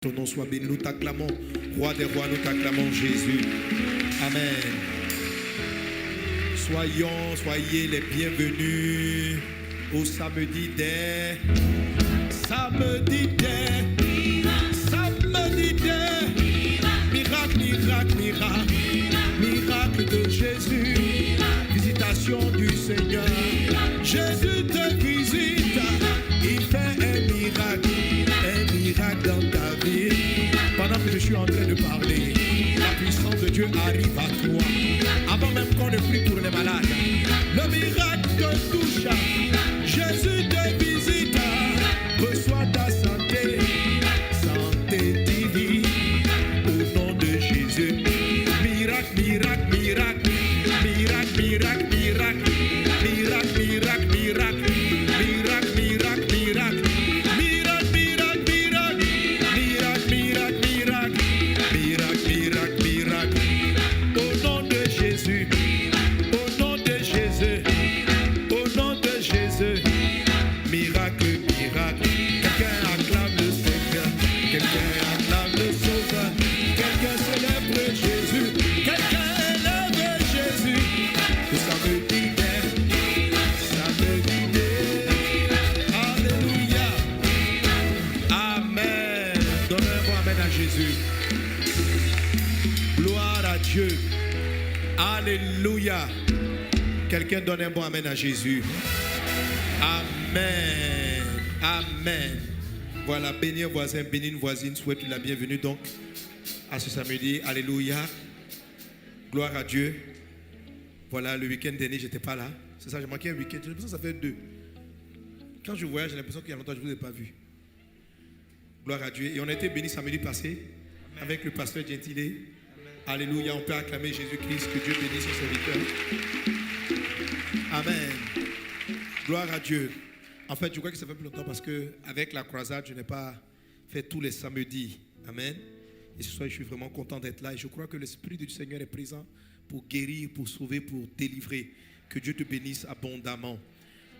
Ton nom soit béni, nous t'acclamons. Roi des rois, nous t'acclamons Jésus. Amen. Soyez les bienvenus au samedi des miracle de Jésus, visitation du Seigneur. Jésus te visite, il fait un miracle dans ta vie. Pendant que je suis en train de parler, la puissance de Dieu arrive à toi. Avant même qu'on ne prie pour les malades, le miracle te touche. Jésus te visite, reçois ta santé, santé divine, au nom de Jésus. Miracle, miracle, miracle, miracle, miracle, miracle, miracle, miracle, miracle, miracle, miracle, miracle. Alléluia. Quelqu'un donne un bon amen à Jésus. Amen. Amen. Voilà, bénis un voisin, bénis une voisine, souhaite la bienvenue donc à ce samedi. Alléluia. Gloire à Dieu. Voilà, le week-end dernier, je n'étais pas là. C'est ça, j'ai manqué un week-end. J'ai l'impression que ça fait 2. Quand je voyage, j'ai l'impression qu'il y a longtemps que je ne vous ai pas vu. Gloire à Dieu. Et on a été bénis samedi passé avec le pasteur Gentilé. Alléluia, on peut acclamer Jésus-Christ, que Dieu bénisse son serviteur. Amen. Gloire à Dieu. En fait, je crois que ça fait plus longtemps parce qu'avec la croisade, je n'ai pas fait tous les samedis. Amen. Et ce soir, je suis vraiment content d'être là. Et je crois que l'Esprit du Seigneur est présent pour guérir, pour sauver, pour délivrer. Que Dieu te bénisse abondamment.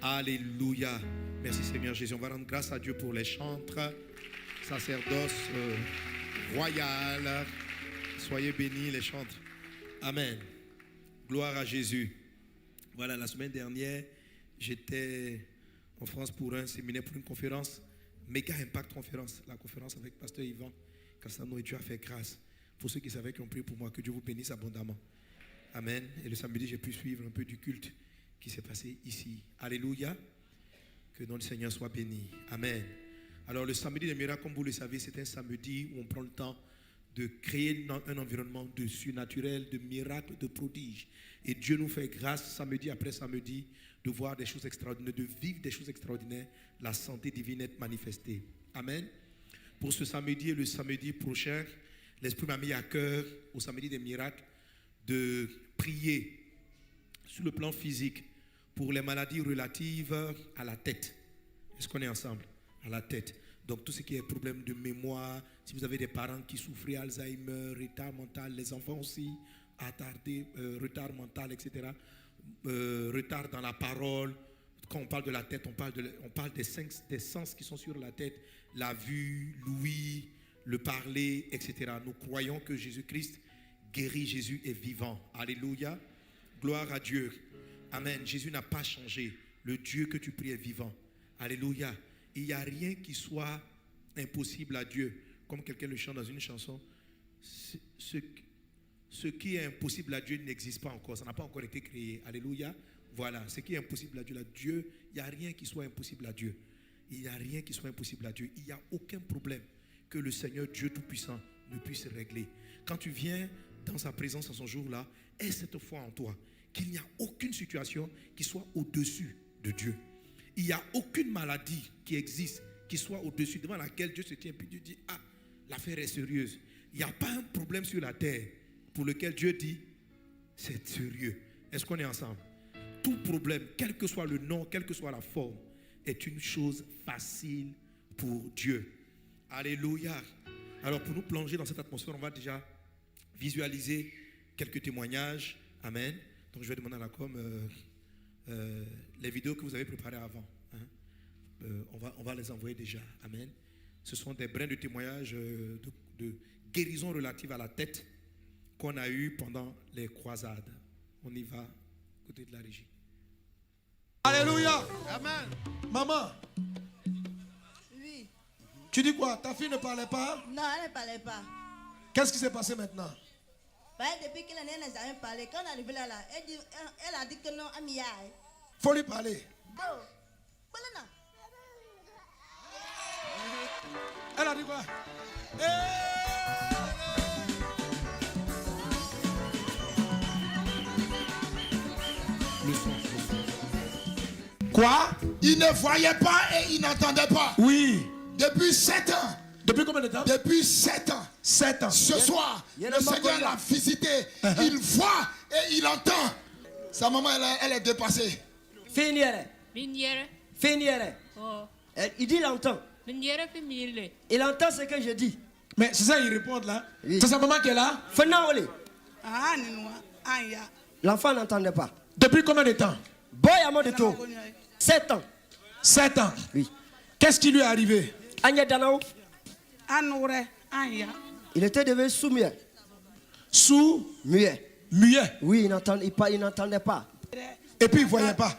Alléluia. Merci Seigneur Jésus. On va rendre grâce à Dieu pour les chantres, sacerdoce royal. Soyez bénis les chantres. Amen. Gloire à Jésus. Voilà, la semaine dernière, j'étais en France pour un séminaire, pour une conférence, Méga Impact Conférence. La conférence avec Pasteur Yvan Cassano, et Dieu a fait grâce. Pour ceux qui savaient qui ont prié pour moi, que Dieu vous bénisse abondamment. Amen. Et le samedi, j'ai pu suivre un peu du culte qui s'est passé ici. Alléluia. Que notre Seigneur soit béni. Amen. Alors le samedi des miracles, comme vous le savez, c'est un samedi où on prend le temps de créer un environnement de surnaturel, de miracles, de prodiges. Et Dieu nous fait grâce, samedi après samedi, de voir des choses extraordinaires, de vivre des choses extraordinaires, la santé divine est manifestée. Amen. Pour ce samedi et le samedi prochain, l'Esprit m'a mis à cœur, au samedi des miracles, de prier sur le plan physique pour les maladies relatives à la tête. Est-ce qu'on est ensemble? À la tête. Donc tout ce qui est problème de mémoire, si vous avez des parents qui souffrent d'Alzheimer, retard mental, les enfants aussi, attardés, retard mental, etc. Retard dans la parole. Quand on parle de la tête, on parle des sens qui sont sur la tête, la vue, l'ouïe, le parler, etc. Nous croyons que Jésus-Christ guérit, Jésus est vivant. Alléluia. Gloire à Dieu. Amen. Jésus n'a pas changé. Le Dieu que tu pries est vivant. Alléluia. Il n'y a rien qui soit impossible à Dieu. Comme quelqu'un le chante dans une chanson, ce qui est impossible à Dieu n'existe pas encore. Ça n'a pas encore été créé. Alléluia. Voilà. Ce qui est impossible à Dieu, Dieu, il n'y a rien qui soit impossible à Dieu. Il n'y a rien qui soit impossible à Dieu. Il n'y a aucun problème que le Seigneur Dieu Tout-Puissant ne puisse régler. Quand tu viens dans sa présence en ce jour-là, aie cette foi en toi qu'il n'y a aucune situation qui soit au-dessus de Dieu. Il n'y a aucune maladie qui existe, qui soit au-dessus, devant laquelle Dieu se tient, puis Dieu dit, ah, l'affaire est sérieuse. Il n'y a pas un problème sur la terre pour lequel Dieu dit, c'est sérieux. Est-ce qu'on est ensemble? Tout problème, quel que soit le nom, quelle que soit la forme, est une chose facile pour Dieu. Alléluia. Alors pour nous plonger dans cette atmosphère, on va déjà visualiser quelques témoignages. Amen. Donc je vais demander à la com les vidéos que vous avez préparées avant. On va les envoyer déjà. Amen. Ce sont des brins de témoignage de guérison relative à la tête qu'on a eu pendant les croisades. On y va, côté de la régie. Alléluia. Amen. Maman, Oui. tu dis quoi? Ta fille ne parlait pas? Non, elle ne parlait pas. Qu'est-ce qui s'est passé maintenant? Bah, depuis qu'elle n'a jamais parlé, quand on est arrivé là, elle a dit que non, Amia. Faut lui parler. Oh, voilà, non. Elle a dit quoi? Le son. Quoi? Il ne voyait pas et il n'entendait pas. Oui. Depuis 7 ans. Depuis combien de temps? Depuis 7 ans. 7 ans. Ce soir, le Seigneur l'a visité. Il voit et il entend. Sa maman, elle est dépassée. Finiere. Oh. Il dit il entend. Il entend ce que je dis. Mais c'est ça, ils répondent là. Oui. C'est sa maman qui est là. Fenaole. L'enfant n'entendait pas. Depuis combien de temps? Boy à moi de tout. 7 ans. 7 ans. Oui. Qu'est-ce qui lui est arrivé? Agnès Danao. Il était devenu sourd-muet. Sourd, Muet. muet. Oui, il n'entendait pas. Et puis il ne voyait pas.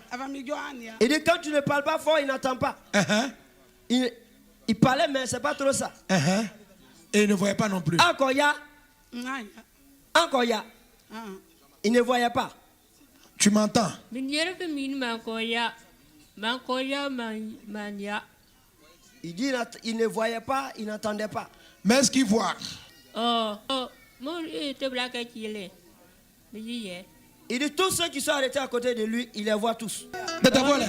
Il dit quand tu ne parles pas fort, il n'entend pas. Il parlait, mais c'est pas trop ça. Et il ne voyait pas non plus. Encore ya. Encore ya. Il ne voyait pas. Tu m'entends? Il dit il ne voyait pas, il n'entendait pas. Mais est-ce qu'il voit? Il dit tous ceux qui sont arrêtés à côté de lui, il les voit tous. De ta là.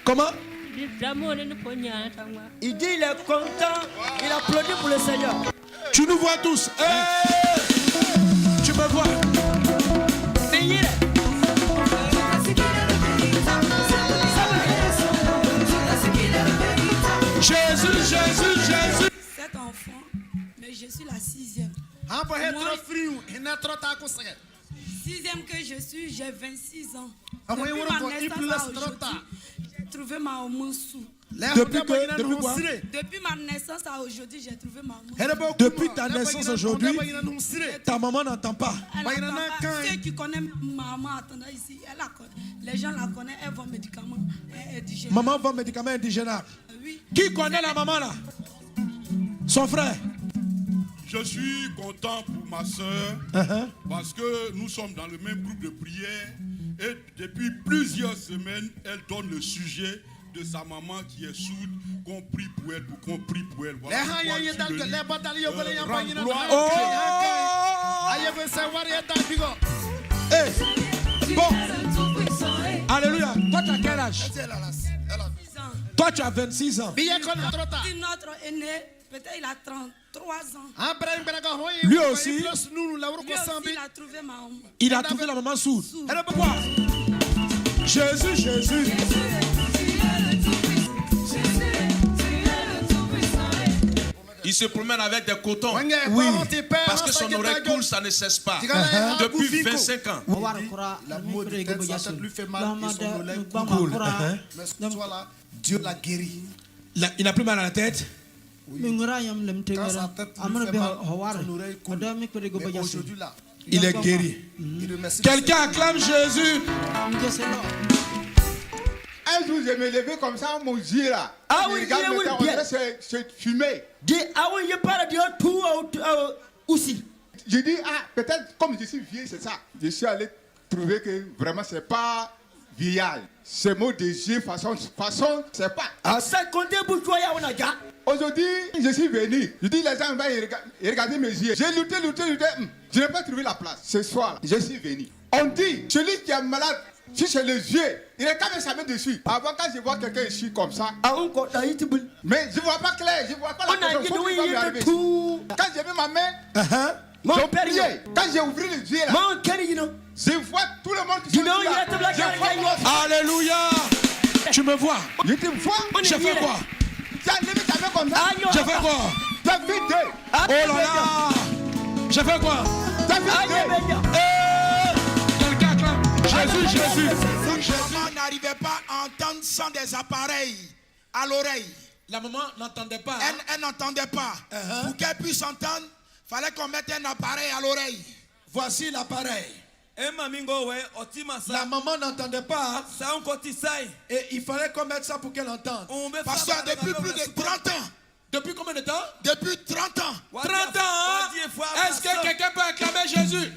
Comment? Il dit il est content, il applaudit pour le Seigneur. Tu nous vois tous. Tu me vois? Jésus, Jésus, Jésus. 7 enfants, mais je suis la 6e. Moi, 6e que je suis, j'ai 26 ans. Ah, Depuis oui, ma oui, naissance il à place aujourd'hui, 30 ans. j'ai trouvé ma moussou. Depuis quoi? Depuis ma naissance à aujourd'hui, j'ai trouvé ma moussou. Depuis ta naissance aujourd'hui, ta maman n'entend pas. Elle n'entend pas. Ceux qui connaissent maman attendant ici, les gens la connaissent, elle vend médicaments, elle est digénale. Maman vend médicaments indigénables. Oui. Qui connaît la maman là? Son frère. Je suis content pour ma soeur parce que nous sommes dans le même groupe de prière et depuis plusieurs semaines, elle donne le sujet de sa maman qui est sourde, qu'on prie pour elle, qu'on prie pour elle. Voilà pourquoi je suis venu, rendre gloire Bon. Alléluia. Toi, tu as quel âge? Toi, tu as 26 ans. Notre aîné, peut-être il a 33 ans. Lui aussi, Lui aussi, il a trouvé ma maman. il a trouvé la maman sourde. Pourquoi? Jésus, Jésus. Il se promène avec des cotons. Oui. Parce que son oreille coule, ça ne cesse pas. Depuis 25 ans. La mot de tête, sa tête lui fait mal et son oreille Cool. Mais ce soir-là, Dieu l'a guéri. Il n'a plus mal à la tête. Quand sa tête lui fait mal, son oreille coule. Mais aujourd'hui là, Il est guéri. il remercie Quelqu'un acclame Jésus. Un jour, je me levais comme ça, mon Dieu là. Ah Je oui, regarde oui, le temps, oui, on dirait que c'est fumé. Dit ah oui, je parle de tout aussi. Je dis, ah, peut-être comme je suis vieux, c'est ça. Je suis allé trouver que vraiment, c'est pas vieillard. C'est mot de Dieu, façon, c'est pas. Ah, ça comptait pour toi, Yaounaga. Aujourd'hui, je suis venu. Je dis, les gens vont regarder mes yeux. J'ai lutté. Je n'ai pas trouvé la place. Ce soir, je suis venu. On dit, celui qui est malade, si c'est les yeux, il est quand même sa main dessus. Avant, quand je vois quelqu'un ici comme ça, mais je ne vois pas clair, je ne vois pas la personne. Quand j'ai mis ma main, j'ai prié. Quand j'ai ouvert les yeux là, je vois tout le monde qui sont là. Alléluia. Tu me vois? Je te vois. J'ai fait quoi? Tu as levé ta main comme ça. J'ai fait quoi? Tu as vidé. Oh là là. J'ai fait quoi? Tu as vidé. Quelqu'un acclame Jésus. Jésus n'arrivait pas à entendre sans des appareils à l'oreille. La maman n'entendait pas. Elle n'entendait pas. Pour qu'elle puisse entendre, fallait qu'on mette un appareil à l'oreille. Voici l'appareil. La maman n'entendait pas. Et il fallait qu'on mette ça pour qu'elle entende. Pasteur, depuis plus de 30 ans. Depuis combien de temps? Depuis 30 ans. 30 ans. Est-ce que quelqu'un peut acclamer Jésus?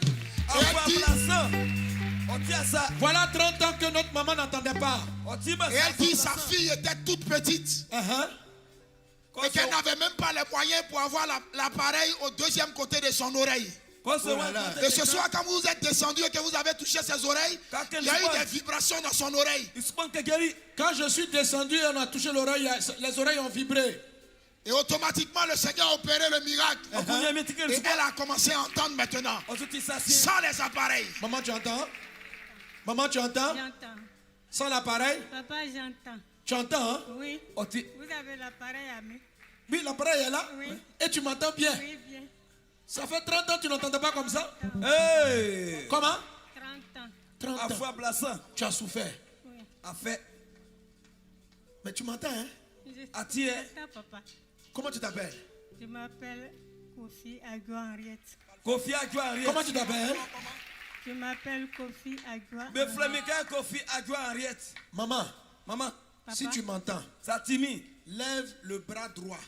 Voilà 30 ans que notre maman n'entendait pas. Et elle dit sa fille était toute petite. Et qu'elle n'avait même pas les moyens pour avoir l'appareil au deuxième côté de son oreille. Et ce soir, quand vous êtes descendu et que vous avez touché ses oreilles, il y a eu des vibrations dans son oreille. Quand je suis descendu et on a touché l'oreille, les oreilles ont vibré. Et automatiquement, le Seigneur a opéré le miracle. Et elle a commencé à entendre maintenant. Sans les appareils. Maman, tu entends? Maman, tu entends? J'entends. Sans l'appareil? Papa, j'entends. Tu entends? Hein? Oui. Vous avez l'appareil à main. Oui, l'appareil est là? Oui. Et tu m'entends bien? Oui, bien. Ça fait 30 ans que tu n'entendais pas comme ça? Hey. Comment? 30 ans. 30 ans. Tu as souffert? Oui. Mais tu m'entends, hein? Je t'entends, papa. Comment tu t'appelles? Je m'appelle Kofi Agua Henriette. Kofi Agua Henriette. Comment tu t'appelles? Je m'appelle Kofi Agua. Kofi Agua Henriette. Maman, Papa. si tu m'entends, lève le bras droit.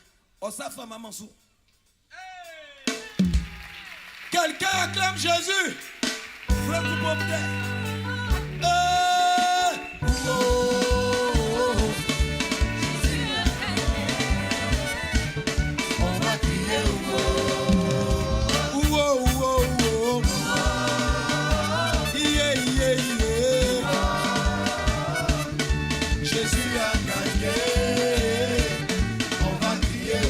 Quelqu'un acclame Jésus. On va crier Jésus a gagné. On va crier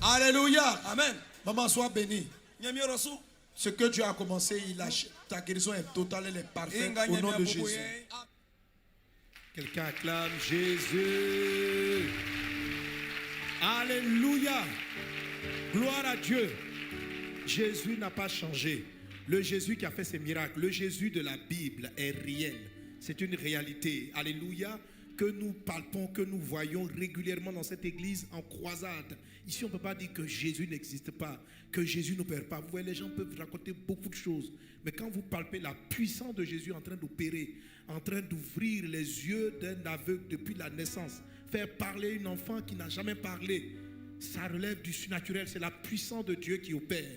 Alléluia. Amen. Maman, sois bénie. Ce que Dieu a commencé, ta guérison est totale, elle est parfaite au nom de Jésus. Quelqu'un acclame Jésus. Alléluia. Gloire à Dieu. Jésus n'a pas changé. Le Jésus qui a fait ces miracles, le Jésus de la Bible est réel. C'est une réalité. Alléluia. Que nous palpons, que nous voyons régulièrement dans cette église en croisade. Ici, on ne peut pas dire que Jésus n'existe pas, que Jésus n'opère pas. Vous voyez, les gens peuvent raconter beaucoup de choses. Mais quand vous palpez la puissance de Jésus en train d'opérer, en train d'ouvrir les yeux d'un aveugle depuis la naissance, faire parler un enfant qui n'a jamais parlé, ça relève du surnaturel. C'est la puissance de Dieu qui opère.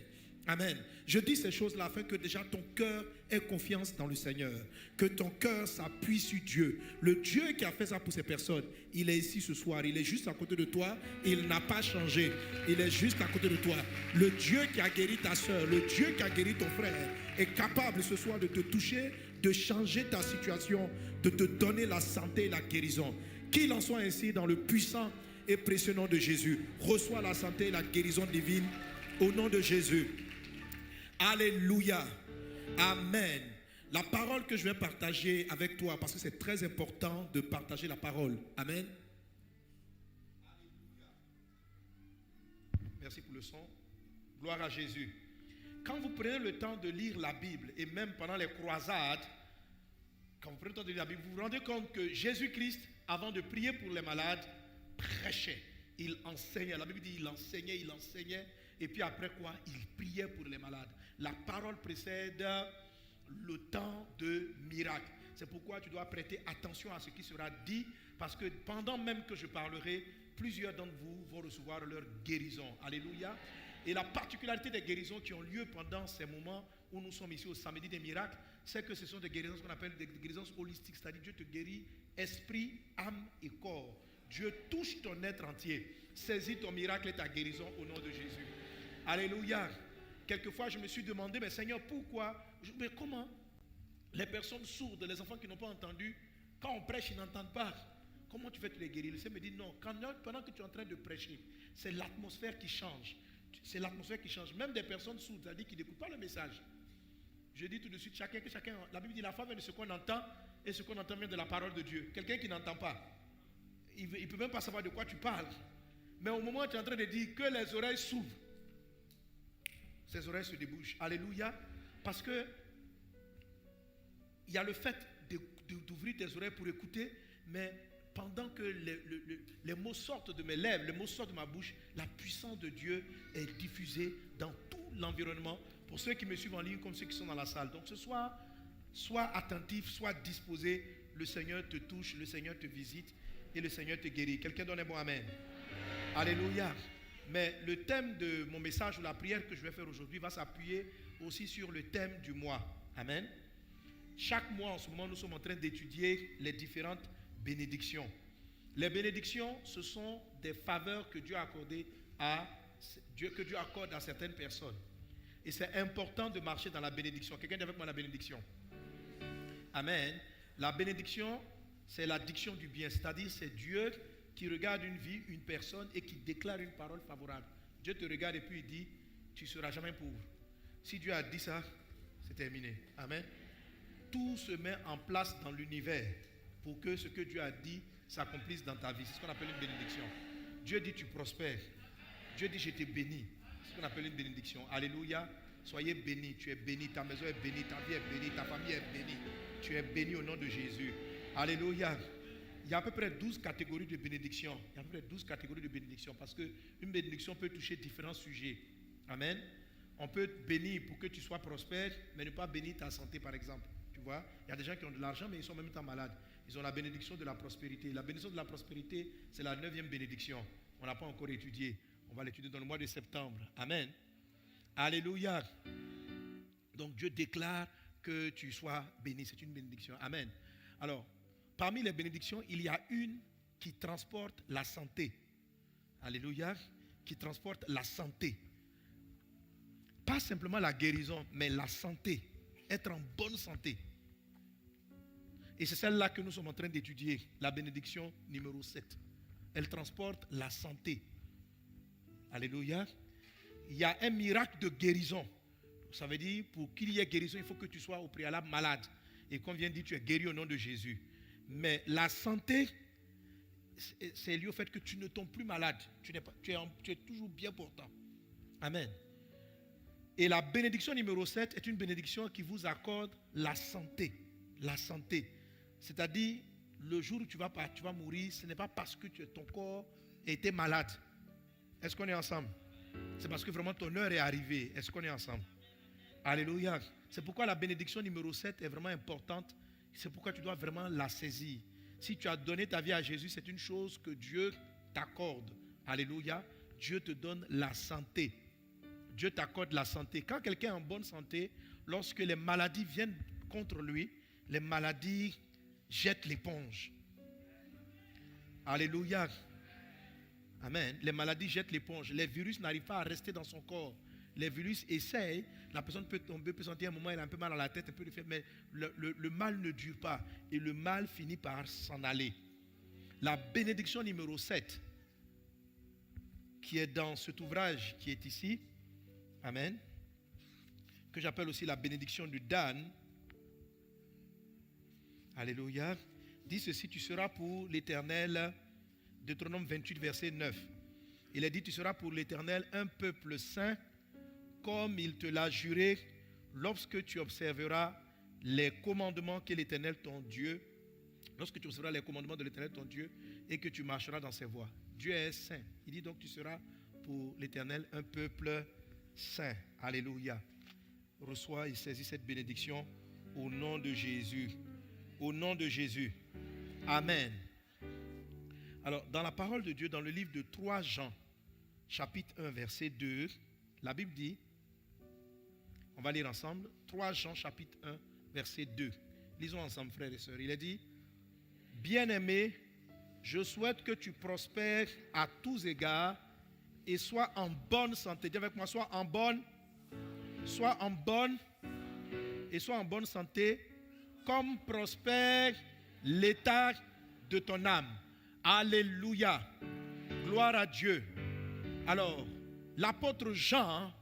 Amen. Je dis ces choses-là afin que déjà ton cœur ait confiance dans le Seigneur. Que ton cœur s'appuie sur Dieu. Le Dieu qui a fait ça pour ces personnes, il est ici ce soir. Il est juste à côté de toi. Il n'a pas changé. Il est juste à côté de toi. Le Dieu qui a guéri ta soeur, le Dieu qui a guéri ton frère est capable ce soir de te toucher, de changer ta situation, de te donner la santé et la guérison. Qu'il en soit ainsi dans le puissant et précieux nom de Jésus. Reçois la santé et la guérison divine au nom de Jésus. Alléluia. Amen. La parole que je vais partager avec toi, parce que c'est très important de partager la parole. Amen. Merci pour le son. Gloire à Jésus. Quand vous prenez le temps de lire la Bible, et même pendant les croisades, quand vous prenez le temps de lire la Bible, vous vous rendez compte que Jésus-Christ, avant de prier pour les malades, prêchait. Il enseignait. La Bible dit il enseignait. Et puis après quoi? Il priait pour les malades. La parole précède le temps de miracle. C'est pourquoi tu dois prêter attention à ce qui sera dit, parce que pendant même que je parlerai, plusieurs d'entre vous vont recevoir leur guérison. Alléluia. Et la particularité des guérisons qui ont lieu pendant ces moments où nous sommes ici au samedi des miracles, c'est que ce sont des guérisons qu'on appelle des guérisons holistiques, c'est-à-dire Dieu te guérit esprit, âme et corps. Dieu touche ton être entier. Saisis ton miracle et ta guérison au nom de Jésus. Alléluia. Quelquefois, je me suis demandé, mais Seigneur, pourquoi? Mais comment? Les personnes sourdes, les enfants qui n'ont pas entendu, quand on prêche, ils n'entendent pas. Comment tu fais te les guérir? Le Seigneur me dit non. Pendant que tu es en train de prêcher, c'est l'atmosphère qui change. C'est l'atmosphère qui change. Même des personnes sourdes, c'est-à-dire qui n'écoutent pas le message. Je dis tout de suite, chacun, la Bible dit la foi vient de ce qu'on entend, et ce qu'on entend vient de la parole de Dieu. Quelqu'un qui n'entend pas, il ne peut même pas savoir de quoi tu parles. Mais au moment où tu es en train de dire que les oreilles s'ouvrent, ses oreilles se débouchent. Alléluia. Parce que il y a le fait d'ouvrir tes oreilles pour écouter, mais pendant que les mots sortent de mes lèvres, les mots sortent de ma bouche, la puissance de Dieu est diffusée dans tout l'environnement, pour ceux qui me suivent en ligne comme ceux qui sont dans la salle. Donc ce soir, sois attentif, sois disposé, le Seigneur te touche, le Seigneur te visite et le Seigneur te guérit. Quelqu'un donne un bon amen. Alléluia. Mais le thème de mon message ou la prière que je vais faire aujourd'hui va s'appuyer aussi sur le thème du mois. Amen. Chaque mois en ce moment, nous sommes en train d'étudier les différentes bénédictions. Les bénédictions, ce sont des faveurs que Dieu a accordées que Dieu accorde à certaines personnes. Et c'est important de marcher dans la bénédiction. Quelqu'un dit avec moi la bénédiction. Amen. La bénédiction, c'est la diction du bien. C'est-à-dire, c'est Dieu qui regarde une vie, une personne et qui déclare une parole favorable. Dieu te regarde et puis il dit, tu ne seras jamais pauvre. Si Dieu a dit ça, c'est terminé. Amen. Tout se met en place dans l'univers pour que ce que Dieu a dit s'accomplisse dans ta vie. C'est ce qu'on appelle une bénédiction. Dieu dit, tu prospères. Dieu dit, je te bénis. C'est ce qu'on appelle une bénédiction. Alléluia. Soyez bénis. Tu es béni. Ta maison est bénie. Ta vie est bénie. Ta famille est bénie. Tu es béni au nom de Jésus. Alléluia. Il y a à peu près 12 catégories de bénédictions. Il y a à peu près 12 catégories de bénédictions parce qu'une bénédiction peut toucher différents sujets. Amen. On peut te bénir pour que tu sois prospère, mais ne pas bénir ta santé, par exemple. Tu vois, il y a des gens qui ont de l'argent, mais ils sont en même temps malades. Ils ont la bénédiction de la prospérité. La bénédiction de la prospérité, c'est la 9e bénédiction. On n'a pas encore étudié. On va l'étudier dans le mois de septembre. Amen. Alléluia. Donc Dieu déclare que tu sois béni. C'est une bénédiction. Amen. Alors, parmi les bénédictions, il y a une qui transporte la santé. Alléluia. Qui transporte la santé. Pas simplement la guérison, mais la santé. Être en bonne santé. Et c'est celle-là que nous sommes en train d'étudier. La bénédiction numéro 7. Elle transporte la santé. Alléluia. Il y a un miracle de guérison. Ça veut dire, pour qu'il y ait guérison, il faut que tu sois au préalable malade. Et comme vient de dire, tu es guéri au nom de Jésus. Mais la santé, c'est lié au fait que tu ne tombes plus malade. Tu es toujours bien portant. Amen. Et la bénédiction numéro 7 est une bénédiction qui vous accorde la santé. La santé. C'est-à-dire, le jour où tu vas mourir, ce n'est pas parce que ton corps était malade. Est-ce qu'on est ensemble? C'est parce que vraiment ton heure est arrivée. Est-ce qu'on est ensemble? Alléluia. C'est pourquoi la bénédiction numéro 7 est vraiment importante. C'est pourquoi tu dois vraiment la saisir. Si tu as donné ta vie à Jésus, c'est une chose que Dieu t'accorde. Alléluia. Dieu te donne la santé. Dieu t'accorde la santé. Quand quelqu'un est en bonne santé, lorsque les maladies viennent contre lui, les maladies jettent l'éponge. Alléluia. Amen. Les maladies jettent l'éponge. Les virus n'arrivent pas à rester dans son corps. Les virus essayent. La personne peut tomber, peut sentir un moment, elle a un peu mal à la tête, un peu de fièvre, mais le mal ne dure pas. Et le mal finit par s'en aller. La bénédiction numéro 7, qui est dans cet ouvrage qui est ici, amen, que j'appelle aussi la bénédiction du Dan. Alléluia. Dit ceci, tu seras pour l'Éternel, Deutéronome 28, verset 9. Il est dit, tu seras pour l'Éternel un peuple saint, comme il te l'a juré, lorsque tu observeras les commandements que l'Éternel ton Dieu, lorsque tu observeras les commandements de l'Éternel ton Dieu, et que tu marcheras dans ses voies. Dieu est saint. Il dit donc, tu seras pour l'Éternel un peuple saint. Alléluia. Reçois et saisis cette bénédiction au nom de Jésus. Au nom de Jésus. Amen. Alors, dans la parole de Dieu, dans le livre de 3 Jean, chapitre 1, verset 2, la Bible dit, on va lire ensemble, 3 Jean, chapitre 1, verset 2. Lisons ensemble, frères et sœurs. Il est dit, bien-aimé, je souhaite que tu prospères à tous égards et sois en bonne santé. Dis avec moi, sois en bonne santé, comme prospère l'état de ton âme. Alléluia. Gloire à Dieu. Alors, l'apôtre Jean,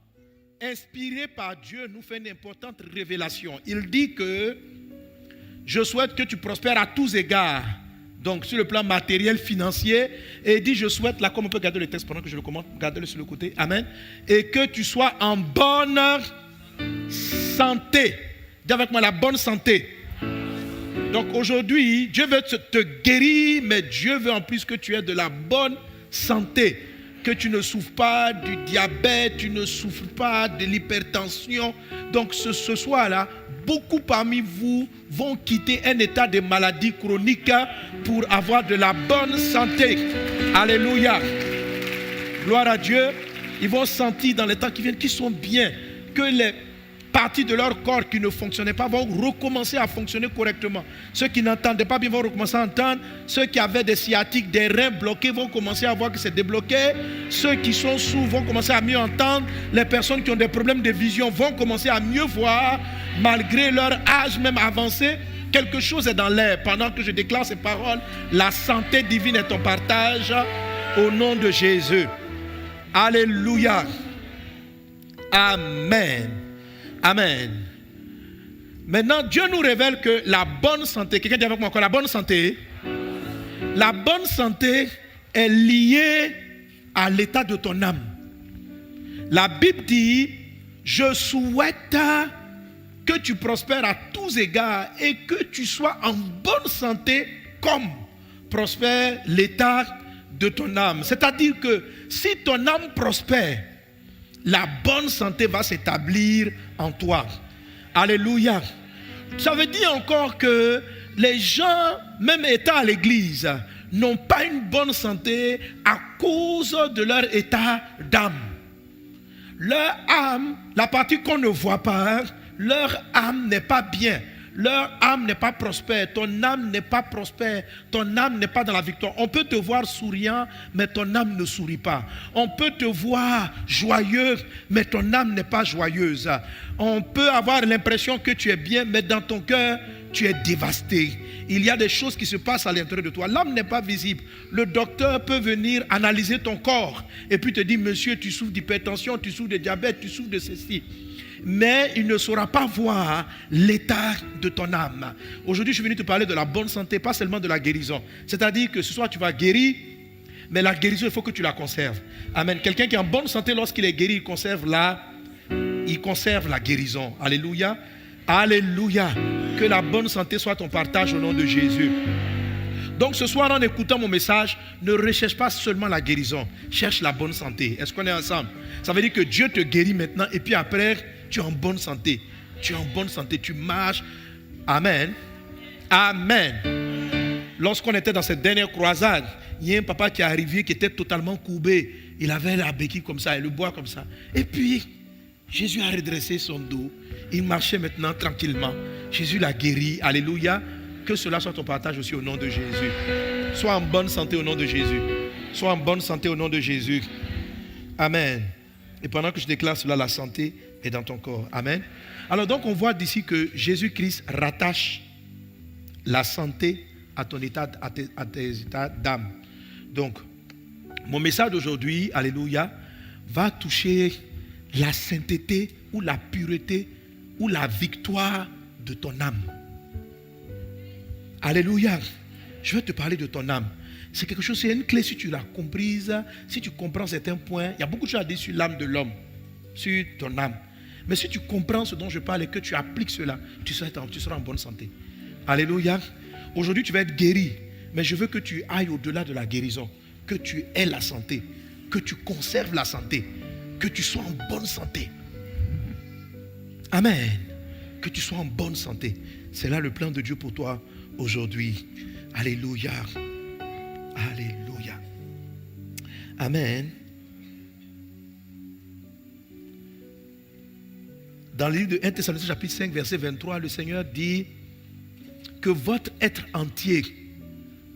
inspiré par Dieu, nous fait une importante révélation. Il dit que je souhaite que tu prospères à tous égards. Donc, sur le plan matériel, financier. Et il dit, je souhaite, là, comme on peut garder le texte pendant que je le commente, gardez-le sur le côté. Amen. Et que tu sois en bonne santé. Dis avec moi, la bonne santé. Donc aujourd'hui, Dieu veut te guérir, mais Dieu veut en plus que tu aies de la bonne santé. Que tu ne souffres pas du diabète, tu ne souffres pas de l'hypertension. Donc ce soir-là, beaucoup parmi vous vont quitter un état de maladie chronique pour avoir de la bonne santé. Alléluia. Gloire à Dieu. Ils vont sentir dans les temps qui viennent qu'ils sont bien, que les parties de leur corps qui ne fonctionnaient pas vont recommencer à fonctionner correctement. Ceux qui n'entendaient pas bien vont recommencer à entendre. Ceux qui avaient des sciatiques, des reins bloqués vont commencer à voir que c'est débloqué. Ceux qui sont sourds vont commencer à mieux entendre. Les personnes qui ont des problèmes de vision vont commencer à mieux voir malgré leur âge même avancé. Quelque chose est dans l'air. Pendant que je déclare ces paroles, la santé divine est en partage au nom de Jésus. Alléluia. Amen. Amen. Maintenant, Dieu nous révèle que la bonne santé, quelqu'un dit avec moi encore, la bonne santé est liée à l'état de ton âme. La Bible dit, je souhaite que tu prospères à tous égards et que tu sois en bonne santé comme prospère l'état de ton âme. C'est-à-dire que si ton âme prospère, la bonne santé va s'établir en toi. Alléluia. Ça veut dire encore que les gens, même étant à l'église, n'ont pas une bonne santé à cause de leur état d'âme. Leur âme, la partie qu'on ne voit pas, leur âme n'est pas bien. Leur âme n'est pas prospère, ton âme n'est pas prospère, ton âme n'est pas dans la victoire. On peut te voir souriant, mais ton âme ne sourit pas. On peut te voir joyeux, mais ton âme n'est pas joyeuse. On peut avoir l'impression que tu es bien, mais dans ton cœur, tu es dévasté. Il y a des choses qui se passent à l'intérieur de toi. L'âme n'est pas visible. Le docteur peut venir analyser ton corps et puis te dire, monsieur, tu souffres d'hypertension, tu souffres de diabète, tu souffres de ceci. Mais il ne saura pas voir l'état de ton âme. Aujourd'hui, je suis venu te parler de la bonne santé, pas seulement de la guérison. C'est-à-dire que ce soir, tu vas guérir, mais la guérison, il faut que tu la conserves. Amen. Quelqu'un qui est en bonne santé, lorsqu'il est guéri, il conserve la guérison. Alléluia. Alléluia. Que la bonne santé soit ton partage au nom de Jésus. Donc ce soir, en écoutant mon message, ne recherche pas seulement la guérison. Cherche la bonne santé. Est-ce qu'on est ensemble? Ça veut dire que Dieu te guérit maintenant et puis après, tu es en bonne santé. Tu es en bonne santé, tu marches. Amen. Amen. Lorsqu'on était dans cette dernière croisade, il y a un papa qui est arrivé qui était totalement courbé. Il avait la béquille comme ça et le bois comme ça. Et puis, Jésus a redressé son dos. Il marchait maintenant tranquillement. Jésus l'a guéri. Alléluia. Que cela soit ton partage aussi au nom de Jésus. Sois en bonne santé au nom de Jésus. Sois en bonne santé au nom de Jésus. Amen. Et pendant que je déclare cela, la santé est dans ton corps. Amen. Alors donc on voit d'ici que Jésus-Christ rattache la santé à ton état, à tes états d'âme. Donc, mon message d'aujourd'hui, alléluia, va toucher la sainteté ou la pureté ou la victoire de ton âme. Alléluia. Je vais te parler de ton âme. C'est quelque chose, c'est une clé si tu l'as comprise, si tu comprends certains points. Il y a beaucoup de choses à dire sur l'âme de l'homme, sur ton âme. Mais si tu comprends ce dont je parle et que tu appliques cela, tu seras en bonne santé. Alléluia. Aujourd'hui, tu vas être guéri. Mais je veux que tu ailles au-delà de la guérison. Que tu aies la santé. Que tu conserves la santé. Que tu sois en bonne santé. Amen. Que tu sois en bonne santé. C'est là le plan de Dieu pour toi aujourd'hui. Alléluia. Alléluia. Amen. Dans le livre de 1 Thessaloniciens chapitre 5 verset 23, le Seigneur dit que votre être entier,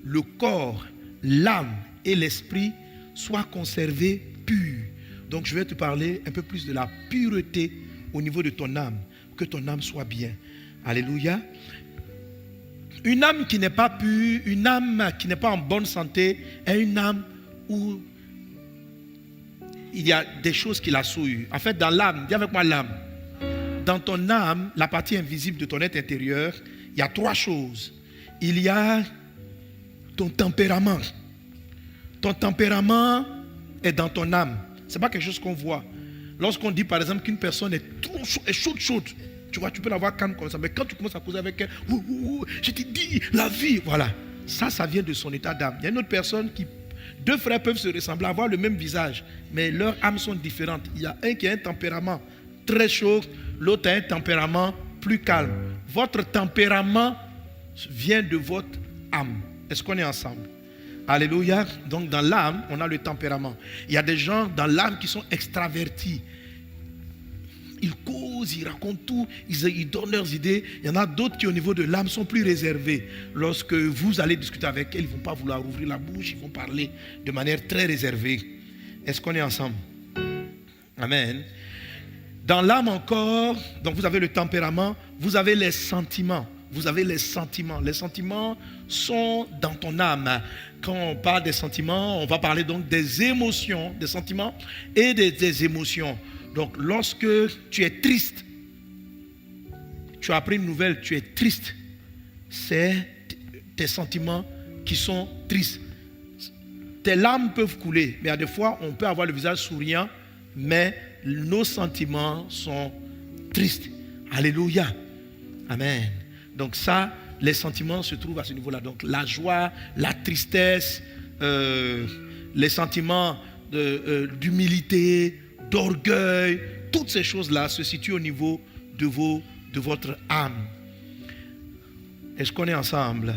le corps, l'âme et l'esprit soient conservés purs. Donc je vais te parler un peu plus de la pureté au niveau de ton âme, que ton âme soit bien. Alléluia. Une âme qui n'est pas pure, une âme qui n'est pas en bonne santé, est une âme où il y a des choses qui la souillent. En fait, dans l'âme, dis avec moi l'âme. Dans ton âme, la partie invisible de ton être intérieur, il y a trois choses. Il y a ton tempérament. Ton tempérament est dans ton âme. Ce n'est pas quelque chose qu'on voit. Lorsqu'on dit par exemple qu'une personne est chaude, Tu vois, tu peux l'avoir calme comme ça. Mais quand tu commences à causer avec elle, je te dis, la vie, voilà. Ça vient de son état d'âme. Il y a une autre personne qui... Deux frères peuvent se ressembler, avoir le même visage, mais leurs âmes sont différentes. Il y a un qui a un tempérament très chaud, l'autre a un tempérament plus calme. Votre tempérament vient de votre âme. Est-ce qu'on est ensemble? Alléluia. Donc dans l'âme, on a le tempérament. Il y a des gens dans l'âme qui sont extravertis. Ils causent, ils racontent tout, ils donnent leurs idées. Il y en a d'autres qui au niveau de l'âme sont plus réservés. Lorsque vous allez discuter avec elles, ils ne vont pas vouloir ouvrir la bouche, ils vont parler de manière très réservée. Est-ce qu'on est ensemble? Amen. Dans l'âme encore, donc vous avez le tempérament, vous avez les sentiments. Vous avez les sentiments. Les sentiments sont dans ton âme. Quand on parle des sentiments, on va parler donc des émotions, des sentiments et des émotions. Donc lorsque tu es triste, tu as appris une nouvelle, tu es triste, c'est tes sentiments qui sont tristes. Tes larmes peuvent couler, mais à des fois on peut avoir le visage souriant, mais nos sentiments sont tristes. Alléluia. Amen. Donc ça, les sentiments se trouvent à ce niveau-là. Donc la joie, la tristesse, les sentiments d'humilité, d'orgueil, toutes ces choses-là se situent au niveau de votre âme. Est-ce qu'on est ensemble?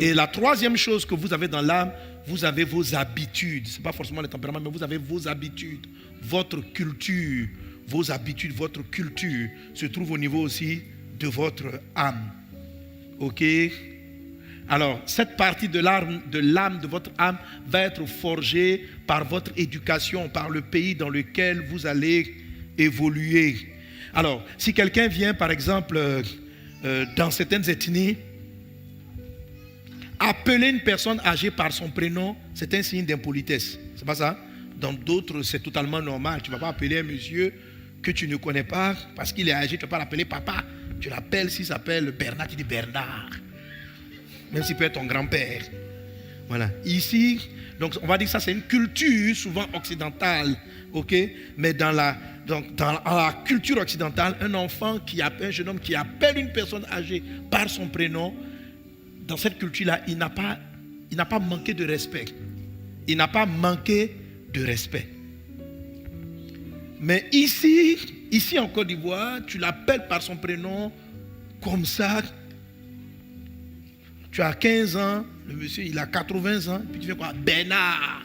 Et la troisième chose que vous avez dans l'âme, vous avez vos habitudes. Ce n'est pas forcément le tempérament, mais vous avez vos habitudes, votre culture. Vos habitudes, votre culture se trouve au niveau aussi de votre âme. Ok? Alors, cette partie de l'âme de votre âme va être forgée par votre éducation, par le pays dans lequel vous allez évoluer. Alors, si quelqu'un vient, par exemple, dans certaines ethnies, appeler une personne âgée par son prénom, c'est un signe d'impolitesse. C'est pas ça? Dans d'autres, c'est totalement normal. Tu ne vas pas appeler un monsieur que tu ne connais pas parce qu'il est âgé, tu ne vas pas l'appeler papa. Tu l'appelles, s'il s'appelle Bernard, tu dis Bernard. Même s'il peut être ton grand-père. Voilà. Ici, donc on va dire que ça c'est une culture souvent occidentale. Ok? Mais dans la culture occidentale, un jeune homme qui appelle une personne âgée par son prénom, dans cette culture-là, il n'a pas manqué de respect. Il n'a pas manqué de respect. Mais ici en Côte d'Ivoire, tu l'appelles par son prénom comme ça. Tu as 15 ans, le monsieur il a 80 ans, puis tu fais quoi? Bernard.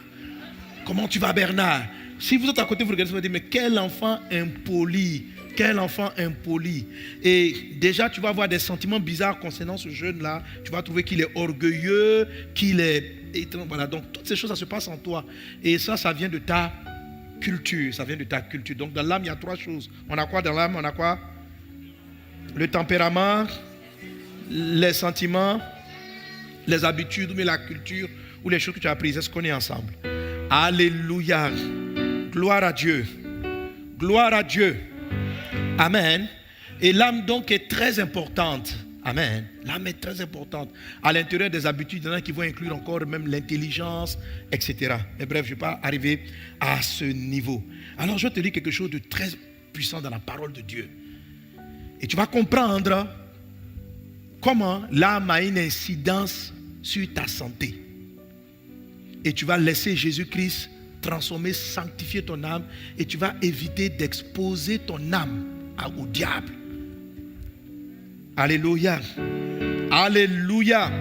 Comment tu vas, Bernard? Si vous êtes à côté, vous regardez, vous dites, mais quel enfant impoli. Quel enfant impoli. Et déjà, tu vas avoir des sentiments bizarres concernant ce jeune-là. Tu vas trouver qu'il est orgueilleux, qu'il est... Voilà, donc toutes ces choses, ça se passe en toi. Et ça vient de ta culture. Ça vient de ta culture. Donc dans l'âme, il y a trois choses. On a quoi dans l'âme? On a quoi? Le tempérament, les sentiments, les habitudes, mais la culture ou les choses que tu as apprises. Est-ce qu'on est ensemble? Alléluia. Gloire à Dieu. Gloire à Dieu. Amen. Et l'âme donc est très importante. Amen. L'âme est très importante. À l'intérieur des habitudes, il y en a qui vont inclure encore même l'intelligence, etc. Mais bref, je ne vais pas arriver à ce niveau. Alors je te dis quelque chose de très puissant dans la parole de Dieu. Et tu vas comprendre comment l'âme a une incidence sur ta santé. Et tu vas laisser Jésus-Christ transformer, sanctifier ton âme. Et tu vas éviter d'exposer ton âme au diable. Alléluia. Alléluia.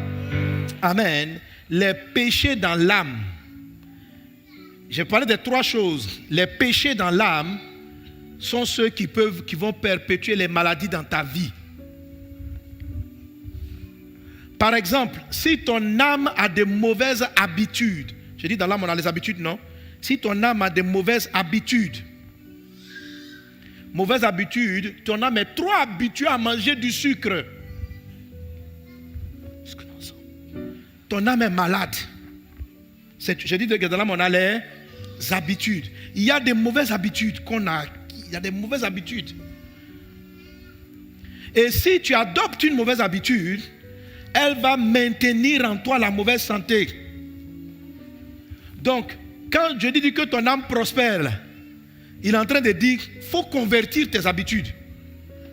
Amen. Les péchés dans l'âme. J'ai parlé de trois choses. Les péchés dans l'âme sont ceux qui vont perpétuer les maladies dans ta vie. Par exemple, si ton âme a de mauvaises habitudes, je dis dans l'âme on a les habitudes, non? Si ton âme a de mauvaises habitudes, ton âme est trop habituée à manger du sucre. Ton âme est malade. Je dis que dans l'âme on a les habitudes. Il y a des mauvaises habitudes qu'on a. Il y a des mauvaises habitudes. Et si tu adoptes une mauvaise habitude, elle va maintenir en toi la mauvaise santé. Donc, quand je dis que ton âme prospère, il est en train de dire, il faut convertir tes habitudes.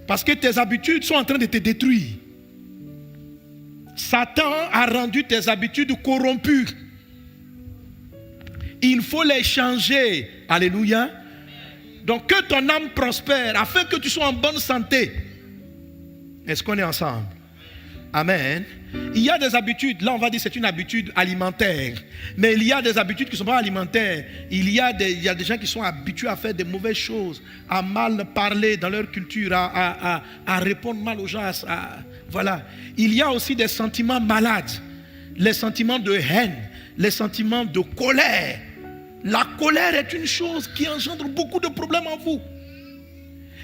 Parce que tes habitudes sont en train de te détruire. Satan a rendu tes habitudes corrompues. Il faut les changer. Alléluia. Donc que ton âme prospère afin que tu sois en bonne santé. Est-ce qu'on est ensemble? Amen. Il y a des habitudes, là on va dire c'est une habitude alimentaire. Mais il y a des habitudes qui ne sont pas alimentaires. Il y a des gens qui sont habitués à faire des mauvaises choses, à mal parler dans leur culture, à répondre mal aux gens. Voilà. Il y a aussi des sentiments malades, les sentiments de haine, les sentiments de colère. La colère est une chose qui engendre beaucoup de problèmes en vous.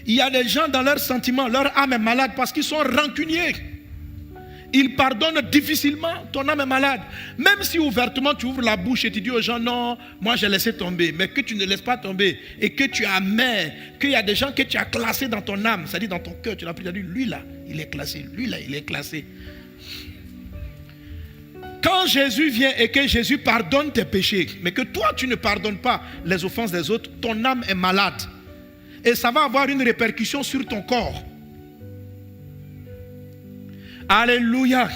Il y a des gens dans leurs sentiments, leur âme est malade parce qu'ils sont rancuniers. Ils pardonnent difficilement, ton âme est malade. Même si ouvertement tu ouvres la bouche et tu dis aux gens, non, moi j'ai laissé tomber, mais que tu ne laisses pas tomber et que tu amènes, qu'il y a des gens que tu as classés dans ton âme, c'est-à-dire dans ton cœur, tu l'as pris, tu as dit, lui là, il est classé, lui là, il est classé. Quand Jésus vient et que Jésus pardonne tes péchés, mais que toi tu ne pardonnes pas les offenses des autres, ton âme est malade. Et ça va avoir une répercussion sur ton corps. Alléluia.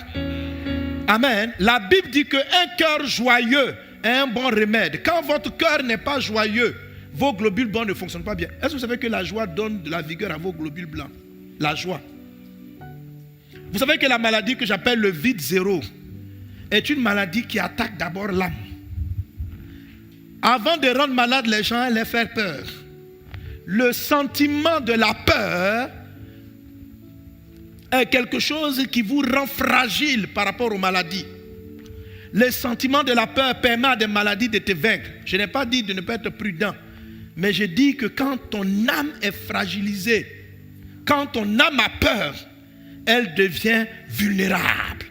Amen. La Bible dit qu'un cœur joyeux est un bon remède. Quand votre cœur n'est pas joyeux, vos globules blancs ne fonctionnent pas bien. Est-ce que vous savez que la joie donne de la vigueur à vos globules blancs? La joie. Vous savez que la maladie que j'appelle le vide zéro est une maladie qui attaque d'abord l'âme. Avant de rendre malade les gens, les faire peur. Le sentiment de la peur est quelque chose qui vous rend fragile par rapport aux maladies. Le sentiment de la peur permet à des maladies de te vaincre. Je n'ai pas dit de ne pas être prudent, mais je dis que quand ton âme est fragilisée, quand ton âme a peur, elle devient vulnérable.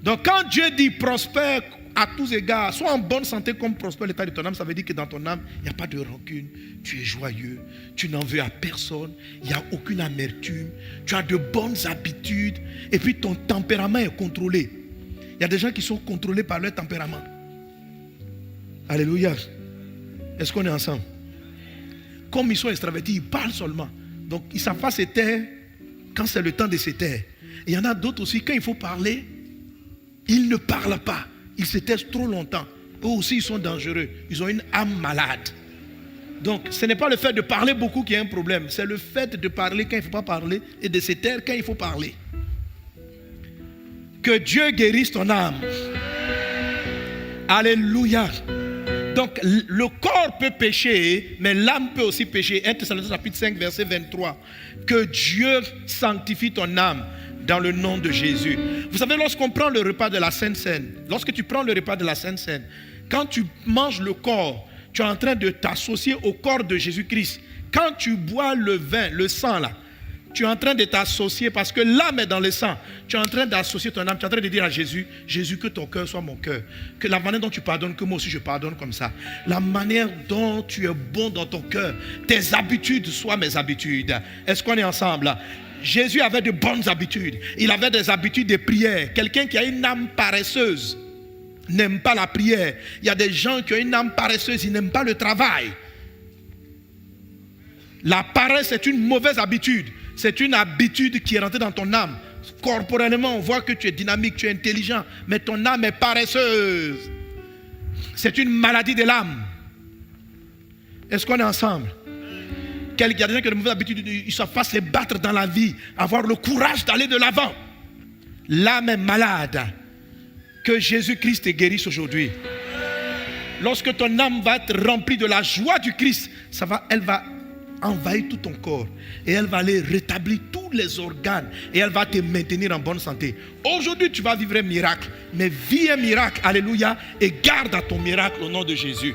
Donc quand Dieu dit prospère à tous égards, sois en bonne santé comme prospère l'état de ton âme, ça veut dire que dans ton âme, il n'y a pas de rancune, tu es joyeux, tu n'en veux à personne, il n'y a aucune amertume, tu as de bonnes habitudes et puis ton tempérament est contrôlé. Il y a des gens qui sont contrôlés par leur tempérament. Alléluia. Est-ce qu'on est ensemble? Comme ils sont extravertis, ils parlent seulement. Donc ils ne savent pas se taire quand c'est le temps de se taire. Il y en a d'autres aussi, quand il faut parler, ils ne parlent pas. Ils se taisent trop longtemps. Eux aussi, ils sont dangereux. Ils ont une âme malade. Donc, ce n'est pas le fait de parler beaucoup qui est un problème. C'est le fait de parler quand il ne faut pas parler et de se taire quand il faut parler. Que Dieu guérisse ton âme. Alléluia. Donc, le corps peut pécher, mais l'âme peut aussi pécher. 1 Thessaloniciens chapitre 5, verset 23. Que Dieu sanctifie ton âme dans le nom de Jésus. Vous savez, lorsqu'on prend le repas de la Sainte Seine, lorsque tu prends le repas de la Sainte Seine, quand tu manges le corps, tu es en train de t'associer au corps de Jésus-Christ. Quand tu bois le vin, le sang là, tu es en train de t'associer parce que l'âme est dans le sang. Tu es en train d'associer ton âme. Tu es en train de dire à Jésus, Jésus, que ton cœur soit mon cœur. Que la manière dont tu pardonnes, que moi aussi je pardonne comme ça. La manière dont tu es bon dans ton cœur, tes habitudes soient mes habitudes. Est-ce qu'on est ensemble là? Jésus avait de bonnes habitudes. Il avait des habitudes de prière. Quelqu'un qui a une âme paresseuse n'aime pas la prière. Il y a des gens qui ont une âme paresseuse, ils n'aiment pas le travail. La paresse est une mauvaise habitude. C'est une habitude qui est rentrée dans ton âme. Corporellement, on voit que tu es dynamique, tu es intelligent, mais ton âme est paresseuse. C'est une maladie de l'âme. Est-ce qu'on est ensemble? Il y a des gens qui ont de mauvaises habitudes, ils ne savent pas se battre dans la vie, avoir le courage d'aller de l'avant. L'âme est malade. Que Jésus-Christ te guérisse aujourd'hui. Lorsque ton âme va être remplie de la joie du Christ, elle va envahir tout ton corps. Et elle va aller rétablir tous les organes. Et elle va te maintenir en bonne santé. Aujourd'hui, tu vas vivre un miracle. Mais vis un miracle, alléluia, et garde à ton miracle au nom de Jésus.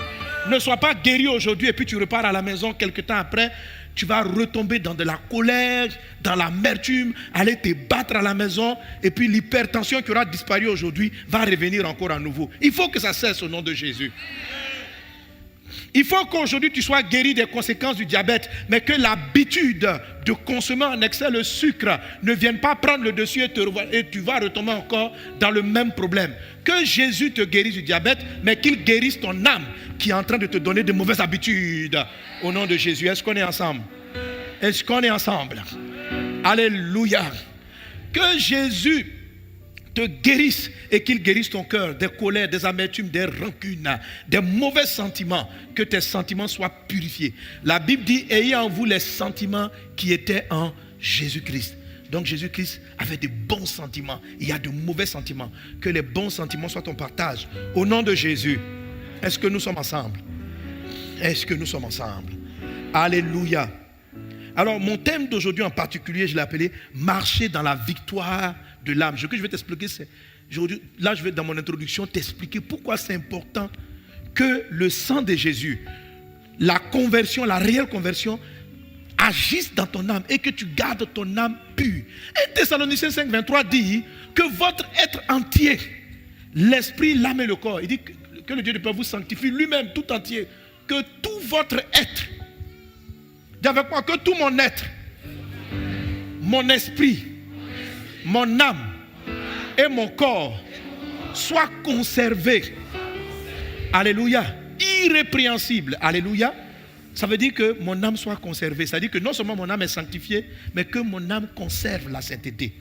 Ne sois pas guéri aujourd'hui et puis tu repars à la maison quelques temps après. Tu vas retomber dans de la colère, dans l'amertume, aller te battre à la maison. Et puis l'hypertension qui aura disparu aujourd'hui va revenir encore à nouveau. Il faut que ça cesse au nom de Jésus. Il faut qu'aujourd'hui tu sois guéri des conséquences du diabète, mais que l'habitude de consommer en excès le sucre ne vienne pas prendre le dessus et tu vas retomber encore dans le même problème. Que Jésus te guérisse du diabète, mais qu'il guérisse ton âme qui est en train de te donner de mauvaises habitudes au nom de Jésus. Est-ce qu'on est ensemble? Est-ce qu'on est ensemble? Alléluia. Que Jésus te guérisse et qu'il guérisse ton cœur des colères, des amertumes, des rancunes, des mauvais sentiments. Que tes sentiments soient purifiés. La Bible dit, ayez en vous les sentiments qui étaient en Jésus-Christ. Donc Jésus-Christ avait de bons sentiments. Il y a de mauvais sentiments. Que les bons sentiments soient ton partage. Au nom de Jésus. Est-ce que nous sommes ensemble? Est-ce que nous sommes ensemble? Alléluia. Alors mon thème d'aujourd'hui en particulier, je l'ai appelé marcher dans la victoire de l'âme. Ce que je vais t'expliquer, c'est là je vais dans mon introduction t'expliquer pourquoi c'est important que le sang de Jésus, la conversion, la réelle conversion, agisse dans ton âme et que tu gardes ton âme pure. Et Thessaloniciens 5, 23 dit que votre être entier, l'esprit, l'âme et le corps, il dit que le Dieu de paix vous sanctifie lui-même tout entier, que tout votre être, dis avec moi, que tout mon être, mon esprit, mon âme et mon corps soient conservés. Alléluia. Irrépréhensible. Alléluia. Ça veut dire que mon âme soit conservée. Ça veut dire que non seulement mon âme est sanctifiée, mais que mon âme conserve la sainteté.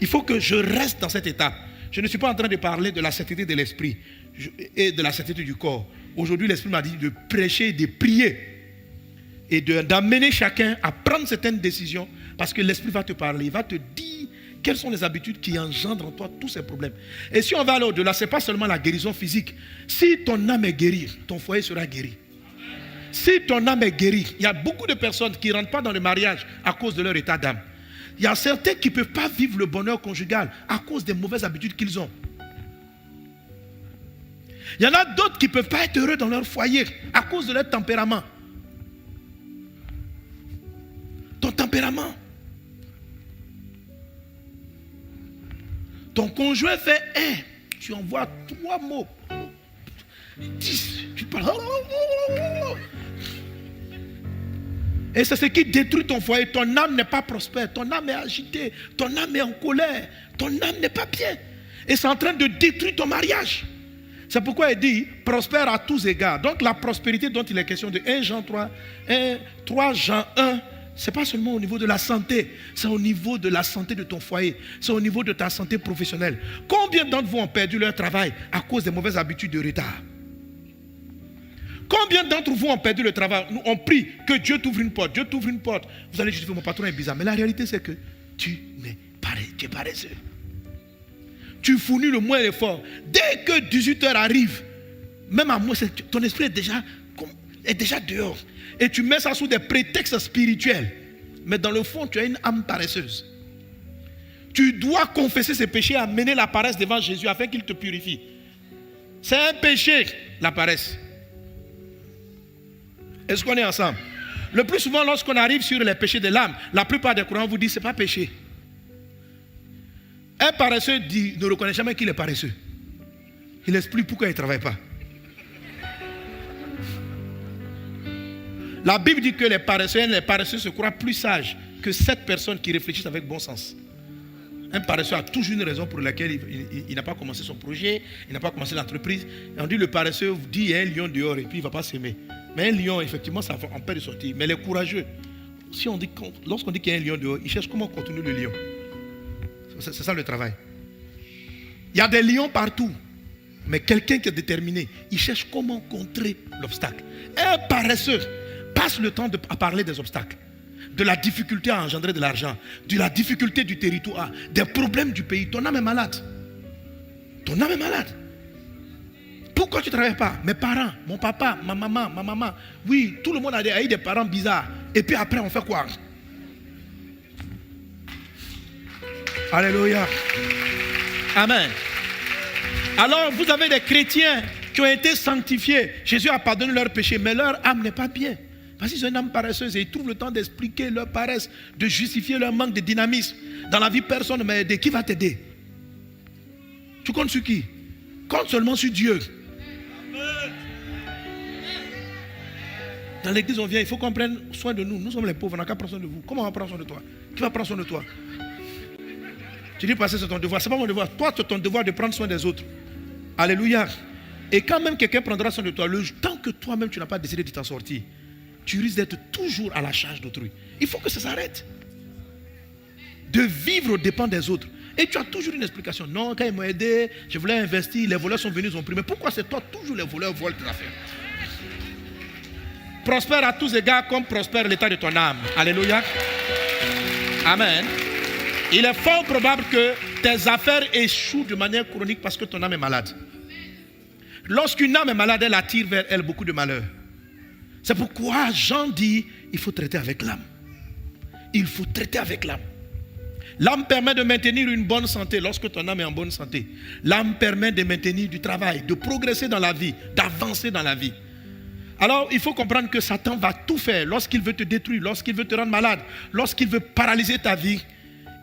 Il faut que je reste dans cet état. Je ne suis pas en train de parler de la sainteté de l'esprit et de la sainteté du corps. Aujourd'hui, l'esprit m'a dit de prêcher et de prier et d'amener chacun à prendre certaines décisions parce que l'esprit va te parler, il va te dire quelles sont les habitudes qui engendrent en toi tous ces problèmes. Et si on va aller au-delà, ce n'est pas seulement la guérison physique. Si ton âme est guérie, ton foyer sera guéri. Si ton âme est guérie, il y a beaucoup de personnes qui ne rentrent pas dans le mariage à cause de leur état d'âme. Il y a certains qui ne peuvent pas vivre le bonheur conjugal à cause des mauvaises habitudes qu'ils ont. Il y en a d'autres qui ne peuvent pas être heureux dans leur foyer à cause de leur tempérament. Ton tempérament. Ton conjoint fait 1, tu envoies 3 mots. 10, tu parles. Et c'est ce qui détruit ton foyer. Ton âme n'est pas prospère, ton âme est agitée, ton âme est en colère, ton âme n'est pas bien. Et c'est en train de détruire ton mariage. C'est pourquoi il dit prospère à tous égards. Donc la prospérité dont il est question de 1 Jean 3, 3 Jean 1, ce n'est pas seulement au niveau de la santé, c'est au niveau de la santé de ton foyer, c'est au niveau de ta santé professionnelle. Combien d'entre vous ont perdu leur travail à cause des mauvaises habitudes de retard? Combien d'entre vous ont perdu le travail? Nous, on prie que Dieu t'ouvre une porte, Dieu t'ouvre une porte. Vous allez justifier, mon patron est bizarre. Mais la réalité, c'est que tu es paresseux. Tu fournis le moins d'efforts. Dès que 18h arrive, même à moi, ton esprit est déjà dehors. Et tu mets ça sous des prétextes spirituels. Mais dans le fond, tu as une âme paresseuse. Tu dois confesser ces péchés et amener la paresse devant Jésus afin qu'il te purifie. C'est un péché, la paresse. Est-ce qu'on est ensemble? Le plus souvent, lorsqu'on arrive sur les péchés de l'âme, la plupart des croyants vous disent que ce n'est pas péché. Un paresseux ne reconnaît jamais qu'il est paresseux. Il explique pourquoi il ne travaille pas. La Bible dit que les paresseux se croient plus sages que 7 personnes qui réfléchissent avec bon sens. Un paresseux a toujours une raison pour laquelle il n'a pas commencé son projet, il n'a pas commencé l'entreprise. Et on dit le paresseux dit il y a un lion dehors et puis il ne va pas s'aimer. Mais un lion, effectivement, ça empêche de sortir. Mais les courageux, lorsqu'on dit qu'il y a un lion dehors, ils cherchent comment contenir le lion. C'est ça le travail. Il y a des lions partout. Mais quelqu'un qui est déterminé, il cherche comment contrer l'obstacle. Un paresseux passe le temps à parler des obstacles, de la difficulté à engendrer de l'argent, de la difficulté du territoire, des problèmes du pays. Ton âme est malade. Ton âme est malade. Pourquoi tu ne travailles pas? Mes parents, mon papa, ma maman. Oui, tout le monde a eu des parents bizarres. Et puis après, on fait quoi? Alléluia. Amen. Alors, vous avez des chrétiens qui ont été sanctifiés. Jésus a pardonné leurs péchés, mais leur âme n'est pas bien. Parce qu'ils ont une âme paresseuse et ils trouvent le temps d'expliquer leur paresse, de justifier leur manque de dynamisme. Dans la vie, personne ne m'a aidé. Qui va t'aider? Tu comptes sur qui? Compte seulement sur Dieu. Dans l'église, on vient, il faut qu'on prenne soin de nous. Nous sommes les pauvres, on n'a qu'à prendre soin de vous. Comment on va prendre soin de toi? Qui va prendre soin de toi? Tu dis passer, c'est ton devoir. Ce n'est pas mon devoir. Toi, c'est ton devoir de prendre soin des autres. Alléluia. Et quand même quelqu'un prendra soin de toi, tant que toi-même tu n'as pas décidé de t'en sortir, tu risques d'être toujours à la charge d'autrui. Il faut que ça s'arrête. de vivre aux dépens des autres. Et tu as toujours une explication. Non, quand ils m'ont aidé, je voulais investir, les voleurs sont venus, ils ont pris. Mais pourquoi c'est toi, toujours les voleurs volent tes affaires? Prospère à tous égards comme prospère l'état de ton âme. Alléluia. Amen. Il est fort probable que tes affaires échouent de manière chronique parce que ton âme est malade. Lorsqu'une âme est malade, elle attire vers elle beaucoup de malheur. C'est pourquoi Jean dit, il faut traiter avec l'âme. Il faut traiter avec l'âme. L'âme permet de maintenir une bonne santé lorsque ton âme est en bonne santé. L'âme permet de maintenir du travail, de progresser dans la vie, d'avancer dans la vie. Alors, il faut comprendre que Satan va tout faire lorsqu'il veut te détruire, lorsqu'il veut te rendre malade, lorsqu'il veut paralyser ta vie.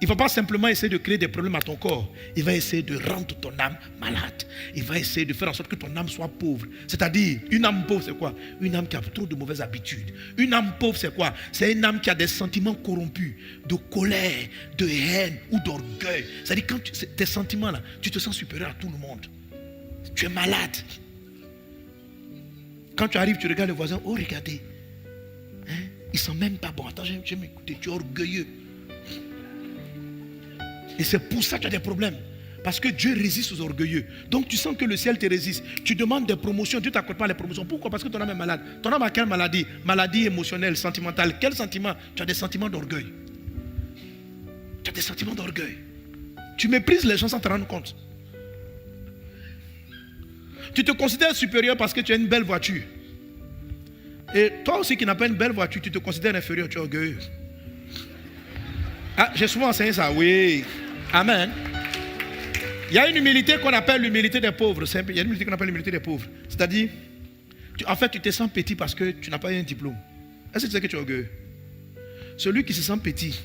Il ne va pas simplement essayer de créer des problèmes à ton corps. Il va essayer de rendre ton âme malade. Il va essayer de faire en sorte que ton âme soit pauvre. C'est-à-dire, une âme pauvre, c'est quoi? Une âme qui a trop de mauvaises habitudes. Une âme pauvre, c'est quoi? C'est une âme qui a des sentiments corrompus, de colère, de haine ou d'orgueil. C'est-à-dire, quand tes sentiments-là, tu te sens supérieur à tout le monde. Tu es malade. Quand tu arrives, tu regardes le voisin. Oh, regardez. Hein? Ils ne sont même pas bons. Attends, je vais m'écouter. Tu es orgueilleux. Et c'est pour ça que tu as des problèmes. Parce que Dieu résiste aux orgueilleux. Donc tu sens que le ciel te résiste. Tu demandes des promotions. Dieu ne t'accorde pas les promotions. Pourquoi? Parce que ton âme est malade. Ton âme a quelle maladie? Maladie émotionnelle, sentimentale. Quel sentiment? Tu as des sentiments d'orgueil. Tu as des sentiments d'orgueil. Tu méprises les gens sans te rendre compte. Tu te considères supérieur parce que tu as une belle voiture. Et toi aussi qui n'as pas une belle voiture, tu te considères inférieur, tu es orgueilleux. Ah, j'ai souvent enseigné ça, oui. Amen. Il y a une humilité qu'on appelle l'humilité des pauvres. Il y a une humilité qu'on appelle l'humilité des pauvres. C'est-à-dire, en fait, tu te sens petit parce que tu n'as pas un diplôme. Est-ce que tu sais que tu es orgueilleux? Celui qui se sent petit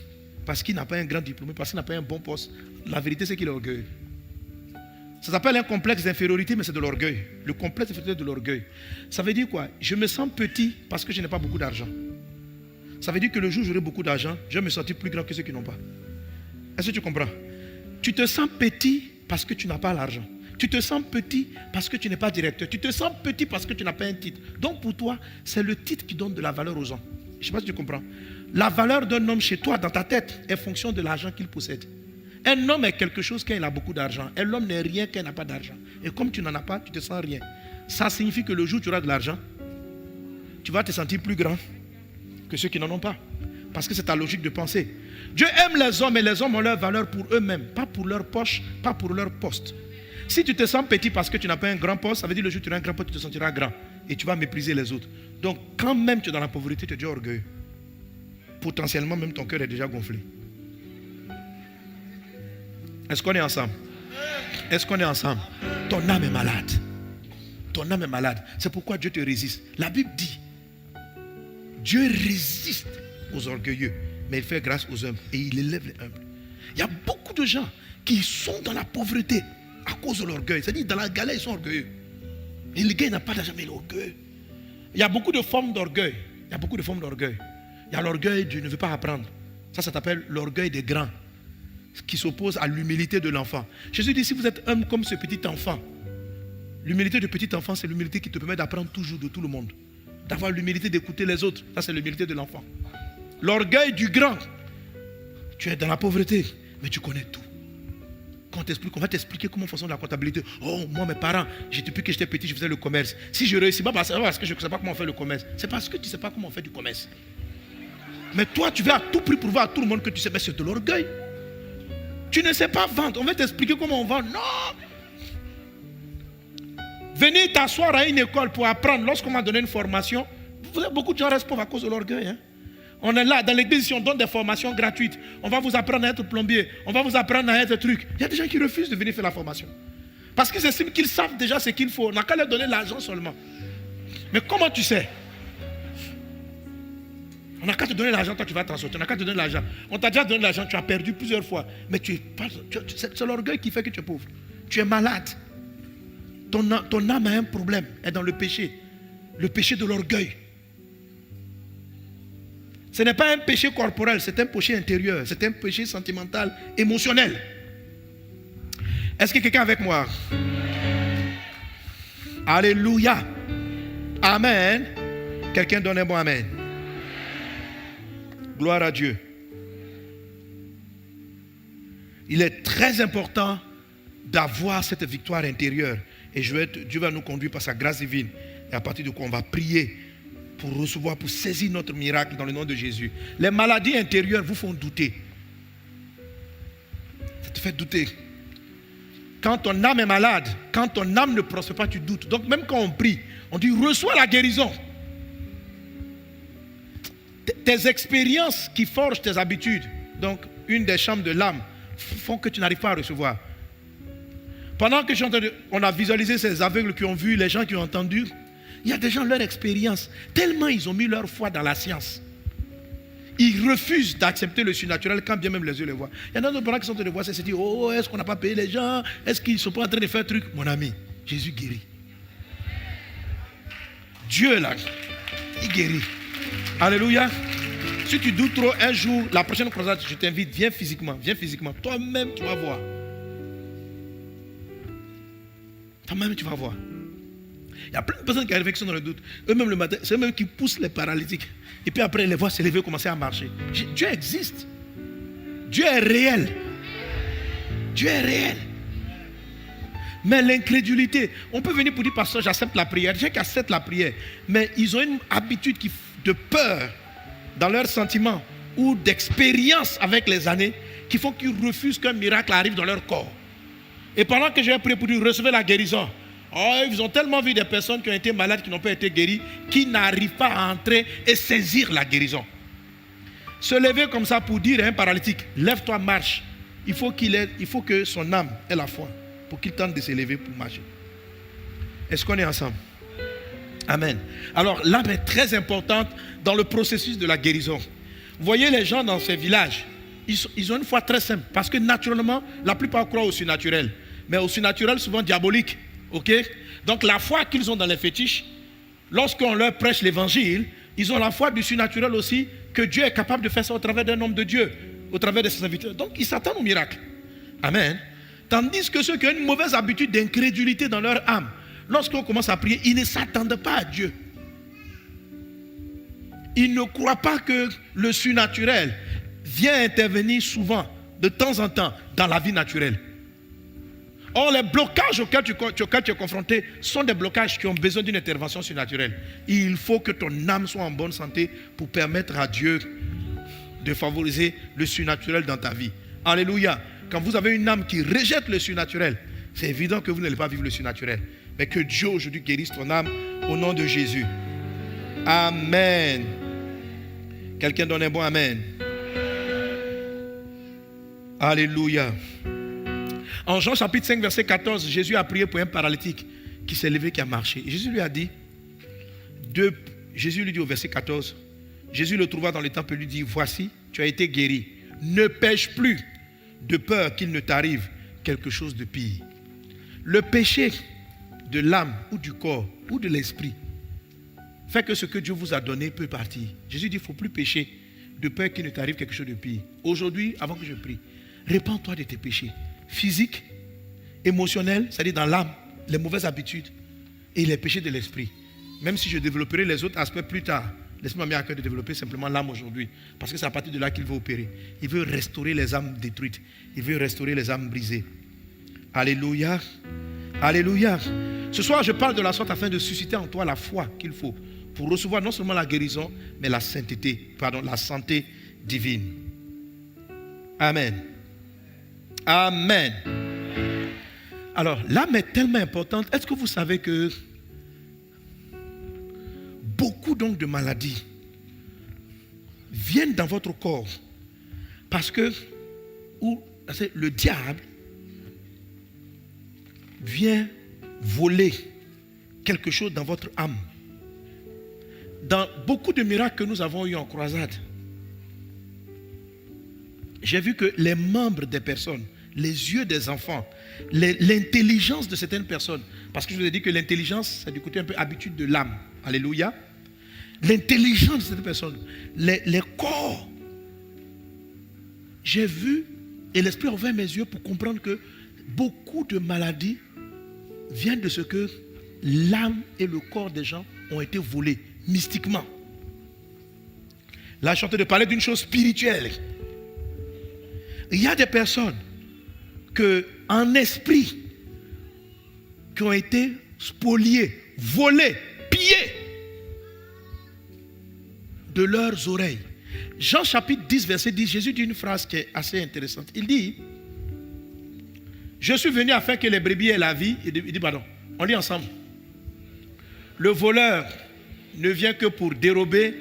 parce qu'il n'a pas un grand diplôme, parce qu'il n'a pas un bon poste, la vérité c'est qu'il est orgueilleux. Ça s'appelle un complexe d'infériorité, mais c'est de l'orgueil. Le complexe d'infériorité de l'orgueil. Ça veut dire quoi? Je me sens petit parce que je n'ai pas beaucoup d'argent. Ça veut dire que le jour où j'aurai beaucoup d'argent, je vais me sentir plus grand que ceux qui n'ont pas. Est-ce que tu comprends? Tu te sens petit parce que tu n'as pas l'argent. Tu te sens petit parce que tu n'es pas directeur. Tu te sens petit parce que tu n'as pas un titre. Donc pour toi, c'est le titre qui donne de la valeur aux gens. Je ne sais pas si tu comprends. La valeur d'un homme chez toi, dans ta tête, est fonction de l'argent qu'il possède. Un homme est quelque chose quand il a beaucoup d'argent. Un homme n'est rien quand il n'a pas d'argent. Et comme tu n'en as pas, tu te sens rien. Ça signifie que le jour où tu auras de l'argent, tu vas te sentir plus grand que ceux qui n'en ont pas. Parce que c'est ta logique de pensée. Dieu aime les hommes et les hommes ont leur valeur pour eux-mêmes, pas pour leur poche, pas pour leur poste. Si tu te sens petit parce que tu n'as pas un grand poste, ça veut dire le jour où tu auras un grand poste, tu te sentiras grand. Et tu vas mépriser les autres. Donc quand même tu es dans la pauvreté, tu es déjà orgueilleux. Potentiellement même ton cœur est déjà gonflé. Est-ce qu'on est ensemble? Est-ce qu'on est ensemble? Ton âme est malade. Ton âme est malade. C'est pourquoi Dieu te résiste. La Bible dit, Dieu résiste aux orgueilleux, mais il fait grâce aux humbles et il élève les humbles. Il y a beaucoup de gens qui sont dans la pauvreté à cause de l'orgueil. C'est-à-dire dans la galère, ils sont orgueilleux. Et le gars, il n'a pas d'argent, mais il est orgueilleux. Il y a beaucoup de formes d'orgueil. Il y a beaucoup de formes d'orgueil. Il y a l'orgueil du ne veut pas apprendre. Ça s'appelle l'orgueil des grands, qui s'oppose à l'humilité de l'enfant. Jésus dit, si vous êtes humble comme ce petit enfant, l'humilité du petit enfant, c'est l'humilité qui te permet d'apprendre toujours de tout le monde. D'avoir l'humilité d'écouter les autres. Ça, c'est l'humilité de l'enfant. L'orgueil du grand, tu es dans la pauvreté, mais tu connais tout. Quand on va t'expliquer comment fonctionne la comptabilité. Oh, moi, mes parents, depuis que j'étais petit, je faisais le commerce. Si je réussis pas, c'est parce que je ne sais pas comment on fait le commerce. C'est parce que tu ne sais pas comment on fait du commerce. Mais toi, tu veux à tout prix prouver à tout le monde que tu sais. Mais c'est de l'orgueil. Tu ne sais pas vendre. On va t'expliquer comment on vend. Non. Venir t'asseoir à une école pour apprendre. Lorsqu'on m'a donné une formation, beaucoup de gens restent pauvres à cause de l'orgueil. Hein? On est là, dans l'église, on donne des formations gratuites. On va vous apprendre à être plombier. On va vous apprendre à être truc. Il y a des gens qui refusent de venir faire la formation. Parce qu'ils estiment qu'ils savent déjà ce qu'il faut. On n'a qu'à leur donner l'argent seulement. Mais comment tu sais? On n'a qu'à te donner l'argent, toi tu vas t'en sortir. On n'a qu'à te donner l'argent. On t'a déjà donné l'argent, tu as perdu plusieurs fois. Mais c'est l'orgueil qui fait que tu es pauvre. Tu es malade. Ton âme a un problème, est dans le péché. Le péché de l'orgueil. Ce n'est pas un péché corporel, c'est un péché intérieur. C'est un péché sentimental, émotionnel. Est-ce que quelqu'un est avec moi? Alléluia. Amen. Quelqu'un donne un bon amen. Gloire à Dieu. Il est très important d'avoir cette victoire intérieure. Et Dieu va nous conduire par sa grâce divine. Et à partir de quoi on va prier pour recevoir, pour saisir notre miracle dans le nom de Jésus. Les maladies intérieures vous font douter. Ça te fait douter. Quand ton âme est malade, quand ton âme ne prospère pas, tu doutes. Donc même quand on prie, on dit reçois la guérison. Tes expériences qui forgent tes habitudes, donc une des chambres de l'âme, font que tu n'arrives pas à recevoir. Pendant que on a visualisé ces aveugles qui ont vu, les gens qui ont entendu, il y a des gens, leur expérience, tellement ils ont mis leur foi dans la science. Ils refusent d'accepter le surnaturel quand bien même les yeux les voient. Il y en a d'autres qui sont en train de voir, c'est se dire, oh, est-ce qu'on n'a pas payé les gens? Est-ce qu'ils ne sont pas en train de faire un truc? Mon ami, Jésus guérit. Dieu là, il guérit. Alléluia. Si tu doutes trop, un jour, la prochaine croisade, je t'invite, viens physiquement. Toi-même, tu vas voir. Toi-même, tu vas voir. Il y a plein de personnes qui arrivent qui sont dans le doute. Eux-mêmes le matin, c'est eux-mêmes qui poussent les paralytiques. Et puis après, les voient se lever, commencer à marcher. Dieu existe. Dieu est réel. Dieu est réel. Mais l'incrédulité, on peut venir pour dire, pasteur, j'accepte la prière. J'ai qu'accepte la prière. Mais ils ont une habitude de peur dans leurs sentiments ou d'expérience avec les années qui font qu'ils refusent qu'un miracle arrive dans leur corps. Et pendant que j'ai prié pour dire, recevez la guérison, ils ont tellement vu des personnes qui ont été malades, qui n'ont pas été guéries, qui n'arrivent pas à entrer et saisir la guérison. Se lever comme ça pour dire à un paralytique, lève-toi, marche. Il faut que son âme ait la foi pour qu'il tente de se lever pour marcher. Est-ce qu'on est ensemble? Amen. Alors l'âme est très importante dans le processus de la guérison. Vous voyez les gens dans ces villages, ils ont une foi très simple parce que naturellement, la plupart croient au surnaturel. Mais au surnaturel, souvent diabolique. Ok? Donc la foi qu'ils ont dans les fétiches, lorsqu'on leur prêche l'évangile, ils ont la foi du surnaturel aussi, que Dieu est capable de faire ça au travers d'un homme de Dieu, au travers de ses serviteurs. Donc ils s'attendent au miracle. Amen. Tandis que ceux qui ont une mauvaise habitude d'incrédulité dans leur âme, lorsqu'on commence à prier, ils ne s'attendent pas à Dieu. Ils ne croient pas que le surnaturel vient intervenir souvent, de temps en temps, dans la vie naturelle. Or, les blocages auxquels tu es confronté sont des blocages qui ont besoin d'une intervention surnaturelle. Il faut que ton âme soit en bonne santé pour permettre à Dieu de favoriser le surnaturel dans ta vie. Alléluia. Quand vous avez une âme qui rejette le surnaturel, c'est évident que vous n'allez pas vivre le surnaturel. Mais que Dieu aujourd'hui guérisse ton âme au nom de Jésus. Amen. Quelqu'un donne un bon amen. Alléluia. En Jean chapitre 5 verset 14, Jésus a prié pour un paralytique qui s'est levé, qui a marché. Et Jésus lui a dit, Jésus lui dit au verset 14, Jésus le trouva dans le temple et lui dit, voici, tu as été guéri. Ne pêche plus de peur qu'il ne t'arrive quelque chose de pire. Le péché de l'âme ou du corps ou de l'esprit fait que ce que Dieu vous a donné peut partir. Jésus dit, il ne faut plus pécher de peur qu'il ne t'arrive quelque chose de pire. Aujourd'hui, avant que je prie, répands-toi de tes péchés physiques, émotionnels, c'est-à-dire dans l'âme, les mauvaises habitudes et les péchés de l'esprit. Même si je développerai les autres aspects plus tard, laisse-moi mis à cœur de développer simplement l'âme aujourd'hui, parce que c'est à partir de là qu'il veut opérer. Il veut restaurer les âmes détruites. Il veut restaurer les âmes brisées. Alléluia. Alléluia. Ce soir, je parle de la sorte afin de susciter en toi la foi qu'il faut pour recevoir non seulement la guérison, mais la santé divine. Amen. Amen. Alors, l'âme est tellement importante. Est-ce que vous savez que beaucoup donc de maladies viennent dans votre corps parce que le diable vient voler quelque chose dans votre âme. Dans beaucoup de miracles que nous avons eus en croisade, j'ai vu que les membres des personnes, les yeux des enfants, l'intelligence de certaines personnes, parce que je vous ai dit que l'intelligence, c'est du côté un peu habitude de l'âme. Alléluia. L'intelligence de certaines personnes, les corps. J'ai vu, et l'Esprit a ouvert mes yeux pour comprendre que beaucoup de maladies viennent de ce que l'âme et le corps des gens ont été volés mystiquement. Là, je suis en train de parler d'une chose spirituelle. Il y a des personnes, qu'en esprit, qui ont été spoliés, volés, pillés de leurs oreilles. Jean chapitre 10, verset 10, Jésus dit une phrase qui est assez intéressante. Il dit, je suis venu afin que les brebis aient la vie. Il dit, pardon, on lit ensemble. Le voleur ne vient que pour dérober,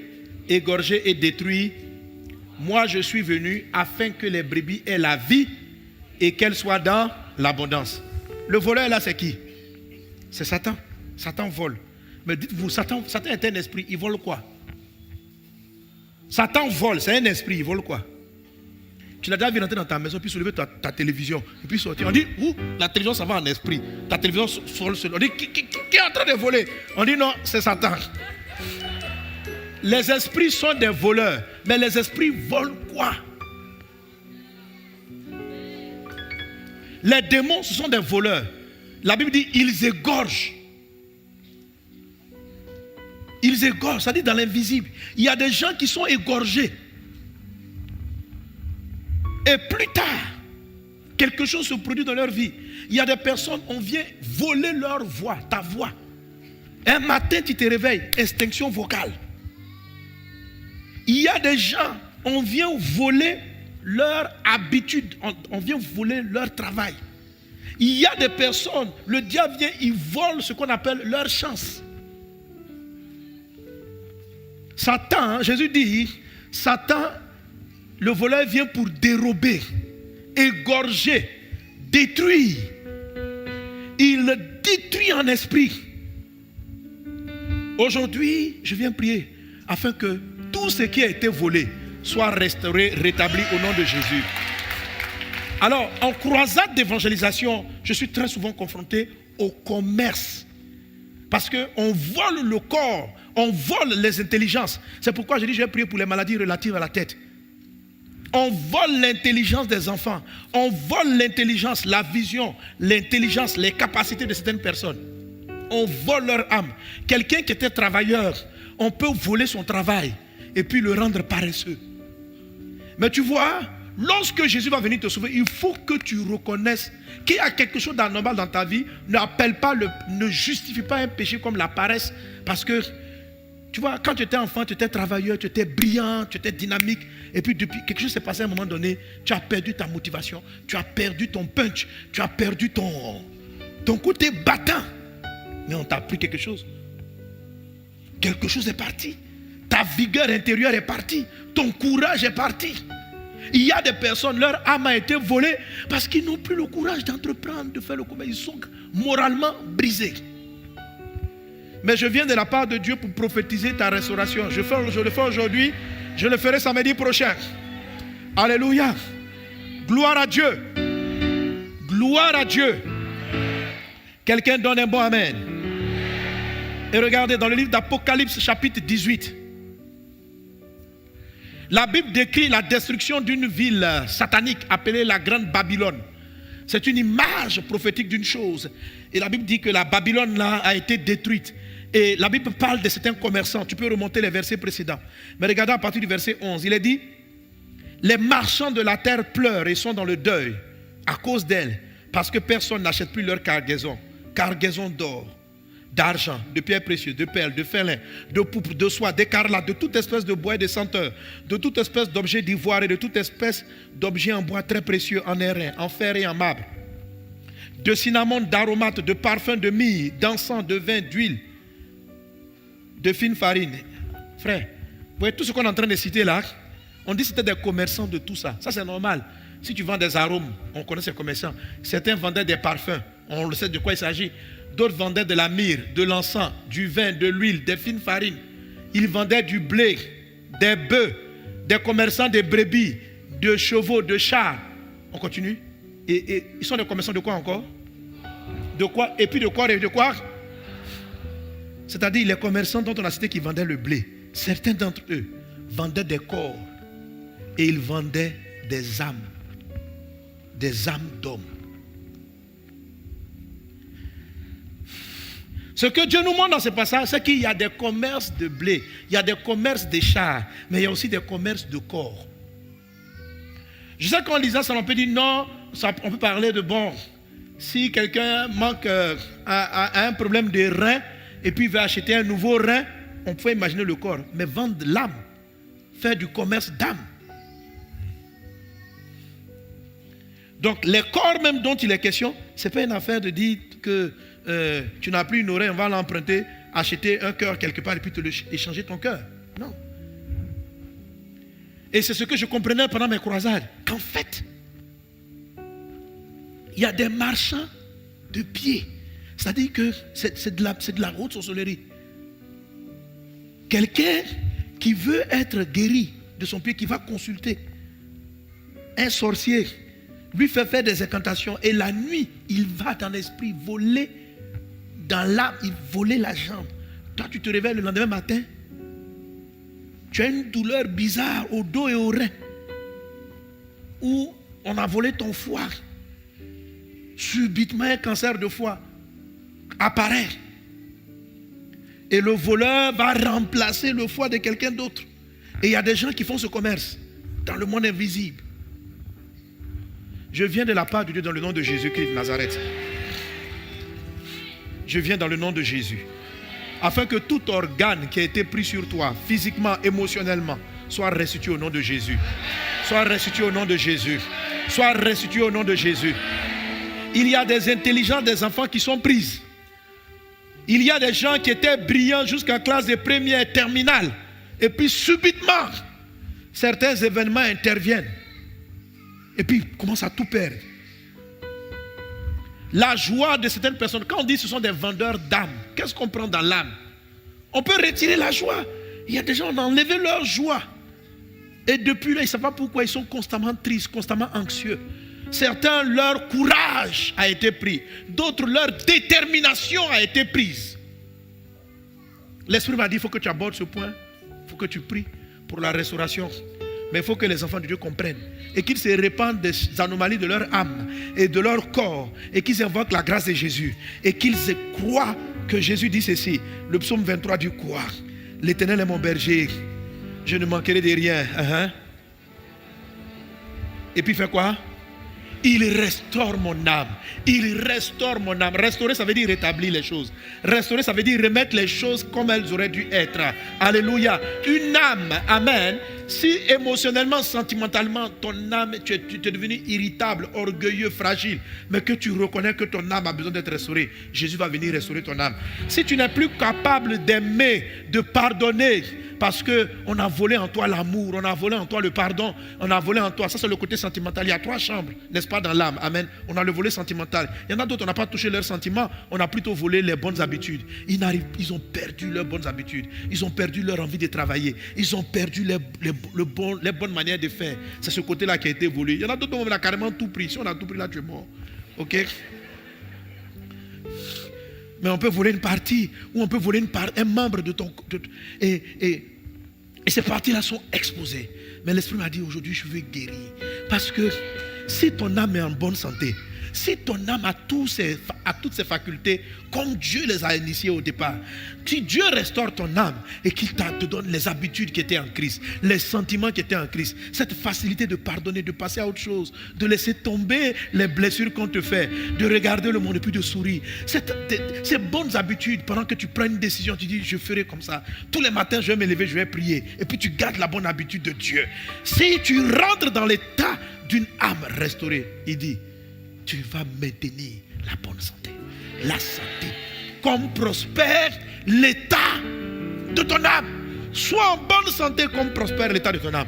égorger et détruire. Moi, je suis venu afin que les brebis aient la vie et qu'elles soient dans l'abondance. Le voleur là, c'est qui? C'est Satan. Satan vole. Mais dites-vous, Satan est un esprit. Il vole quoi? Satan vole, c'est un esprit. Il vole quoi? Tu l'as déjà vu rentrer dans ta maison, puis soulever ta télévision, et puis sortir. On dit, la télévision, ça va en esprit. Ta télévision vole seul. On dit, qui est en train de voler? On dit, non, c'est Satan. Les esprits sont des voleurs. Mais les esprits volent quoi? Les démons, ce sont des voleurs. La Bible dit, ils égorgent. Ils égorgent, ça dit dans l'invisible. Il y a des gens qui sont égorgés. Et plus tard, quelque chose se produit dans leur vie. Il y a des personnes, on vient voler leur voix, ta voix. Un matin, tu te réveilles, extinction vocale. Il y a des gens, on vient voler leur habitude, on vient voler leur travail. Il y a des personnes, le diable vient, il vole ce qu'on appelle leur chance. Satan, Jésus dit, Satan, le voleur vient pour dérober, égorger, détruire. Il détruit en esprit. Aujourd'hui, je viens prier afin que tout ce qui a été volé soit restauré, rétabli au nom de Jésus. Alors, en croisade d'évangélisation, je suis très souvent confronté au commerce. Parce qu'on vole le corps, on vole les intelligences. C'est pourquoi je dis, je vais prier pour les maladies relatives à la tête. On vole l'intelligence des enfants. On vole l'intelligence, la vision, l'intelligence, les capacités de certaines personnes. On vole leur âme. Quelqu'un qui était travailleur, on peut voler son travail et puis le rendre paresseux. Mais tu vois, lorsque Jésus va venir te sauver, il faut que tu reconnaisses qu'il y a quelque chose d'anormal dans ta vie. Ne justifie pas un péché comme la paresse. Parce que, tu vois, quand tu étais enfant, tu étais travailleur, tu étais brillant, tu étais dynamique. Et puis, depuis quelque chose s'est passé à un moment donné, tu as perdu ta motivation, tu as perdu ton punch, tu as perdu ton côté battant. Mais on t'a appris quelque chose. Quelque chose est parti. Ta vigueur intérieure est partie. Ton courage est parti. Il y a des personnes, leur âme a été volée parce qu'ils n'ont plus le courage d'entreprendre, de faire le commerce. Ils sont moralement brisés. Mais je viens de la part de Dieu pour prophétiser ta restauration. Je le fais aujourd'hui, je le ferai samedi prochain. Alléluia. Gloire à Dieu. Gloire à Dieu. Quelqu'un donne un bon amen. Et regardez dans le livre d'Apocalypse chapitre 18. La Bible décrit la destruction d'une ville satanique appelée la Grande Babylone. C'est une image prophétique d'une chose. Et la Bible dit que la Babylone là a été détruite. Et la Bible parle de certains commerçants. Tu peux remonter les versets précédents. Mais regardez à partir du verset 11. Il est dit, les marchands de la terre pleurent et sont dans le deuil à cause d'elle. Parce que personne n'achète plus leur cargaison. Cargaison d'or, d'argent, de pierres précieuses, de perles, de fin lin, de pourpre, de soie, d'écarlate, de toute espèce de bois et de senteur, de toute espèce d'objet d'ivoire et de toute espèce d'objet en bois très précieux, en airain, en fer et en marbre, de cinnamon, d'aromates, de parfums, de myrrhe, d'encens, de vin, d'huile, de fine farine. Frère, vous voyez tout ce qu'on est en train de citer là, on dit que c'était des commerçants de tout ça. Ça c'est normal. Si tu vends des arômes, on connaît ces commerçants. Certains vendaient des parfums, on le sait de quoi il s'agit. D'autres vendaient de la myrrhe, de l'encens, du vin, de l'huile, des fines farines. Ils vendaient du blé, des bœufs, des commerçants de brebis, de chevaux, de chars. On continue. Et ils sont des commerçants de quoi encore? De quoi? Et puis de quoi? Et de quoi? C'est-à-dire les commerçants dont on a cité qui vendaient le blé. Certains d'entre eux vendaient des corps. Et ils vendaient des âmes. Des âmes d'hommes. Ce que Dieu nous montre dans ce passage, c'est qu'il y a des commerces de blé, il y a des commerces de chars, mais il y a aussi des commerces de corps. Je sais qu'en lisant ça, on peut dire non, on peut parler de bon. Si quelqu'un manque a un problème de rein et puis veut acheter un nouveau rein, on peut imaginer le corps. Mais vendre l'âme, faire du commerce d'âme. Donc les corps même dont il est question, ce n'est pas une affaire de dire que tu n'as plus une oreille, on va l'emprunter, acheter un cœur quelque part et puis échanger ton cœur. Non. Et c'est ce que je comprenais pendant mes croisades. Qu'en fait, il y a des marchands de pieds. C'est-à-dire que c'est de la haute sorcellerie. Quelqu'un qui veut être guéri de son pied, qui va consulter un sorcier, lui fait faire des incantations et la nuit, il va dans l'esprit voler dans l'âme, il voler la jambe. Toi, tu te réveilles le lendemain matin, tu as une douleur bizarre au dos et au rein, où on a volé ton foie. Subitement, un cancer de foie apparaît. Et le voleur va remplacer le foie de quelqu'un d'autre. Et il y a des gens qui font ce commerce dans le monde invisible. Je viens de la part de Dieu dans le nom de Jésus-Christ de Nazareth. Je viens dans le nom de Jésus. Afin que tout organe qui a été pris sur toi, physiquement, émotionnellement, soit restitué au nom de Jésus. Soit restitué au nom de Jésus. Soit restitué au nom de Jésus. Il y a des intelligences des enfants qui sont prises. Il y a des gens qui étaient brillants jusqu'en classe de première, terminale. Et puis subitement, certains événements interviennent. Et puis ils commencent à tout perdre. La joie de certaines personnes, quand on dit que ce sont des vendeurs d'âme, qu'est-ce qu'on prend dans l'âme? On peut retirer la joie. Il y a des gens qui ont enlevé leur joie. Et depuis là, ils ne savent pas pourquoi ils sont constamment tristes, constamment anxieux. Certains, leur courage a été pris. D'autres, leur détermination a été prise. L'Esprit m'a dit, il faut que tu abordes ce point. Il faut que tu pries pour la restauration. Mais il faut que les enfants de Dieu comprennent. Et qu'ils se répandent des anomalies de leur âme et de leur corps. Et qu'ils invoquent la grâce de Jésus. Et qu'ils croient que Jésus dit ceci. Le psaume 23 dit quoi? L'Éternel est mon berger. Je ne manquerai de rien. Et puis il fait quoi? Il restaure mon âme. Il restaure mon âme. Restaurer, ça veut dire rétablir les choses. Restaurer, ça veut dire remettre les choses comme elles auraient dû être. Alléluia. Une âme, amen. Si émotionnellement, sentimentalement, ton âme, tu es devenu irritable, orgueilleux, fragile, mais que tu reconnais que ton âme a besoin d'être restaurée, Jésus va venir restaurer ton âme. Si tu n'es plus capable d'aimer, de pardonner, parce qu'on a volé en toi l'amour, on a volé en toi le pardon, on a volé en toi, ça c'est le côté sentimental. Il y a 3 chambres, n'est-ce pas, dans l'âme, amen. On a le volet sentimental. Il y en a d'autres, on n'a pas touché leurs sentiments, on a plutôt volé les bonnes habitudes. Ils ont perdu leurs bonnes habitudes, ils ont perdu leur envie de travailler, ils ont perdu les bonnes manières de faire. C'est ce côté-là qui a été volé. Il y en a d'autres, on a carrément tout pris. Si on a tout pris là, tu es mort. Ok? Mais on peut voler une partie, ou on peut voler un membre de ton... Et ces parties-là sont exposées. Mais l'Esprit m'a dit, aujourd'hui, je veux guérir. Parce que si ton âme est en bonne santé, si ton âme a toutes ses facultés, comme Dieu les a initiées au départ, si Dieu restaure ton âme et qu'il te donne les habitudes qui étaient en Christ, les sentiments qui étaient en Christ, cette facilité de pardonner, de passer à autre chose, de laisser tomber les blessures qu'on te fait, de regarder le monde et puis de sourire, ces bonnes habitudes, pendant que tu prends une décision, tu dis, je ferai comme ça. Tous les matins, je vais me lever, je vais prier. Et puis tu gardes la bonne habitude de Dieu. Si tu rentres dans l'état d'une âme restaurée, il dit, tu vas maintenir la bonne santé, la santé, comme prospère l'état de ton âme. Sois en bonne santé comme prospère l'état de ton âme.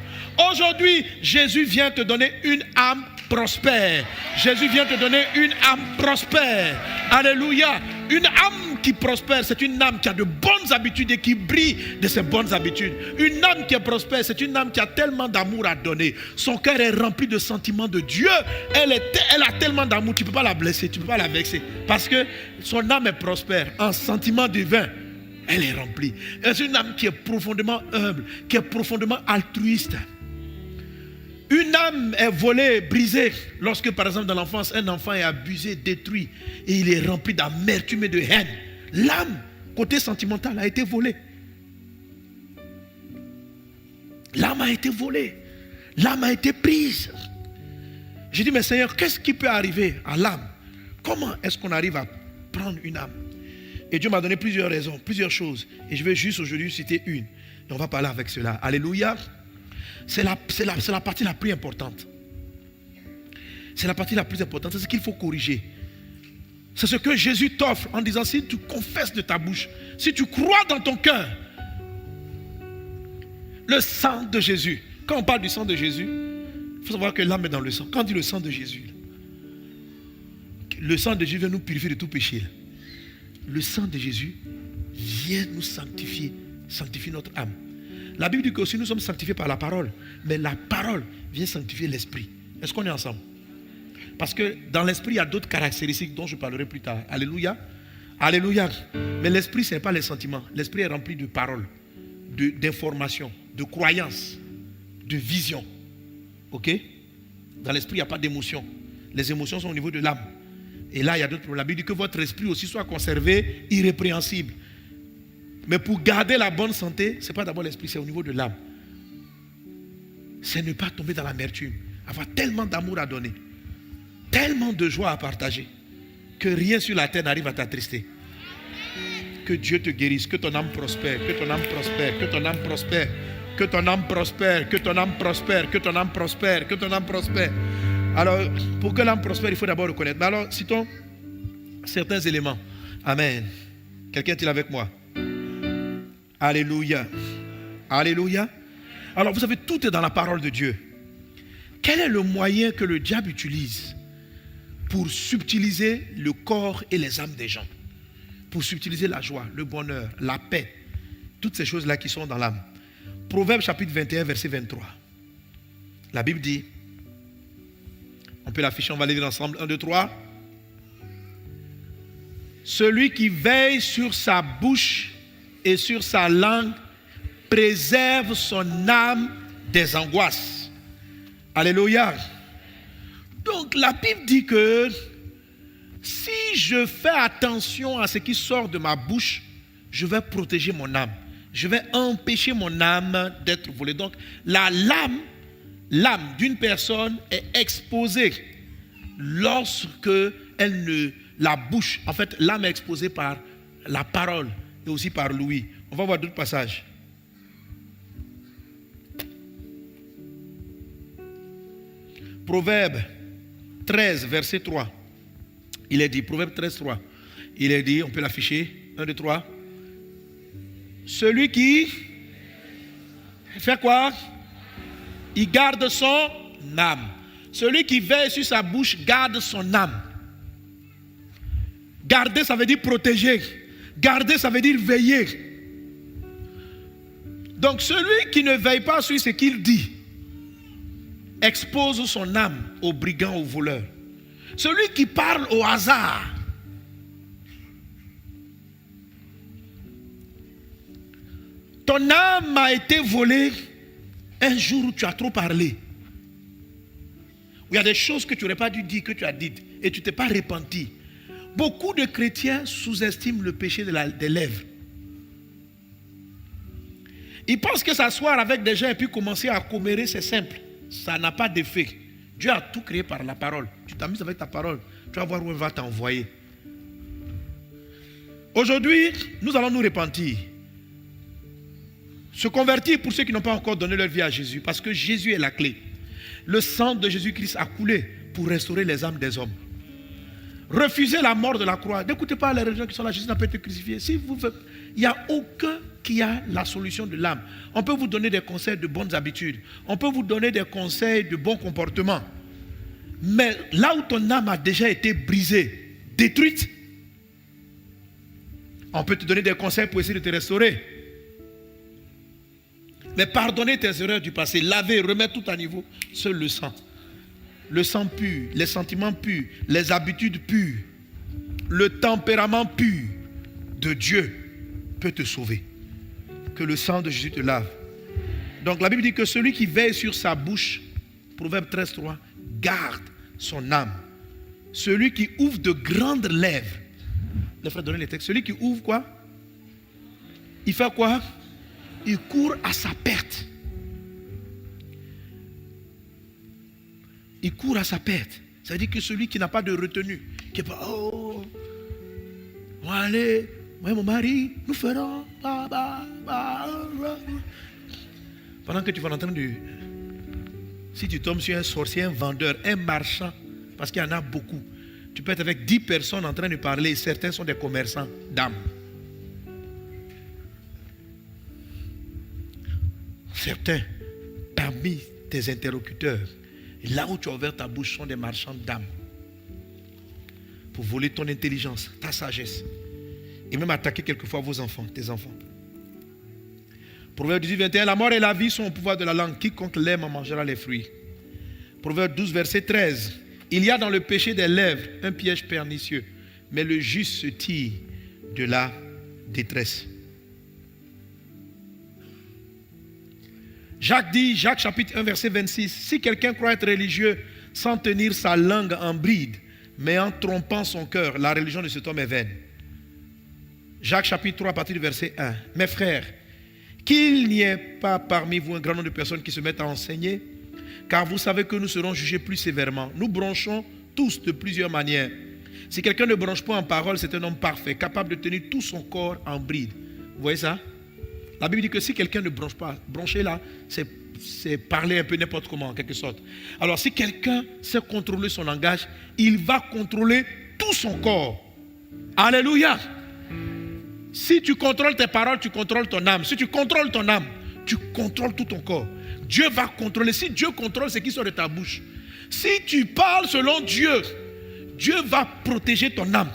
Aujourd'hui, Jésus vient te donner une âme prospère. Jésus vient te donner une âme prospère. Alléluia. Une âme qui prospère, c'est une âme qui a de bonnes habitudes et qui brille de ses bonnes habitudes. Une âme qui est prospère, c'est une âme qui a tellement d'amour à donner. Son cœur est rempli de sentiments de Dieu. Elle a tellement d'amour, tu ne peux pas la blesser, tu ne peux pas la vexer. Parce que son âme est prospère en sentiments divins. Elle est remplie. C'est une âme qui est profondément humble, qui est profondément altruiste. Une âme est volée, brisée, lorsque par exemple dans l'enfance, un enfant est abusé, détruit, et il est rempli d'amertume et de haine. L'âme, côté sentimental, a été volée. L'âme a été volée. L'âme a été prise. J'ai dit, mais Seigneur, qu'est-ce qui peut arriver à l'âme? Comment est-ce qu'on arrive à prendre une âme? Et Dieu m'a donné plusieurs raisons, plusieurs choses. Et je vais juste aujourd'hui citer une. Et on va parler avec cela. Alléluia. C'est la partie la plus importante. C'est la partie la plus importante. C'est ce qu'il faut corriger. C'est ce que Jésus t'offre en disant, si tu confesses de ta bouche, si tu crois dans ton cœur, le sang de Jésus. Quand on parle du sang de Jésus, il faut savoir que l'âme est dans le sang. Quand on dit le sang de Jésus, le sang de Jésus vient nous purifier de tout péché. Le sang de Jésus vient nous sanctifier, sanctifier notre âme. La Bible dit que aussi nous sommes sanctifiés par la parole, mais la parole vient sanctifier l'esprit. Est-ce qu'on est ensemble? Parce que dans l'esprit, il y a d'autres caractéristiques dont je parlerai plus tard. Alléluia. Alléluia. Mais l'esprit, ce n'est pas les sentiments. L'esprit est rempli de paroles, d'informations, de croyances, de visions. Ok? Dans l'esprit, il n'y a pas d'émotions. Les émotions sont au niveau de l'âme. Et là, il y a d'autres problèmes. La Bible dit que votre esprit aussi soit conservé irrépréhensible. Mais pour garder la bonne santé, ce n'est pas d'abord l'esprit, c'est au niveau de l'âme. C'est ne pas tomber dans l'amertume. Avoir tellement d'amour à donner. Tellement de joie à partager. Que rien sur la terre n'arrive à t'attrister. Que Dieu te guérisse. Que ton âme prospère. Que ton âme prospère. Que ton âme prospère. Que ton âme prospère. Que ton âme prospère. Que ton âme prospère. Que ton âme prospère. Alors, pour que l'âme prospère, il faut d'abord reconnaître. Mais alors, citons certains éléments. Amen. Quelqu'un est-il avec moi? Alléluia. Alléluia. Alors, vous savez, tout est dans la parole de Dieu. Quel est le moyen que le diable utilise pour subtiliser le corps et les âmes des gens? Pour subtiliser la joie, le bonheur, la paix. Toutes ces choses-là qui sont dans l'âme. Proverbe chapitre 21, verset 23. La Bible dit, on peut l'afficher, on va les lire ensemble. 1, 2, 3. Celui qui veille sur sa bouche et sur sa langue préserve son âme des angoisses. Alléluia. Donc la Bible dit que si je fais attention à ce qui sort de ma bouche, je vais protéger mon âme. Je vais empêcher mon âme d'être volée. Donc l'âme d'une personne est exposée lorsque la bouche, en fait l'âme est exposée par la parole et aussi par l'ouïe. On va voir d'autres passages. Proverbe 13, verset 3. Il est dit, Proverbe 13, 3. Il est dit, on peut l'afficher. 1, 2, 3. Celui qui fait quoi? Il garde son âme. Celui qui veille sur sa bouche garde son âme. Garder, ça veut dire protéger. Garder, ça veut dire veiller. Donc celui qui ne veille pas sur ce qu'il dit expose son âme aux brigands, aux voleurs. Celui qui parle au hasard ton âme a été volée un jour où tu as trop parlé. Où il y a des choses que tu n'aurais pas dû dire, que tu as dites, et tu ne t'es pas repenti. Beaucoup de chrétiens sous-estiment le péché des lèvres. Ils pensent que s'asseoir avec des gens et puis commencer à commérer, c'est simple. Ça n'a pas d'effet. Dieu a tout créé par la parole. Tu t'amuses avec ta parole, tu vas voir où elle va t'envoyer. Aujourd'hui, nous allons nous repentir. Se convertir pour ceux qui n'ont pas encore donné leur vie à Jésus, parce que Jésus est la clé. Le sang de Jésus-Christ a coulé pour restaurer les âmes des hommes. Refusez la mort de la croix. N'écoutez pas les religions qui sont là. Jésus n'a pas été crucifié. Si vous faites, il n'y a aucun qui a la solution de l'âme. On peut vous donner des conseils de bonnes habitudes. On peut vous donner des conseils de bon comportement. Mais là où ton âme a déjà été brisée, détruite, on peut te donner des conseils pour essayer de te restaurer. Mais pardonner tes erreurs du passé, laver, remettre tout à niveau, seul le sang. Le sang pur, les sentiments purs, les habitudes pures, le tempérament pur de Dieu peut te sauver. Que le sang de Jésus te lave. Donc la Bible dit que celui qui veille sur sa bouche, Proverbe 13, 3, garde son âme. Celui qui ouvre de grandes lèvres, les frères, donnez les textes. Celui qui ouvre quoi? Il fait quoi? Il court à sa perte. il court à sa perte. Ça veut dire que celui qui n'a pas de retenue, qui n'est pas, oh, on va aller, moi et mon mari, nous ferons, pendant que tu vas en train de, si tu tombes sur un sorcier, un vendeur, un marchand, parce qu'il y en a beaucoup, tu peux être avec 10 personnes en train de parler, et certains sont des commerçants d'âmes. Certains, parmi tes interlocuteurs, là où tu as ouvert ta bouche, sont des marchands d'âmes. Pour voler ton intelligence, ta sagesse. Et même attaquer quelquefois vos enfants, tes enfants. Proverbe 18, 21, la mort et la vie sont au pouvoir de la langue. Quiconque l'aime en mangera les fruits. Proverbe 12, verset 13. Il y a dans le péché des lèvres un piège pernicieux, mais le juste se tire de la détresse. Jacques chapitre 1, verset 26. Si quelqu'un croit être religieux sans tenir sa langue en bride, mais en trompant son cœur, la religion de cet homme est vaine. Jacques chapitre 3, à partir du verset 1. Mes frères, qu'il n'y ait pas parmi vous un grand nombre de personnes qui se mettent à enseigner, car vous savez que nous serons jugés plus sévèrement. Nous bronchons tous de plusieurs manières. Si quelqu'un ne bronche pas en parole, c'est un homme parfait, capable de tenir tout son corps en bride. Vous voyez ça? La Bible dit que si quelqu'un ne bronche pas, broncher là, c'est parler un peu n'importe comment, en quelque sorte. Alors si quelqu'un sait contrôler son langage, il va contrôler tout son corps. Alléluia. Si tu contrôles tes paroles, tu contrôles ton âme. Si tu contrôles ton âme, tu contrôles tout ton corps. Dieu va contrôler. Si Dieu contrôle ce qui sort de ta bouche, si tu parles selon Dieu, Dieu va protéger ton âme.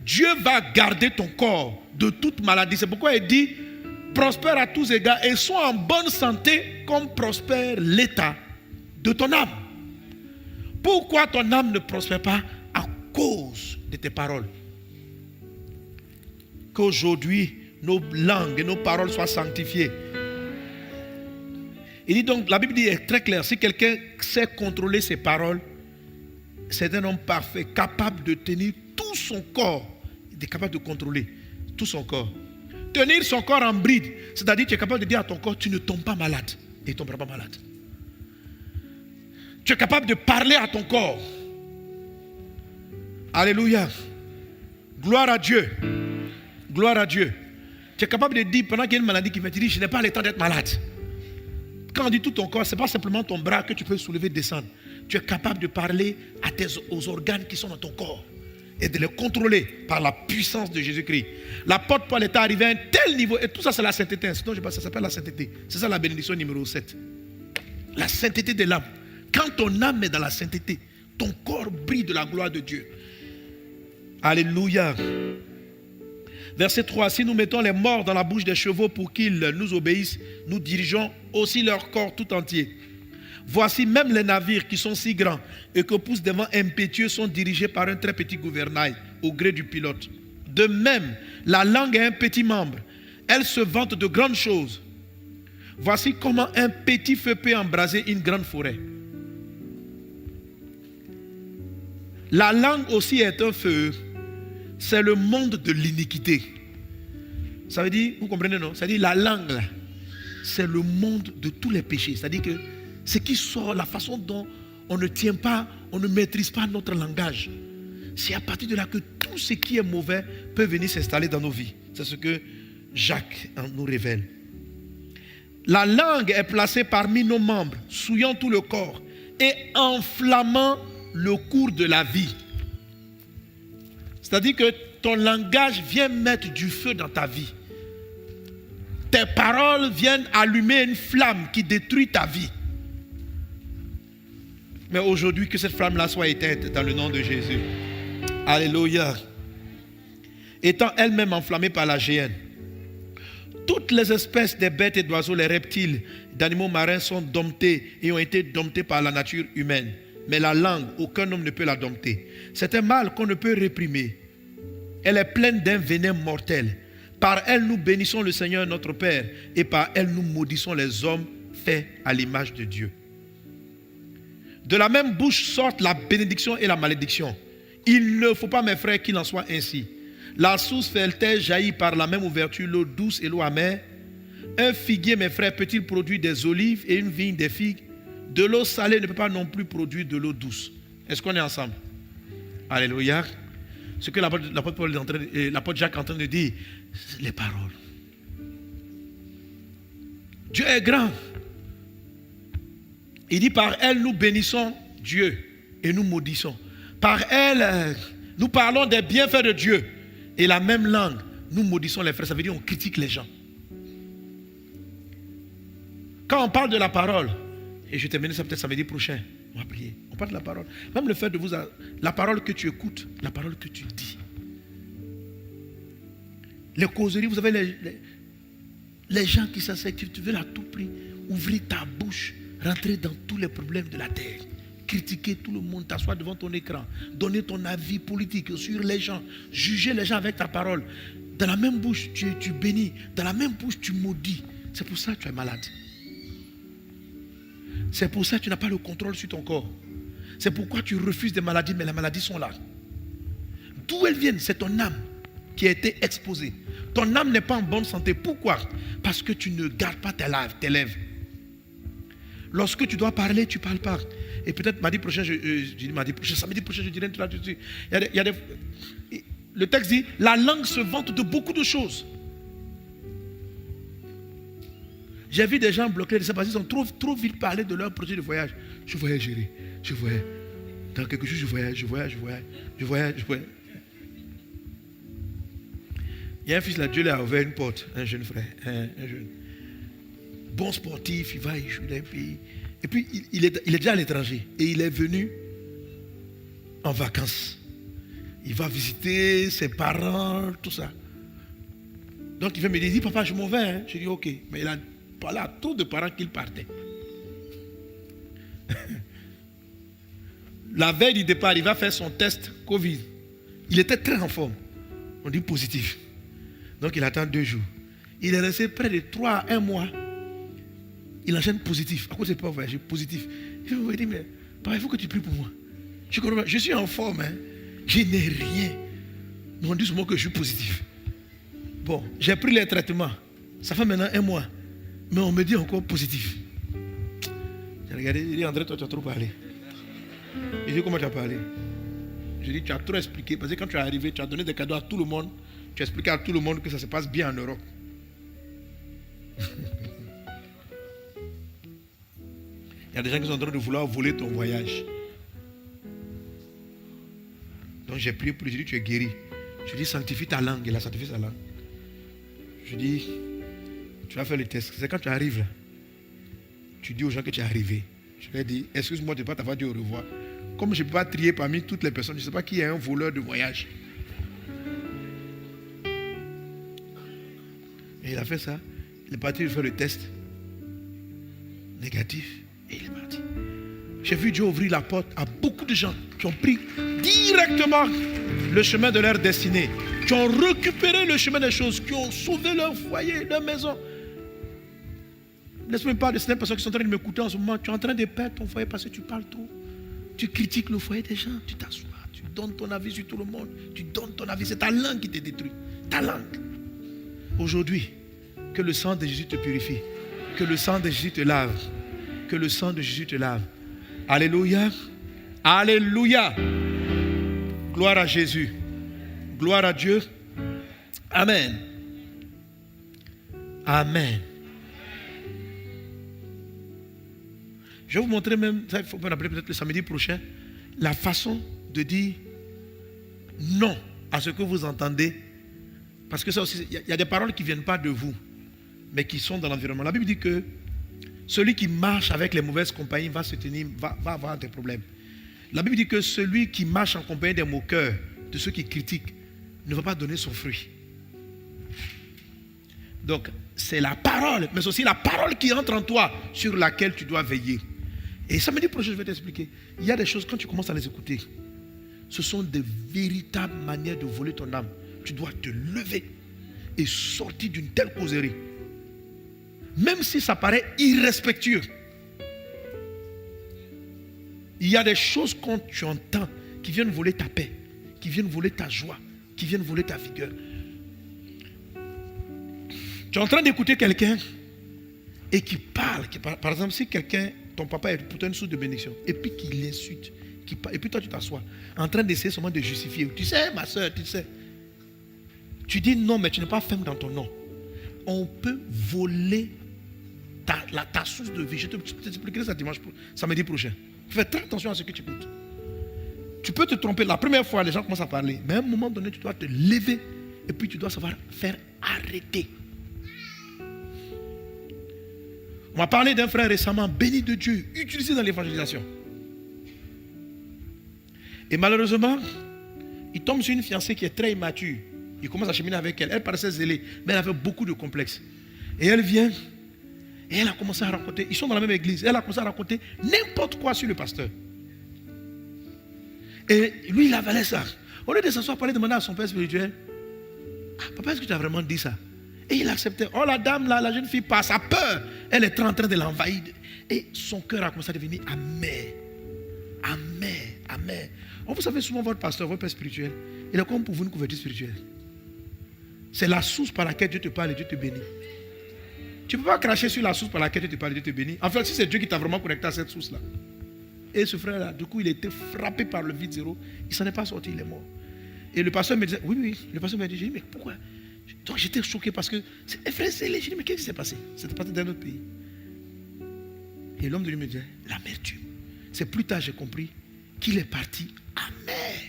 Dieu va garder ton corps de toute maladie. C'est pourquoi il dit, prospère à tous égards et sois en bonne santé comme prospère l'état de ton âme. Pourquoi ton âme ne prospère pas? À cause de tes paroles. Qu'aujourd'hui, nos langues et nos paroles soient sanctifiées. Il dit donc, la Bible dit est très claire, si quelqu'un sait contrôler ses paroles, c'est un homme parfait, capable de tenir tout son corps. Il est capable de contrôler tout son corps. Tenir son corps en bride, c'est-à-dire que tu es capable de dire à ton corps, tu ne tombes pas malade. Et il ne tombera pas malade. Tu es capable de parler à ton corps. Alléluia. Gloire à Dieu. Gloire à Dieu. Tu es capable de dire, pendant qu'il y a une maladie qui me dit, je n'ai pas le temps d'être malade. Quand on dit tout ton corps, ce n'est pas simplement ton bras que tu peux soulever et descendre. Tu es capable de parler aux organes qui sont dans ton corps et de les contrôler par la puissance de Jésus-Christ. L'apôtre Paul est arrivé à un tel niveau, et tout ça c'est la sainteté. Sinon, ça s'appelle la sainteté. C'est ça la bénédiction numéro 7. La sainteté de l'âme. Quand ton âme est dans la sainteté, ton corps brille de la gloire de Dieu. Alléluia. Verset 3. Si nous mettons les morts dans la bouche des chevaux pour qu'ils nous obéissent, nous dirigeons aussi leur corps tout entier. Voici même les navires qui sont si grands et que poussent des vents impétueux sont dirigés par un très petit gouvernail au gré du pilote. De même, la langue est un petit membre. Elle se vante de grandes choses. Voici comment un petit feu peut embraser une grande forêt. La langue aussi est un feu. C'est le monde de l'iniquité. Ça veut dire, vous comprenez non? Ça veut dire la langue là, c'est le monde de tous les péchés. C'est-à-dire que ce qui sort, la façon dont on ne tient pas, on ne maîtrise pas notre langage. C'est à partir de là que tout ce qui est mauvais peut venir s'installer dans nos vies. C'est ce que Jacques nous révèle. La langue est placée parmi nos membres, souillant tout le corps et enflammant le cours de la vie. C'est-à-dire que ton langage vient mettre du feu dans ta vie. Tes paroles viennent allumer une flamme qui détruit ta vie. Mais aujourd'hui, que cette flamme-là soit éteinte dans le nom de Jésus. Alléluia. Étant elle-même enflammée par la géhenne. Toutes les espèces des bêtes et d'oiseaux, les reptiles, d'animaux marins sont domptés et ont été domptés par la nature humaine. Mais la langue, aucun homme ne peut la dompter. C'est un mal qu'on ne peut réprimer. Elle est pleine d'un venin mortel. Par elle, nous bénissons le Seigneur notre Père. Et par elle, nous maudissons les hommes faits à l'image de Dieu. De la même bouche sortent la bénédiction et la malédiction. Il ne faut pas, mes frères, qu'il en soit ainsi. La source fait-elle jaillir par la même ouverture l'eau douce et l'eau amère? Un figuier, mes frères, peut-il produire des olives et une vigne des figues? De l'eau salée ne peut pas non plus produire de l'eau douce. Est-ce qu'on est ensemble? Alléluia. Ce que l'apôtre Jacques est en train de dire, c'est les paroles. Dieu est grand. Il dit par elle nous bénissons Dieu et nous maudissons. Par elle nous parlons des bienfaits de Dieu et la même langue nous maudissons les frères. Ça veut dire on critique les gens. Quand on parle de la parole, et je termine ça peut-être samedi prochain, on va prier. On parle de la parole. Même le fait de vous... La parole que tu écoutes, la parole que tu dis. Les causeries, vous savez, les gens qui s'asseyent, tu veux à tout prix ouvrir ta bouche, rentrer dans tous les problèmes de la terre, critiquer tout le monde, t'asseoir devant ton écran, donner ton avis politique sur les gens, juger les gens avec ta parole. Dans la même bouche, tu bénis. Dans la même bouche, tu maudis. C'est pour ça que tu es malade. C'est pour ça que tu n'as pas le contrôle sur ton corps. C'est pourquoi tu refuses des maladies, mais les maladies sont là. D'où elles viennent? C'est ton âme qui a été exposée. Ton âme n'est pas en bonne santé. Pourquoi? Parce que tu ne gardes pas tes lèvres. Lorsque tu dois parler, tu ne parles pas. Et peut-être samedi prochain, je dirai une traduction. Le texte dit, la langue se vante de beaucoup de choses. J'ai vu des gens bloqués, c'est parce qu'ils ont trop vite parlé de leur projet de voyage. Je voyais gérer, je voyais. Dans quelque chose, je voyais. Il y a un fils là, Dieu lui a ouvert une porte, un jeune frère, un jeune. Bon sportif, il va, il joue dans un pays. Et puis, il est déjà à l'étranger. Et il est venu en vacances. Il va visiter ses parents, tout ça. Donc, il me dire, papa, je m'en vais. Hein. Je dis, ok. Mais il a parlé à trop de parents qu'il partait. La veille du départ, il va faire son test Covid. Il était très en forme. On dit positif. Donc, il attend 2 jours. Il est resté près de 3 à 1 mois. Il enchaîne positif. À cause de pas voyager, positif. Il me dit, mais papa, il faut que tu pries pour moi. Je suis en forme. Hein. Je n'ai rien. Mais on dit souvent que je suis positif. Bon, j'ai pris les traitements. Ça fait maintenant 1 mois. Mais on me dit encore positif. J'ai regardé, il dit, André, toi tu as trop parlé. Il dit, comment tu as parlé? Je dis, tu as trop expliqué. Parce que quand tu es arrivé, tu as donné des cadeaux à tout le monde. Tu as expliqué à tout le monde que ça se passe bien en Europe. Il y a des gens qui sont en train de vouloir voler ton voyage. Donc j'ai prié pour lui, je dis, tu es guéri. Je dis, sanctifie ta langue. Il a sanctifié sa langue. Je dis, tu vas faire le test. C'est quand tu arrives là, tu dis aux gens que tu es arrivé. Je leur dis, excuse-moi de ne pas t'avoir dit au revoir. Comme je ne peux pas trier parmi toutes les personnes, je ne sais pas qui est un voleur de voyage. Et il a fait ça. Il est parti faire le test. Négatif. Et il est parti. J'ai vu Dieu ouvrir la porte à beaucoup de gens qui ont pris directement le chemin de leur destinée, qui ont récupéré le chemin des choses, qui ont sauvé leur foyer, leur maison. Laisse-moi parler de certaines personnes qui sont en train de m'écouter en ce moment. Tu es en train de perdre ton foyer parce que tu parles trop. Tu critiques le foyer des gens. Tu t'assois. Tu donnes ton avis sur tout le monde. Tu donnes ton avis. C'est ta langue qui te détruit. Ta langue. Aujourd'hui, que le sang de Jésus te purifie. Que le sang de Jésus te lave. Que le sang de Jésus te lave. Alléluia. Alléluia. Gloire à Jésus. Gloire à Dieu. Amen. Amen. Je vais vous montrer même, ça il faut m'en appeler peut-être le samedi prochain, la façon de dire non à ce que vous entendez. Parce que ça aussi, il y a des paroles qui ne viennent pas de vous, mais qui sont dans l'environnement. La Bible dit que celui qui marche avec les mauvaises compagnies va avoir des problèmes. La Bible dit que celui qui marche en compagnie des moqueurs, de ceux qui critiquent, ne va pas donner son fruit. Donc, c'est la parole, mais c'est aussi la parole qui entre en toi, sur laquelle tu dois veiller. Et samedi prochain, je vais t'expliquer. Il y a des choses, quand tu commences à les écouter, ce sont des véritables manières de voler ton âme. Tu dois te lever et sortir d'une telle causerie. Même si ça paraît irrespectueux. Il y a des choses quand tu entends qui viennent voler ta paix, qui viennent voler ta joie, qui viennent voler ta vigueur. Tu es en train d'écouter quelqu'un et qui parle. Par exemple, si quelqu'un ton papa est pour toi une source de bénédiction, et puis qu'il l'insulte, et puis toi tu t'assois, en train d'essayer seulement de justifier. Tu sais, ma soeur, tu sais. Tu dis non, mais tu n'es pas ferme dans ton nom. On peut voler ta source de vie. Je t'expliquerai ça samedi prochain. Fais très attention à ce que tu écoutes. Tu peux te tromper. La première fois, les gens commencent à parler. Mais à un moment donné, tu dois te lever et puis tu dois savoir faire arrêter. On m'a parlé d'un frère récemment, béni de Dieu, utilisé dans l'évangélisation. Et malheureusement, il tombe sur une fiancée qui est très immature. Il commence à cheminer avec elle. Elle paraissait zélée, mais elle avait beaucoup de complexes. Et elle vient, et elle a commencé à raconter. Ils sont dans la même église. Elle a commencé à raconter n'importe quoi sur le pasteur. Et lui, il avalait ça. Au lieu de s'asseoir, parler, demander à son père spirituel, papa, est-ce que tu as vraiment dit ça? Et il acceptait. Oh, la dame, là, la jeune fille, par sa peur, elle est en train de l'envahir. Et son cœur a commencé à devenir amer. Amer, amer. Oh, vous savez, souvent, votre pasteur, votre père spirituel, il est comme pour vous une couverture spirituelle. C'est la source par laquelle Dieu te parle et Dieu te bénit. Tu ne peux pas cracher sur la source par laquelle Dieu te parle et Dieu te bénit. En fait, si c'est Dieu qui t'a vraiment connecté à cette source-là. Et ce frère-là, du coup, il a été frappé par le vide zéro. Il ne s'en est pas sorti, il est mort. Et le pasteur me disait, oui, le pasteur m'a dit, j'ai dit, mais pourquoi? Donc j'étais choqué parce que c'est un frère zélé. J'ai dit, mais qu'est-ce qui s'est passé? C'était passé dans notre pays. Et l'homme de lui me disait, l'amertume. C'est plus tard j'ai compris qu'il est parti amer.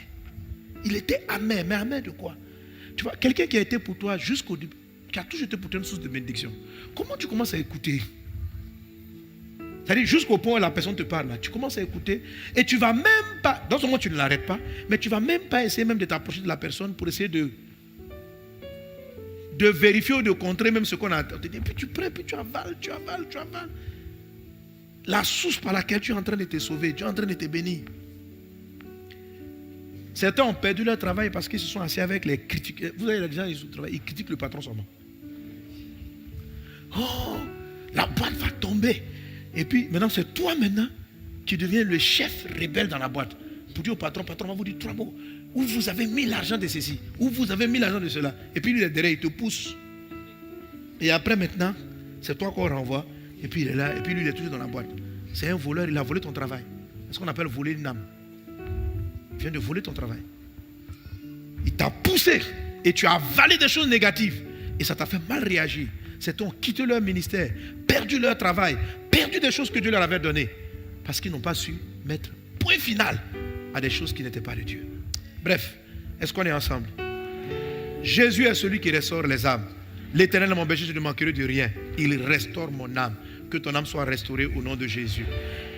Il était amer, mais amer de quoi? Tu vois, quelqu'un qui a été pour toi jusqu'au début, qui a toujours été pour toi une source de bénédiction. Comment tu commences à écouter? C'est-à-dire jusqu'au point où la personne te parle, là, tu commences à écouter et tu vas même pas, dans ce moment tu ne l'arrêtes pas, mais tu vas même pas essayer même de t'approcher de la personne pour essayer de vérifier ou de contrer même ce qu'on a entendu. Et puis tu prends, puis tu avales. La source par laquelle tu es en train de te sauver, tu es en train de te bénir. Certains ont perdu leur travail parce qu'ils se sont assis avec les critiques. Vous avez les gens, ils critiquent le patron seulement. Oh, la boîte va tomber. Et puis maintenant, c'est toi maintenant qui deviens le chef rebelle dans la boîte. Pour dire au patron, on va vous dire 3 mots. Où vous avez mis l'argent de ceci, où vous avez mis l'argent de cela. Et puis lui, il est derrière, il te pousse. Et après maintenant, c'est toi qu'on renvoie. Et puis il est là, et puis lui, il est toujours dans la boîte. C'est un voleur, il a volé ton travail. C'est ce qu'on appelle voler une âme. Il vient de voler ton travail. Il t'a poussé et tu as avalé des choses négatives. Et ça t'a fait mal réagir. Certains ont quitté leur ministère, perdu leur travail, perdu des choses que Dieu leur avait données. Parce qu'ils n'ont pas su mettre point final à des choses qui n'étaient pas de Dieu. Bref, est-ce qu'on est ensemble? Jésus est celui qui restaure les âmes. L'Éternel est mon berger, je ne manquerai de rien. Il restaure mon âme. Que ton âme soit restaurée au nom de Jésus.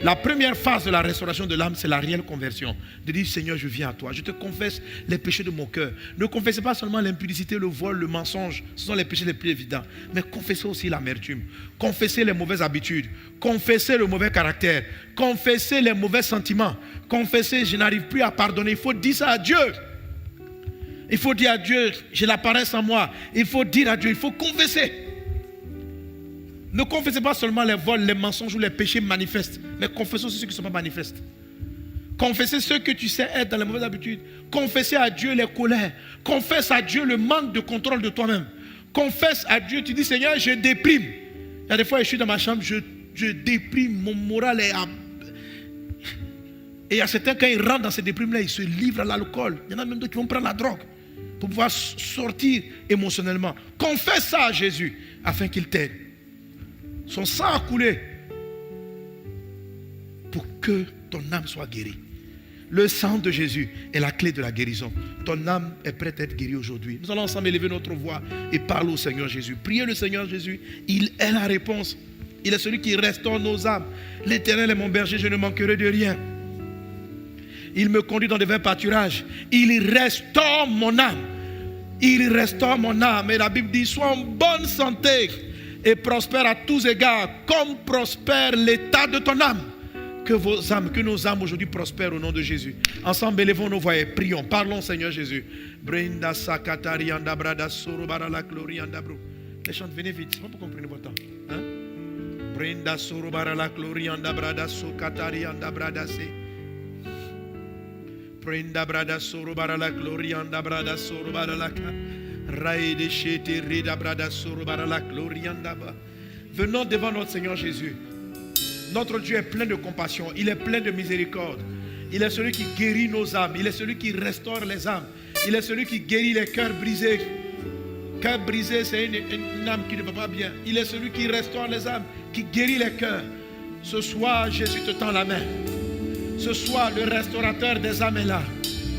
La première phase de la restauration de l'âme, c'est la réelle conversion. De dire, Seigneur, je viens à toi. Je te confesse les péchés de mon cœur. Ne confessez pas seulement l'impudicité, le vol, le mensonge. Ce sont les péchés les plus évidents. Mais confessez aussi l'amertume. Confessez les mauvaises habitudes. Confessez le mauvais caractère. Confessez les mauvais sentiments. Confessez, je n'arrive plus à pardonner. Il faut dire ça à Dieu. Il faut dire à Dieu, j'ai la paresse en moi. Il faut dire à Dieu, il faut confesser. Ne confessez pas seulement les vols, les mensonges ou les péchés manifestes, mais confessez aussi ceux qui ne sont pas manifestes. Confessez ceux que tu sais être dans les mauvaises habitudes. Confessez à Dieu les colères. Confesse à Dieu le manque de contrôle de toi-même. Confesse à Dieu, tu dis Seigneur, je déprime. Il y a des fois, je suis dans ma chambre, je déprime, mon moral est à... Et il y a certains, quand ils rentrent dans ces déprimes-là, ils se livrent à l'alcool. Il y en a même d'autres qui vont prendre la drogue pour pouvoir sortir émotionnellement. Confesse ça à Jésus afin qu'il t'aide. Son sang a coulé pour que ton âme soit guérie. Le sang de Jésus est la clé de la guérison. Ton âme est prête à être guérie aujourd'hui. Nous allons ensemble élever notre voix et parler au Seigneur Jésus. Priez le Seigneur Jésus. Il est la réponse. Il est celui qui restaure nos âmes. L'Éternel est mon berger, je ne manquerai de rien. Il me conduit dans des verts pâturages. Il restaure mon âme. Il restaure mon âme. Et la Bible dit, sois en bonne santé et prospère à tous égards, comme prospère l'état de ton âme. Que nos âmes aujourd'hui prospèrent au nom de Jésus. Ensemble, élevons nos voix et prions. Parlons, Seigneur Jésus. Brinda sakatari andabrada sorobara la gloria andabro. Les chants, venez vite. C'est pas pour qu'on prenne votre temps. Hein? Brinda sorobara la gloria andabrada sokatari andabrada se. Brinda brada sorobara la gloria andabrada sorobara la raide chete rida brada sorobara la gloria andaba. Venons devant notre Seigneur Jésus. Notre Dieu est plein de compassion. Il est plein de miséricorde. Il est celui qui guérit nos âmes. Il est celui qui restaure les âmes. Il est celui qui guérit les cœurs brisés. Cœur brisé, c'est une âme qui ne va pas bien. Il est celui qui restaure les âmes, qui guérit les cœurs. Ce soir, Jésus te tend la main. Ce soir, le restaurateur des âmes est là.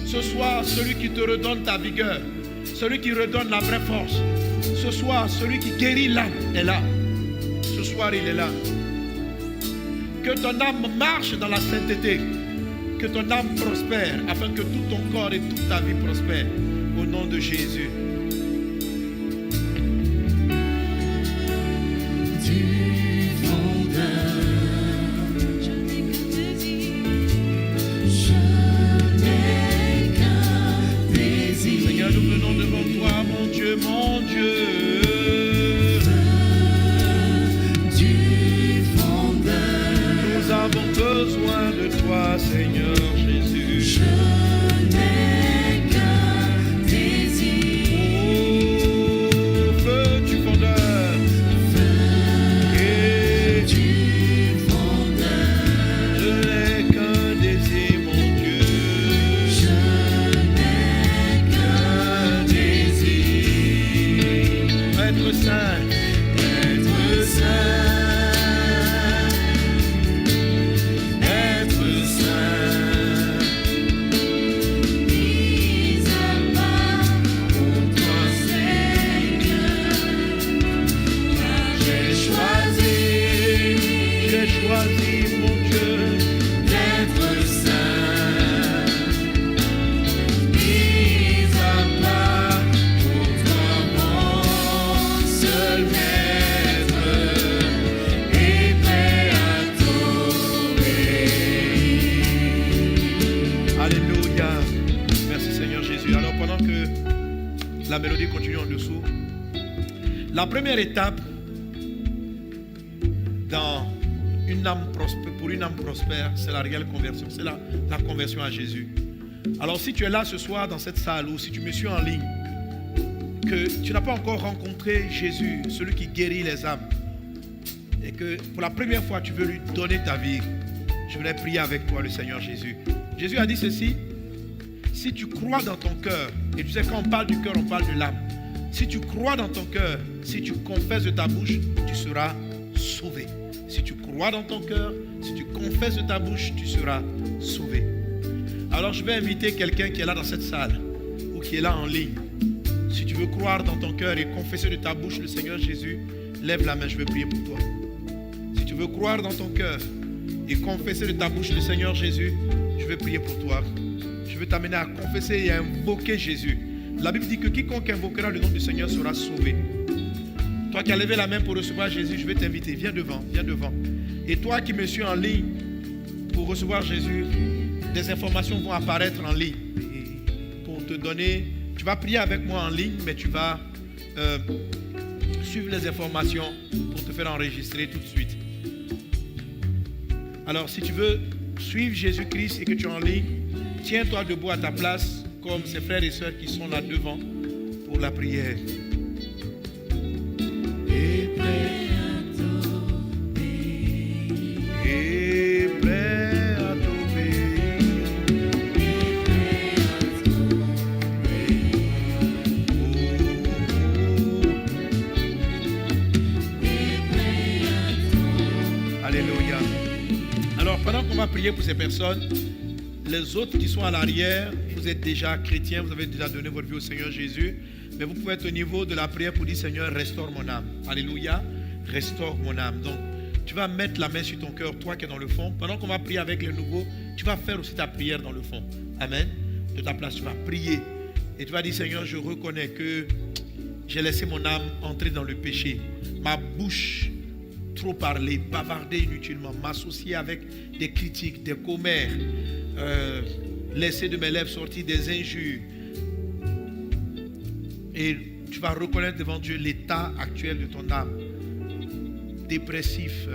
Ce soir, celui qui te redonne ta vigueur. Celui qui redonne la vraie force. Ce soir, celui qui guérit l'âme est là. Ce soir, il est là. Que ton âme marche dans la sainteté. Que ton âme prospère, afin que tout ton corps et toute ta vie prospèrent. Au nom de Jésus. Seigneur, nous venons devant toi, mon Dieu, mon Dieu. Nous avons besoin de toi, Seigneur Jésus. Je n'ai qu'un désir. Oh, feu du fondeur. Feu du fondeur. Je n'ai qu'un désir, mon Dieu. Je n'ai qu'un désir. Être saint. Être saint. La mélodie continue en dessous. La première étape dans une âme prospère, pour une âme prospère, c'est la réelle conversion, c'est la conversion à Jésus. Alors si tu es là ce soir dans cette salle ou si tu me suis en ligne, que tu n'as pas encore rencontré Jésus, celui qui guérit les âmes, et que pour la première fois tu veux lui donner ta vie, je voulais prier avec toi le Seigneur Jésus. Jésus a dit ceci: si tu crois dans ton cœur, et tu sais quand on parle du cœur, on parle de l'âme. Si tu crois dans ton cœur, si tu confesses de ta bouche, tu seras sauvé. Si tu crois dans ton cœur, si tu confesses de ta bouche, tu seras sauvé. Alors je vais inviter quelqu'un qui est là dans cette salle ou qui est là en ligne. Si tu veux croire dans ton cœur et confesser de ta bouche le Seigneur Jésus, lève la main, je vais prier pour toi. Si tu veux croire dans ton cœur et confesser de ta bouche le Seigneur Jésus, je vais prier pour toi. Je veux t'amener à confesser et à invoquer Jésus. La Bible dit que quiconque invoquera le nom du Seigneur sera sauvé. Toi qui as levé la main pour recevoir Jésus, je vais t'inviter. Viens devant, viens devant. Et toi qui me suis en ligne pour recevoir Jésus, des informations vont apparaître en ligne pour te donner. Tu vas prier avec moi en ligne, mais tu vas suivre les informations pour te faire enregistrer tout de suite. Alors si tu veux suivre Jésus-Christ et que tu es en ligne, tiens-toi debout à ta place comme ces frères et sœurs qui sont là devant pour la prière. Et prêt à t'obéir. Et prêt à t'obéir. Et prêt à t'obéir. Et prêt à t'obéir. Alléluia. Alors pendant qu'on va prier pour ces personnes, les autres qui sont à l'arrière, vous êtes déjà chrétiens, vous avez déjà donné votre vie au Seigneur Jésus, mais vous pouvez être au niveau de la prière pour dire: Seigneur, restaure mon âme. Alléluia, restaure mon âme. Donc, tu vas mettre la main sur ton cœur, toi qui es dans le fond. Pendant qu'on va prier avec les nouveaux, tu vas faire aussi ta prière dans le fond. Amen. De ta place, tu vas prier. Et tu vas dire: Seigneur, je reconnais que j'ai laissé mon âme entrer dans le péché. Ma bouche trop parler, bavarder inutilement, m'associer avec des critiques, des commères, laisser de mes lèvres sortir des injures. Et tu vas reconnaître devant Dieu l'état actuel de ton âme. Dépressif,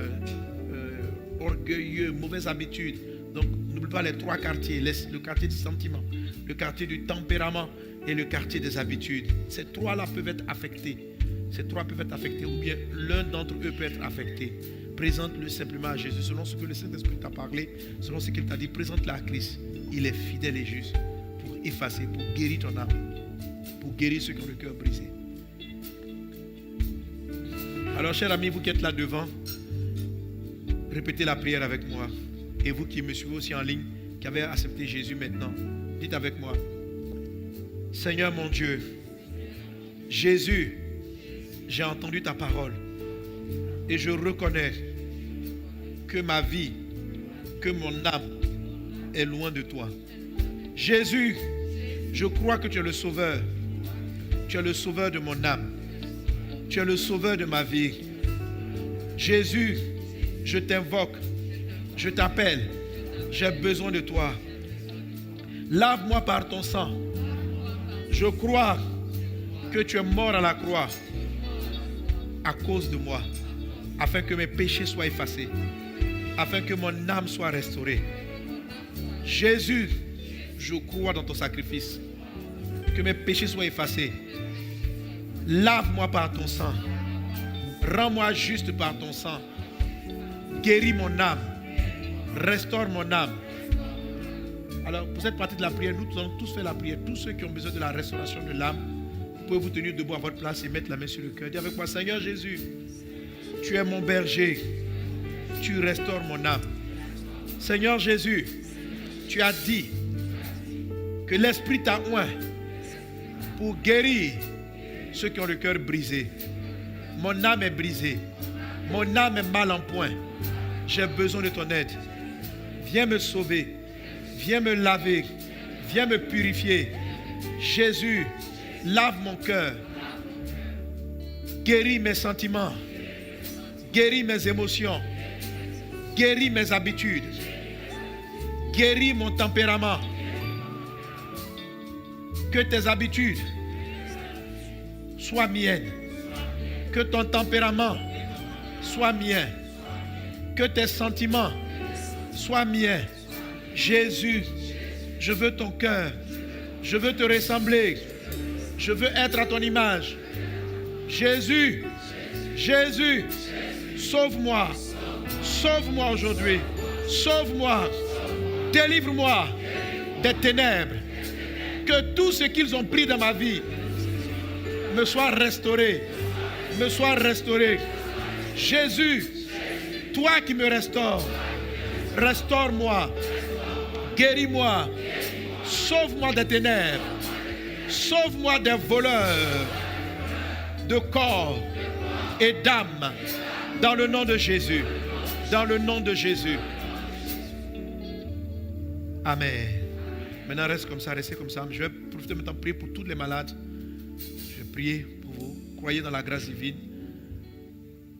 orgueilleux, mauvaises habitudes. Donc n'oublie pas les trois quartiers, le quartier du sentiment, le quartier du tempérament et le quartier des habitudes. Ces trois-là peuvent être affectés. Ces trois peuvent être affectés, ou bien l'un d'entre eux peut être affecté. Présente-le simplement à Jésus, selon ce que le Saint-Esprit t'a parlé, selon ce qu'il t'a dit. Présente-le à Christ. Il est fidèle et juste pour effacer, pour guérir ton âme, pour guérir ceux qui ont le cœur brisé. Alors, chers amis, vous qui êtes là devant, répétez la prière avec moi. Et vous qui me suivez aussi en ligne, qui avez accepté Jésus maintenant, dites avec moi: Seigneur mon Dieu, Jésus, j'ai entendu ta parole et je reconnais que ma vie, que mon âme est loin de toi. Jésus, je crois que tu es le sauveur. Tu es le sauveur de mon âme. Tu es le sauveur de ma vie. Jésus, je t'invoque, je t'appelle, j'ai besoin de toi. Lave-moi par ton sang. Je crois que tu es mort à la croix à cause de moi, afin que mes péchés soient effacés, afin que mon âme soit restaurée. Jésus, je crois dans ton sacrifice, que mes péchés soient effacés. Lave-moi par ton sang. Rends-moi juste par ton sang. Guéris mon âme. Restaure mon âme. Alors, pour cette partie de la prière, nous allons tous faire la prière. Tous ceux qui ont besoin de la restauration de l'âme, vous pouvez vous tenir debout à votre place et mettre la main sur le cœur. Dis avec moi: Seigneur Jésus, tu es mon berger. Tu restaures mon âme. Seigneur Jésus, tu as dit que l'Esprit t'a oint pour guérir ceux qui ont le cœur brisé. Mon âme est brisée. Mon âme est mal en point. J'ai besoin de ton aide. Viens me sauver. Viens me laver. Viens me purifier. Jésus, lave mon cœur. Guéris mes sentiments. Guéris mes émotions. Guéris mes habitudes. Guéris mon tempérament. Que tes habitudes soient miennes. Que ton tempérament soit mien. Que tes sentiments soient miens. Jésus, je veux ton cœur. Je veux te ressembler. Je veux être à ton image. Jésus, Jésus, sauve-moi. Sauve-moi aujourd'hui. Sauve-moi. Délivre-moi des ténèbres. Que tout ce qu'ils ont pris dans ma vie me soit restauré. Me soit restauré. Jésus, toi qui me restaures, restaure-moi. Guéris-moi. Sauve-moi des ténèbres. Sauve-moi des voleurs de corps et d'âme. Dans le nom de Jésus. Dans le nom de Jésus. Amen. Maintenant, reste comme ça, restez comme ça. Je vais profiter maintenant de prier pour tous les malades. Je vais prier pour vous. Croyez dans la grâce divine.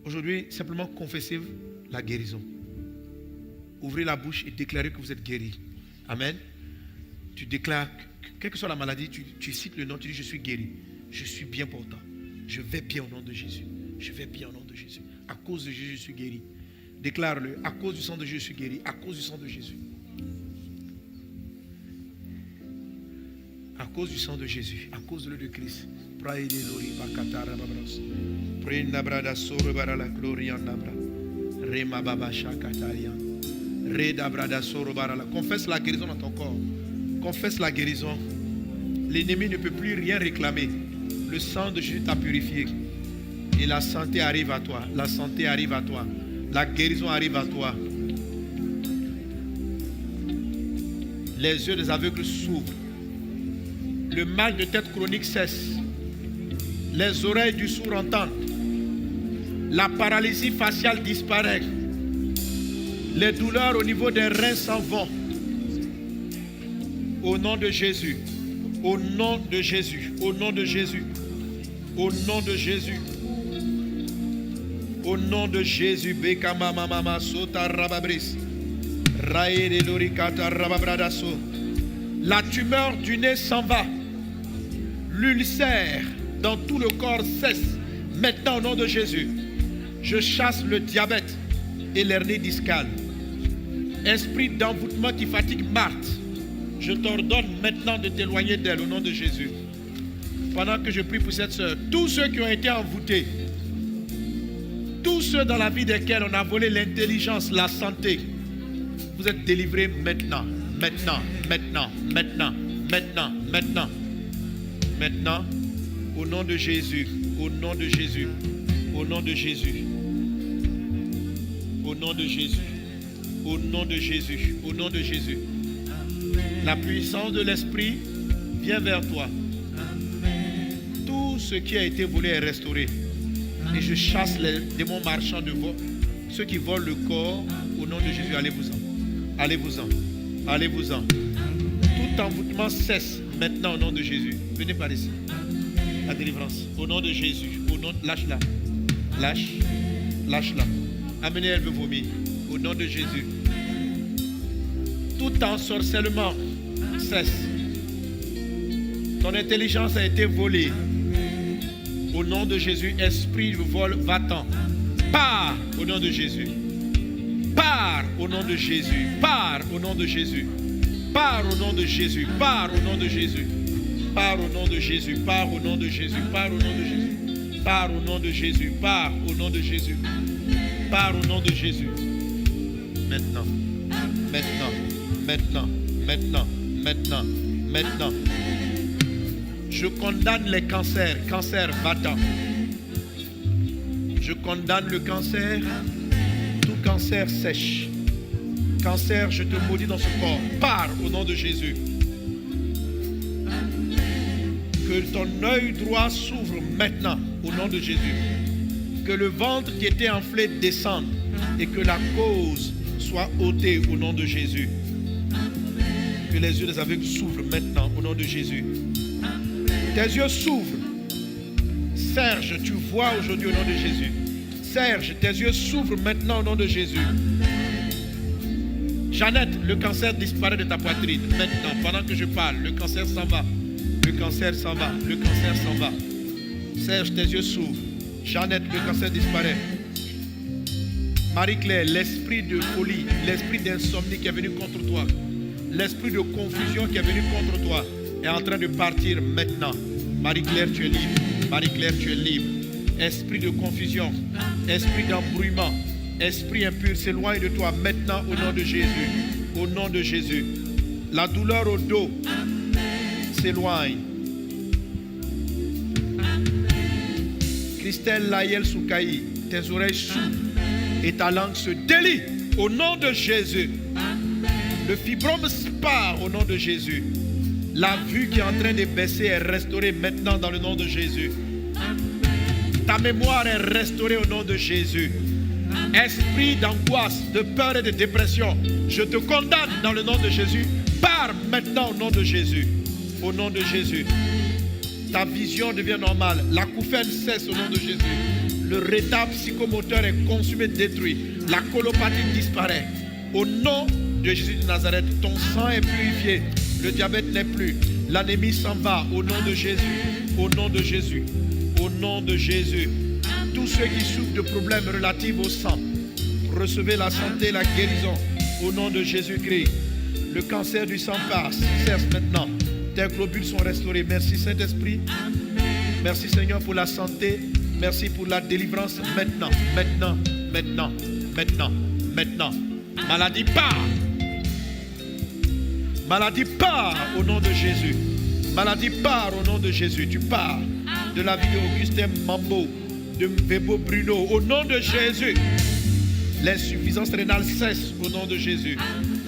Aujourd'hui, simplement confessez la guérison. Ouvrez la bouche et déclarez que vous êtes guéri. Amen. Tu déclares, quelle que soit la maladie, tu cites le nom, tu dis: je suis guéri. Je suis bien portant. Je vais bien au nom de Jésus. Je vais bien au nom de Jésus. À cause de Jésus, je suis guéri. Déclare-le. À cause du sang de Jésus, je suis guéri. À cause du sang de Jésus. À cause du sang de Jésus. À cause de l'œuvre de Christ. Confesse la guérison dans ton corps. Confesse la guérison. L'ennemi ne peut plus rien réclamer. Le sang de Jésus t'a purifié. Et la santé arrive à toi. La santé arrive à toi. La guérison arrive à toi. Les yeux des aveugles s'ouvrent. Le mal de tête chronique cesse. Les oreilles du sourd entendent. La paralysie faciale disparaît. Les douleurs au niveau des reins s'en vont. Au nom de Jésus. Au nom de Jésus. Au nom de Jésus. Au nom de Jésus. Au nom de Jésus. Bekama mama sota rababris. Rae lorikata rababradaso. La tumeur du nez s'en va. L'ulcère dans tout le corps cesse. Maintenant au nom de Jésus. Je chasse le diabète et l'hernie discale. Esprit d'envoûtement qui fatigue Marthe, je t'ordonne maintenant de t'éloigner d'elle au nom de Jésus. Pendant que je prie pour cette sœur, tous ceux qui ont été envoûtés Tous ceux dans la vie desquels on a volé l'intelligence, la santé, vous êtes délivrés maintenant. Maintenant, maintenant, maintenant, maintenant, maintenant. Maintenant, au nom de Jésus, au nom de Jésus, au nom de Jésus, au nom de Jésus, au nom de Jésus, au nom de Jésus. La puissance de l'Esprit vient vers toi. Tout ce qui a été volé est restauré. Et je chasse les démons marchands de vol, ceux qui volent le corps, au nom de Jésus. Allez-vous-en. Allez-vous-en. Allez-vous-en. Tout envoûtement cesse maintenant au nom de Jésus. Venez par ici. La délivrance. Au nom de Jésus. Au nom... Lâche-la. Lâche. Lâche-la. Amenez, elle veut vomir. Au nom de Jésus. Tout ensorcellement cesse. Ton intelligence a été volée. Au nom de Jésus, esprit de vol, va-t'en. Pars au nom de Jésus. Pars au nom de Jésus. Pars au nom de Jésus. Pars au nom de Jésus. Pars au nom de Jésus. Pars au nom de Jésus. Pars au nom de Jésus. Pars au nom de Jésus. Pars au nom de Jésus. Pars au nom de Jésus. Pars au nom de Jésus. Maintenant. Maintenant. Maintenant. Maintenant. Maintenant. Maintenant. Je condamne les cancers. Cancer, va-t'en. Je condamne le cancer. Tout cancer sèche. Cancer, je te maudis dans ce corps. Pars au nom de Jésus. Que ton œil droit s'ouvre maintenant au nom de Jésus. Que le ventre qui était enflé descende et que la cause soit ôtée au nom de Jésus. Que les yeux des aveugles s'ouvrent maintenant au nom de Jésus. Tes yeux s'ouvrent. Serge, tu vois aujourd'hui au nom de Jésus. Serge, tes yeux s'ouvrent maintenant au nom de Jésus. Jeannette, le cancer disparaît de ta poitrine. Maintenant, pendant que je parle, le cancer s'en va. Le cancer s'en va. Le cancer s'en va. Serge, tes yeux s'ouvrent. Jeannette, le cancer disparaît. Marie-Claire, l'esprit de folie, l'esprit d'insomnie qui est venu contre toi, l'esprit de confusion qui est venu contre toi, est en train de partir maintenant. Marie-Claire, tu es libre. Marie-Claire, tu es libre. Esprit de confusion, esprit d'embrouillement, esprit impur, s'éloigne de toi maintenant au nom de Jésus. Au nom de Jésus. La douleur au dos s'éloigne. Christelle Layel Soukaï, tes oreilles s'ouvrent et ta langue se délie au nom de Jésus. Le fibrome part au nom de Jésus. La vue qui est en train de baisser est restaurée maintenant dans le nom de Jésus. Ta mémoire est restaurée au nom de Jésus. Esprit d'angoisse, de peur et de dépression, je te condamne dans le nom de Jésus. Pars maintenant au nom de Jésus. Au nom de Jésus. Ta vision devient normale. L'acouphène cesse au nom de Jésus. Le retard psychomoteur est consumé, détruit. La colopathie disparaît. Au nom de Jésus de Nazareth, ton sang est purifié. Le diabète n'est plus. L'anémie s'en va. Au nom de Jésus. Au nom de Jésus. Au nom de Jésus. Tous ceux qui souffrent de problèmes relatifs au sang, recevez la santé, la guérison. Au nom de Jésus-Christ. Le cancer du sang passe. Cesse maintenant. Tes globules sont restaurés. Merci Saint-Esprit. Merci Seigneur pour la santé. Merci pour la délivrance maintenant. Maintenant. Maintenant. Maintenant. Maintenant. Maladie part. Maladie part au nom de Jésus. Maladie part au nom de Jésus. Tu pars de la vie d'Augustin Mambo, de Vebo Bruno. Au nom de Jésus. L'insuffisance rénale cesse au nom de Jésus.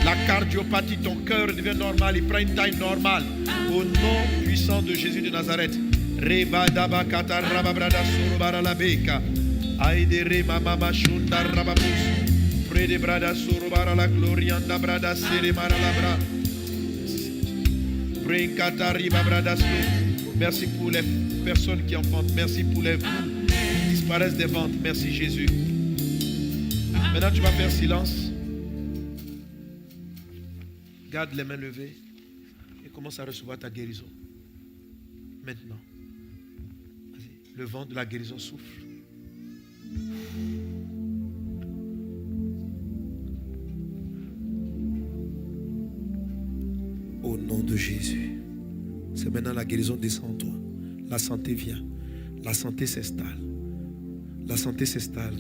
La cardiopathie, ton cœur devient normal. Il prend une taille normale. Au nom puissant de Jésus de Nazareth. Reba kata rababrada surubara la beka. Aidere mama shunda rababus. Prede brada surubara la glorianda brada sere mara la bra. Brinkata riba brada su. Merci pour les personnes qui enfantent. Merci pour les poules qui disparaissent des ventes. Merci Jésus. Maintenant tu vas faire silence. Garde les mains levées et commence à recevoir ta guérison. Maintenant. Vas-y. Le vent de la guérison souffle. Au nom de Jésus. C'est maintenant la guérison descend en toi. La santé vient. La santé s'installe. La santé s'installe.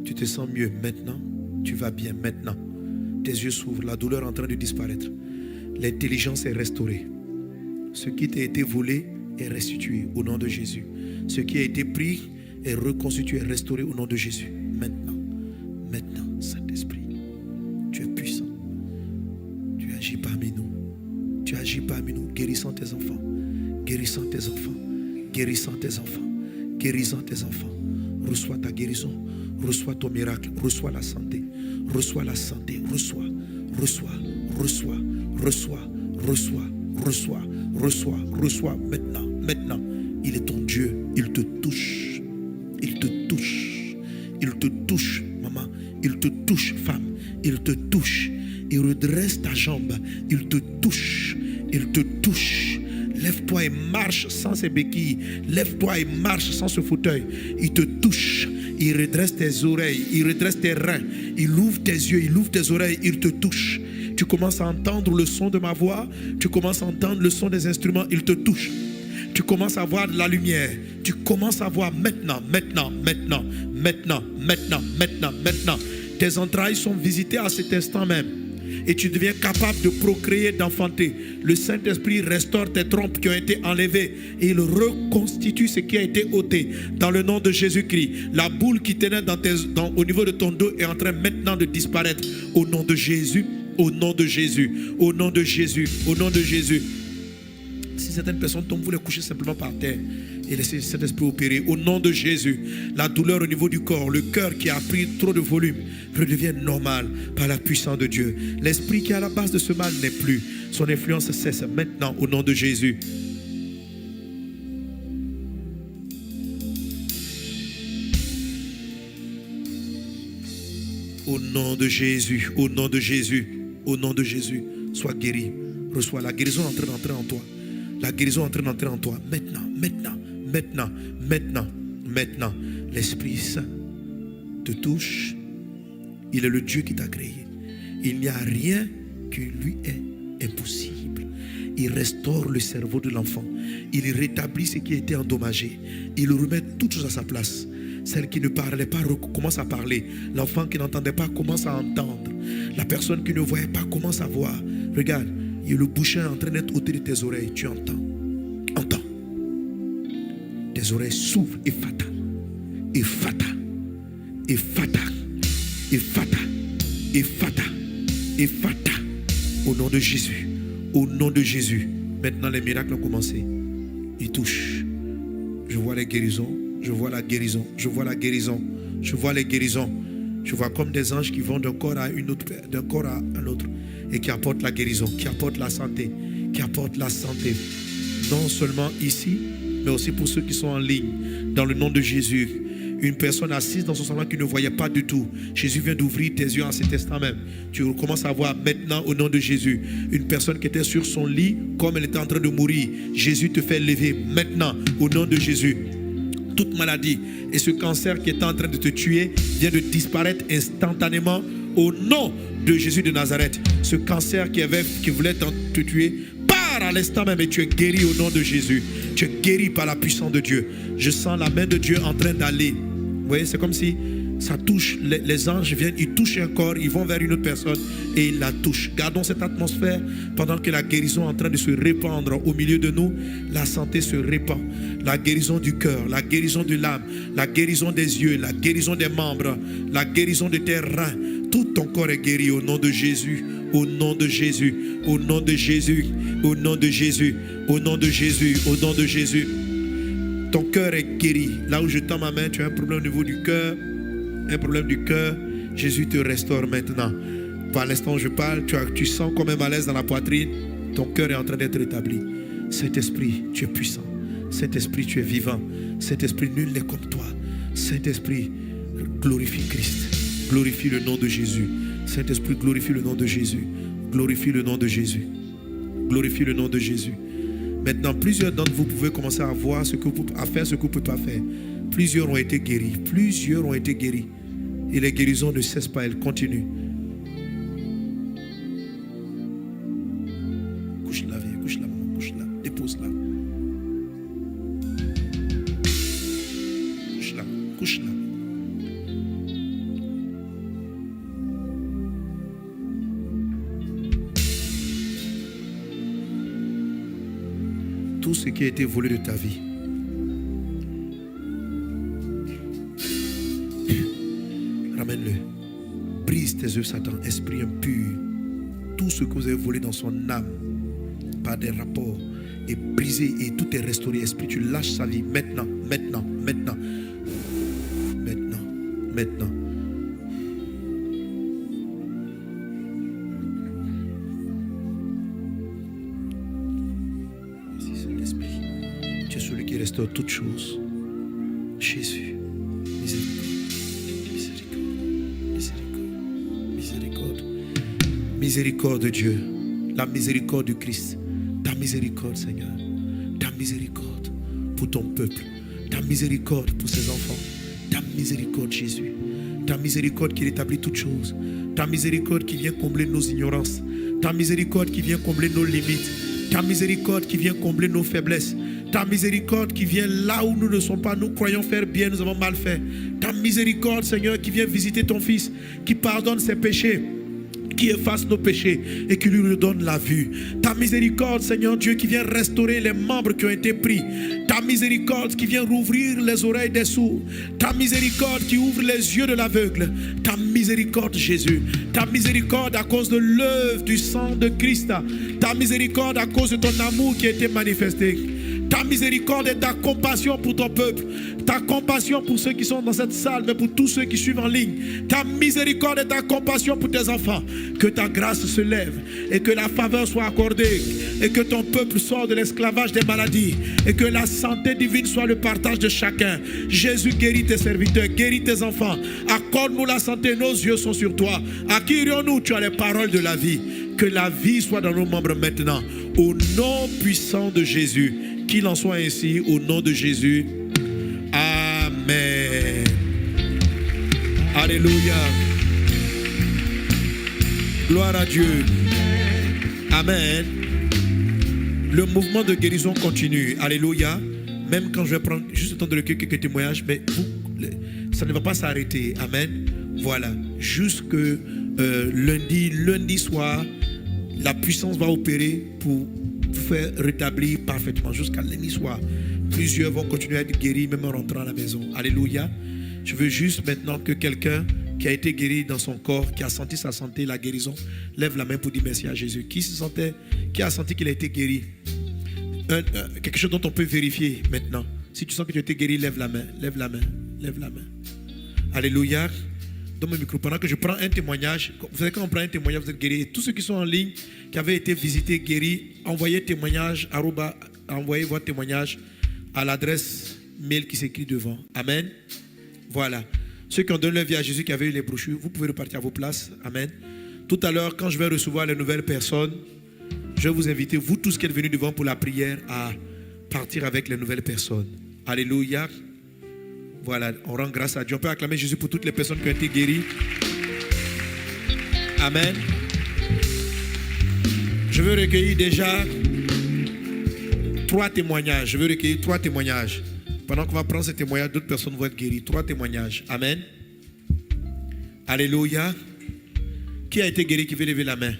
Tu te sens mieux maintenant. Tu vas bien maintenant. Tes yeux s'ouvrent. La douleur est en train de disparaître. L'intelligence est restaurée. Ce qui t'a été volé est restitué au nom de Jésus. Ce qui a été pris est reconstitué, restauré au nom de Jésus. Maintenant, Saint-Esprit, tu es puissant. Tu agis parmi nous. Tu agis parmi nous, guérissant tes enfants. Guérissant tes enfants. Guérissant tes enfants. Guérissant tes enfants. Reçois ta guérison. Reçois ton miracle. Reçois la santé. Reçois la santé. Reçois. Reçois. Maintenant. Il est ton Dieu. Il te touche. Maman. Il te touche, femme. Il te touche. Il redresse ta jambe. Il te touche. Lève-toi et marche sans ces béquilles. Lève-toi et marche sans ce fauteuil. Il te touche. Il redresse tes oreilles. Il redresse tes reins. Il ouvre tes yeux. Il ouvre tes oreilles. Il te touche. Tu commences à entendre le son de ma voix. Tu commences à entendre le son des instruments. Il te touche. Tu commences à voir de la lumière. Tu commences à voir maintenant. Tes entrailles sont visitées à cet instant même. Et tu deviens capable de procréer, d'enfanter. Le Saint-Esprit restaure tes trompes qui ont été enlevées. Et il reconstitue ce qui a été ôté. Dans le nom de Jésus-Christ. La boule qui tenait au niveau de ton dos est en train maintenant de disparaître. Au nom de Jésus. Au nom de Jésus. Au nom de Jésus. Au nom de Jésus. Si certaines personnes tombent, vous les couchez simplement par terre et laissez cet esprit opérer. Au nom de Jésus, la douleur au niveau du corps, le cœur qui a pris trop de volume, redevient normal par la puissance de Dieu. L'esprit qui est à la base de ce mal n'est plus. Son influence cesse maintenant au nom de Jésus. Au nom de Jésus, au nom de Jésus, au nom de Jésus, sois guéri. Reçois la guérison en train d'entrer en toi. La guérison est en train d'entrer en toi. Maintenant. L'Esprit Saint te touche. Il est le Dieu qui t'a créé. Il n'y a rien qui lui est impossible. Il restaure le cerveau de l'enfant. Il rétablit ce qui a été endommagé. Il remet toutes choses à sa place. Celle qui ne parlait pas commence à parler. L'enfant qui n'entendait pas commence à entendre. La personne qui ne voyait pas commence à voir. Regarde. Et le bouchon est en train d'être ôté de tes oreilles. Tu entends. Tes oreilles s'ouvrent. Ephata. Au nom de Jésus. Au nom de Jésus. Maintenant les miracles ont commencé. Ils touchent. Je vois les guérisons. Je vois les guérisons. Je vois comme des anges qui vont d'un corps à un autre. Et qui apporte la guérison, qui apporte la santé, non seulement ici, mais aussi pour ceux qui sont en ligne, dans le nom de Jésus. Une personne assise dans son salon qui ne voyait pas du tout. Jésus vient d'ouvrir tes yeux en cet instant même. Tu commences à voir maintenant au nom de Jésus. Une personne qui était sur son lit, comme elle était en train de mourir. Jésus te fait lever maintenant au nom de Jésus. Toute maladie et ce cancer qui était en train de te tuer vient de disparaître instantanément au nom de Jésus de Nazareth. Ce cancer qui voulait te tuer part à l'instant même et tu es guéri au nom de Jésus. Tu es guéri par la puissance de Dieu. Je sens la main de Dieu en train d'aller. Vous voyez, c'est comme si ça touche. Les anges viennent, ils touchent un corps, ils vont vers une autre personne et ils la touchent. Gardons cette atmosphère pendant que la guérison est en train de se répandre au milieu de nous. La santé se répand. La guérison du cœur, la guérison de l'âme, la guérison des yeux, la guérison des membres, la guérison de tes reins. Tout ton corps est guéri au nom de Jésus. Au nom de Jésus. Au nom de Jésus. Au nom de Jésus. Au nom de Jésus. Au nom de Jésus. Ton cœur est guéri. Là où je tends ma main, tu as un problème au niveau du cœur. Un problème du cœur. Jésus te restaure maintenant. Par l'instant où je parle, tu sens comme un malaise dans la poitrine. Ton cœur est en train d'être rétabli. Saint-Esprit, tu es puissant. Saint-Esprit, tu es vivant. Saint-Esprit, nul n'est comme toi. Saint-Esprit, glorifie Christ. Glorifie le nom de Jésus. Saint-Esprit, glorifie le nom de Jésus. Glorifie le nom de Jésus. Glorifie le nom de Jésus. Maintenant, plusieurs d'entre vous pouvez commencer à voir à faire ce que vous ne pouvez pas faire. Plusieurs ont été guéris. Plusieurs ont été guéris. Et les guérisons ne cessent pas, elles continuent. Couche-la, viens, couche-la, maman, couche-la. Dépose-la. Couche-la, couche-la. tout ce qui a été volé de ta vie. Ramène-le. Brise tes œufs, Satan, esprit impur. Tout ce que vous avez volé dans son âme, par des rapports, est brisé et tout est restauré. Esprit, tu lâches sa vie maintenant, maintenant, maintenant. Maintenant, maintenant. Tu es celui qui restaure toutes choses. Jésus, miséricorde, miséricorde, miséricorde, miséricorde. Miséricorde de Dieu, la miséricorde du Christ, ta miséricorde, Seigneur, ta miséricorde pour ton peuple, ta miséricorde pour ses enfants, ta miséricorde, Jésus, ta miséricorde qui rétablit toutes choses, ta miséricorde qui vient combler nos ignorances, ta miséricorde qui vient combler nos limites, ta miséricorde qui vient combler nos faiblesses, ta miséricorde qui vient là où nous ne sommes pas, nous croyons faire bien, nous avons mal fait. Ta miséricorde, Seigneur, qui vient visiter ton Fils, qui pardonne ses péchés, qui efface nos péchés et qui lui redonne la vue. Ta miséricorde, Seigneur Dieu, qui vient restaurer les membres qui ont été pris. Ta miséricorde qui vient rouvrir les oreilles des sourds. Ta miséricorde qui ouvre les yeux de l'aveugle. Ta miséricorde, Jésus. Ta miséricorde à cause de l'œuvre du sang de Christ. Ta miséricorde à cause de ton amour qui a été manifesté. Ta miséricorde et ta compassion pour ton peuple. Ta compassion pour ceux qui sont dans cette salle, mais pour tous ceux qui suivent en ligne. Ta miséricorde et ta compassion pour tes enfants. Que ta grâce se lève et que la faveur soit accordée. Et que ton peuple sorte de l'esclavage des maladies. Et que la santé divine soit le partage de chacun. Jésus, guéris tes serviteurs, guéris tes enfants. Accorde-nous la santé, nos yeux sont sur toi. À qui irions-nous? Tu as les paroles de la vie. Que la vie soit dans nos membres maintenant. Au nom puissant de Jésus. Qu'il en soit ainsi au nom de Jésus. Amen. Alléluia. Gloire à Dieu. Amen. Le mouvement de guérison continue. Alléluia. Même quand je vais prendre juste le temps de recueillir quelques témoignages, mais ça ne va pas s'arrêter. Amen. Voilà. Jusque lundi soir, la puissance va opérer pour faire rétablir parfaitement jusqu'à lundi soir. Plusieurs vont continuer à être guéris même en rentrant à la maison. Alléluia. Je veux juste maintenant que quelqu'un qui a été guéri dans son corps, qui a senti sa santé, la guérison, lève la main pour dire merci à Jésus. Qui a senti qu'il a été guéri? Quelque chose dont on peut vérifier maintenant. Si tu sens que tu as été guéri, lève la main, lève la main, lève la main. Alléluia. Dans mon micro, pendant que je prends un témoignage, vous savez, quand on prend un témoignage, vous êtes guéri. Et tous ceux qui sont en ligne, qui avaient été visités, guéris, envoyez votre témoignage à l'adresse mail qui s'écrit devant. Amen. Voilà. Ceux qui ont donné leur vie à Jésus, qui avaient eu les brochures, vous pouvez repartir à vos places. Amen. Tout à l'heure, quand je vais recevoir les nouvelles personnes, je vais vous inviter, vous tous qui êtes venus devant pour la prière, à partir avec les nouvelles personnes. Alléluia. Voilà, on rend grâce à Dieu. On peut acclamer Jésus pour toutes les personnes qui ont été guéries. Amen. Je veux recueillir déjà 3 témoignages. Je veux recueillir 3 témoignages. Pendant qu'on va prendre ces témoignages, d'autres personnes vont être guéries. 3 témoignages. Amen. Alléluia. Qui a été guéri, qui veut lever la main?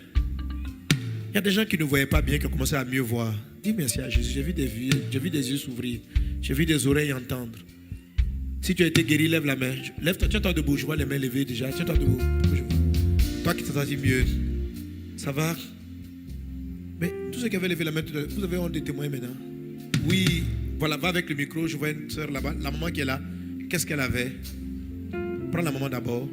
Il y a des gens qui ne voyaient pas bien, qui ont commencé à mieux voir. Dis merci à Jésus. J'ai vu des yeux s'ouvrir. J'ai vu des oreilles entendre. Si tu as été guéri, lève la main. Lève-toi, tiens-toi debout. Je vois les mains levées déjà. Tiens-toi debout. Toi qui t'entends mieux. Ça va? Mais tous ceux qui avaient levé la main, vous avez honte de témoigner maintenant? Oui. Voilà, va avec le micro. Je vois une soeur là-bas. La maman qui est là. Qu'est-ce qu'elle avait? Prends la maman d'abord.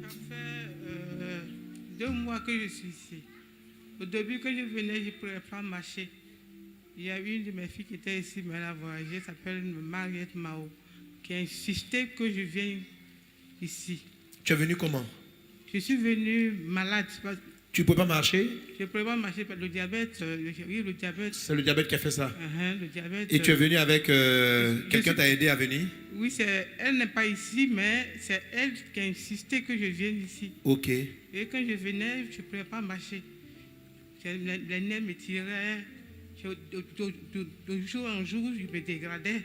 Ça fait 2 mois que je suis ici. Au début, quand je venais, je ne pouvais pas marcher. Il y a une de mes filles qui était ici, mais elle a voyagé, elle s'appelle Mariette Mao, qui a insisté que je vienne ici. Tu es venu comment? Je suis venue malade. Tu ne peux pas marcher? Je ne peux pas marcher parce que le diabète. Oui, le diabète. C'est le diabète qui a fait ça? Le diabète. Et tu es venu avec quelqu'un t'a aidé à venir? Oui, elle n'est pas ici, mais c'est elle qui a insisté que je vienne ici. Ok. Et quand je venais, je ne pouvais pas marcher. Les nerfs me tiraient. De jour en jour, je me dégradais.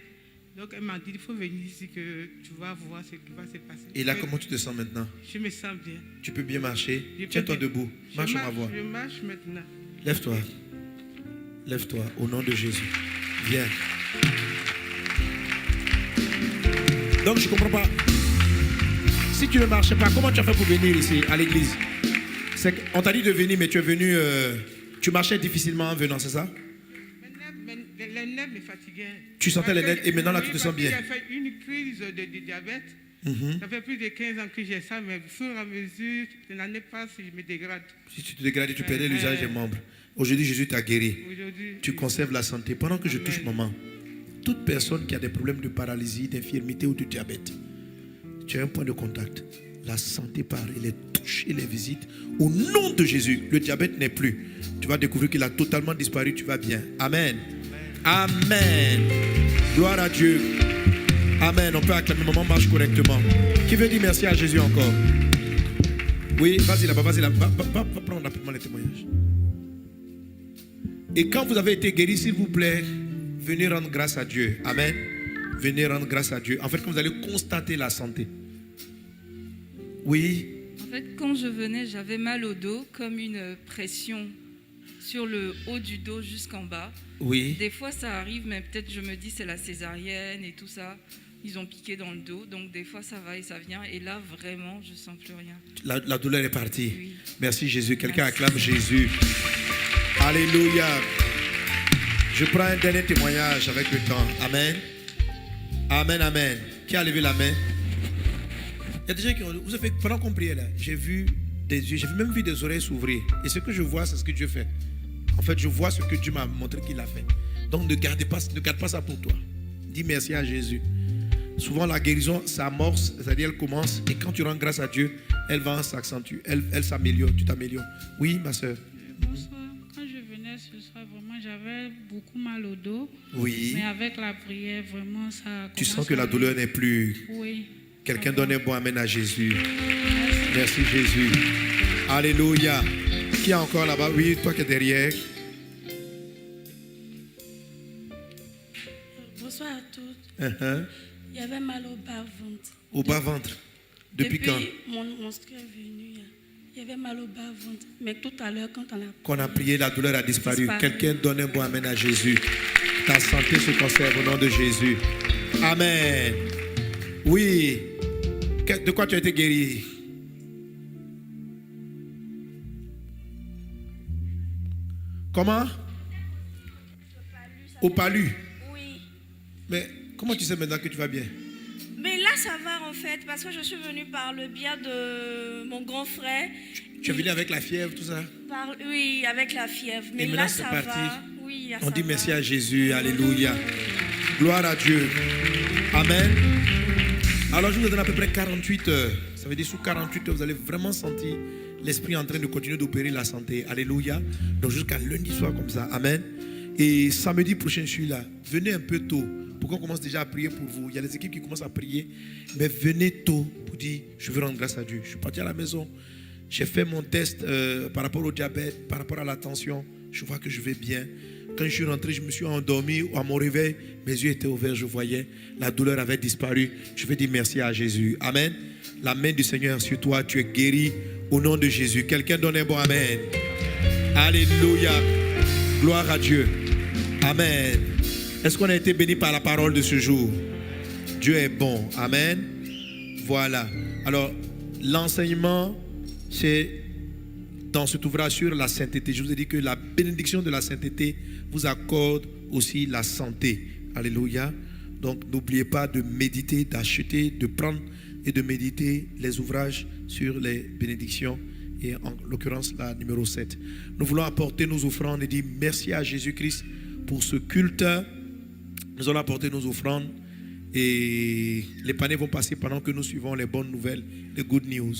Donc elle m'a dit, il faut venir ici que tu vas voir ce qui va se passer. Et là, comment tu te sens maintenant? Je me sens bien. Tu peux bien marcher? Tiens-toi debout. Marche, on va voir. Je marche maintenant. Lève-toi. Lève-toi au nom de Jésus. Viens. Donc je ne comprends pas. Si tu ne marchais pas, comment tu as fait pour venir ici à l'église? On t'a dit de venir, mais tu es venu. Tu marchais difficilement en venant, c'est ça? Les nerfs me fatiguaient. Tu sentais les nerfs et maintenant là tu te sens bien. J'ai fait une crise de diabète. Ça fait plus de 15 ans que j'ai ça, mais au fur et à mesure, je n'en ai pas si je me dégrade. Si tu te dégrades, tu perdais l'usage des membres. Aujourd'hui, Jésus t'a guéri. Tu conserves la santé. Pendant que je touche maman, toute personne qui a des problèmes de paralysie, d'infirmité ou de diabète, tu as un point de contact. La santé part, il les touche, il les visite. Au nom de Jésus, le diabète n'est plus. Tu vas découvrir qu'il a totalement disparu, tu vas bien. Amen. Amen. Gloire à Dieu. Amen. On peut acclamer, maman marche correctement. Qui veut dire merci à Jésus encore? Oui, vas-y là-bas, vas-y là-bas. Va prendre rapidement les témoignages. Et quand vous avez été guéri, s'il vous plaît, venez rendre grâce à Dieu. Amen. Venez rendre grâce à Dieu. En fait, quand vous allez constater la santé. Oui. En fait, quand je venais, j'avais mal au dos, comme une pression sur le haut du dos jusqu'en bas. Oui. Des fois, ça arrive, mais peut-être je me dis c'est la césarienne et tout ça. Ils ont piqué dans le dos, donc des fois ça va et ça vient. Et là, vraiment, je ne sens plus rien. La douleur est partie. Oui. Merci Jésus. Quelqu'un acclame Jésus. Alléluia. Je prends un dernier témoignage avec le temps. Amen. Amen, amen. Qui a levé la main? Il y a des gens qui ont... Vous savez, pendant qu'on priait là, j'ai vu des yeux, j'ai même vu des oreilles s'ouvrir. Et ce que je vois, c'est ce que Dieu fait. En fait, je vois ce que Dieu m'a montré qu'il a fait. Donc ne garde pas ça pour toi. Dis merci à Jésus. Souvent la guérison s'amorce, c'est-à-dire elle commence. Et quand tu rends grâce à Dieu, elle va s'accentuer. Elle s'améliore, tu t'améliores. Oui, ma soeur. Bonsoir. Quand je venais ce soir, vraiment, j'avais beaucoup mal au dos. Oui. Mais avec la prière, vraiment, ça... Tu sens que la douleur n'est plus... Oui. Quelqu'un donne un bon amen à Jésus. Merci Jésus. Alléluia. Qui est encore là-bas? Oui, toi qui es derrière. Bonsoir à tous. Il y avait mal au bas-ventre. Au bas-ventre? Depuis quand? Mon frère est venu. Il y avait mal au bas-ventre. Mais tout à l'heure, quand on a prié, la douleur a disparu. Quelqu'un donne un bon amen à Jésus. Ta santé se conserve au nom de Jésus. Amen. Oui. De quoi tu as été guéri? Comment? Au palu? Oui. Mais comment tu sais maintenant que tu vas bien? Mais là, ça va en fait, parce que je suis venue par le biais de mon grand frère. Tu es venu avec la fièvre, tout ça? Oui, avec la fièvre. Mais et là, c'est ça parti. Va. Oui, là, on ça dit va. merci à Jésus. Alléluia. Gloire à Dieu. Amen. Alors, je vous donne à peu près 48 heures. Ça veut dire sous 48 heures, vous allez vraiment sentir l'Esprit en train de continuer d'opérer la santé. Alléluia. Donc, jusqu'à lundi soir comme ça. Amen. Et samedi prochain, je suis là. Venez un peu tôt pour qu'on commence déjà à prier pour vous. Il y a des équipes qui commencent à prier. Mais venez tôt pour dire, je veux rendre grâce à Dieu. Je suis parti à la maison. J'ai fait mon test par rapport au diabète, par rapport à la tension. Je vois que je vais bien. Quand je suis rentré, je me suis endormi. À mon réveil, mes yeux étaient ouverts, je voyais. La douleur avait disparu. Je vais dire merci à Jésus. Amen. La main du Seigneur sur toi, tu es guéri au nom de Jésus. Quelqu'un donne un bon amen. Alléluia. Gloire à Dieu. Amen. Est-ce qu'on a été béni par la parole de ce jour? Dieu est bon. Amen. Voilà. Alors, l'enseignement, c'est dans cet ouvrage sur la sainteté. Je vous ai dit que la bénédiction de la sainteté vous accorde aussi la santé. Alléluia. Donc, n'oubliez pas de méditer, d'acheter, de prendre et de méditer les ouvrages sur les bénédictions. Et en l'occurrence, la numéro 7. Nous voulons apporter nos offrandes et dire merci à Jésus-Christ pour ce culte. Nous allons apporter nos offrandes et les paniers vont passer pendant que nous suivons les bonnes nouvelles, les good news.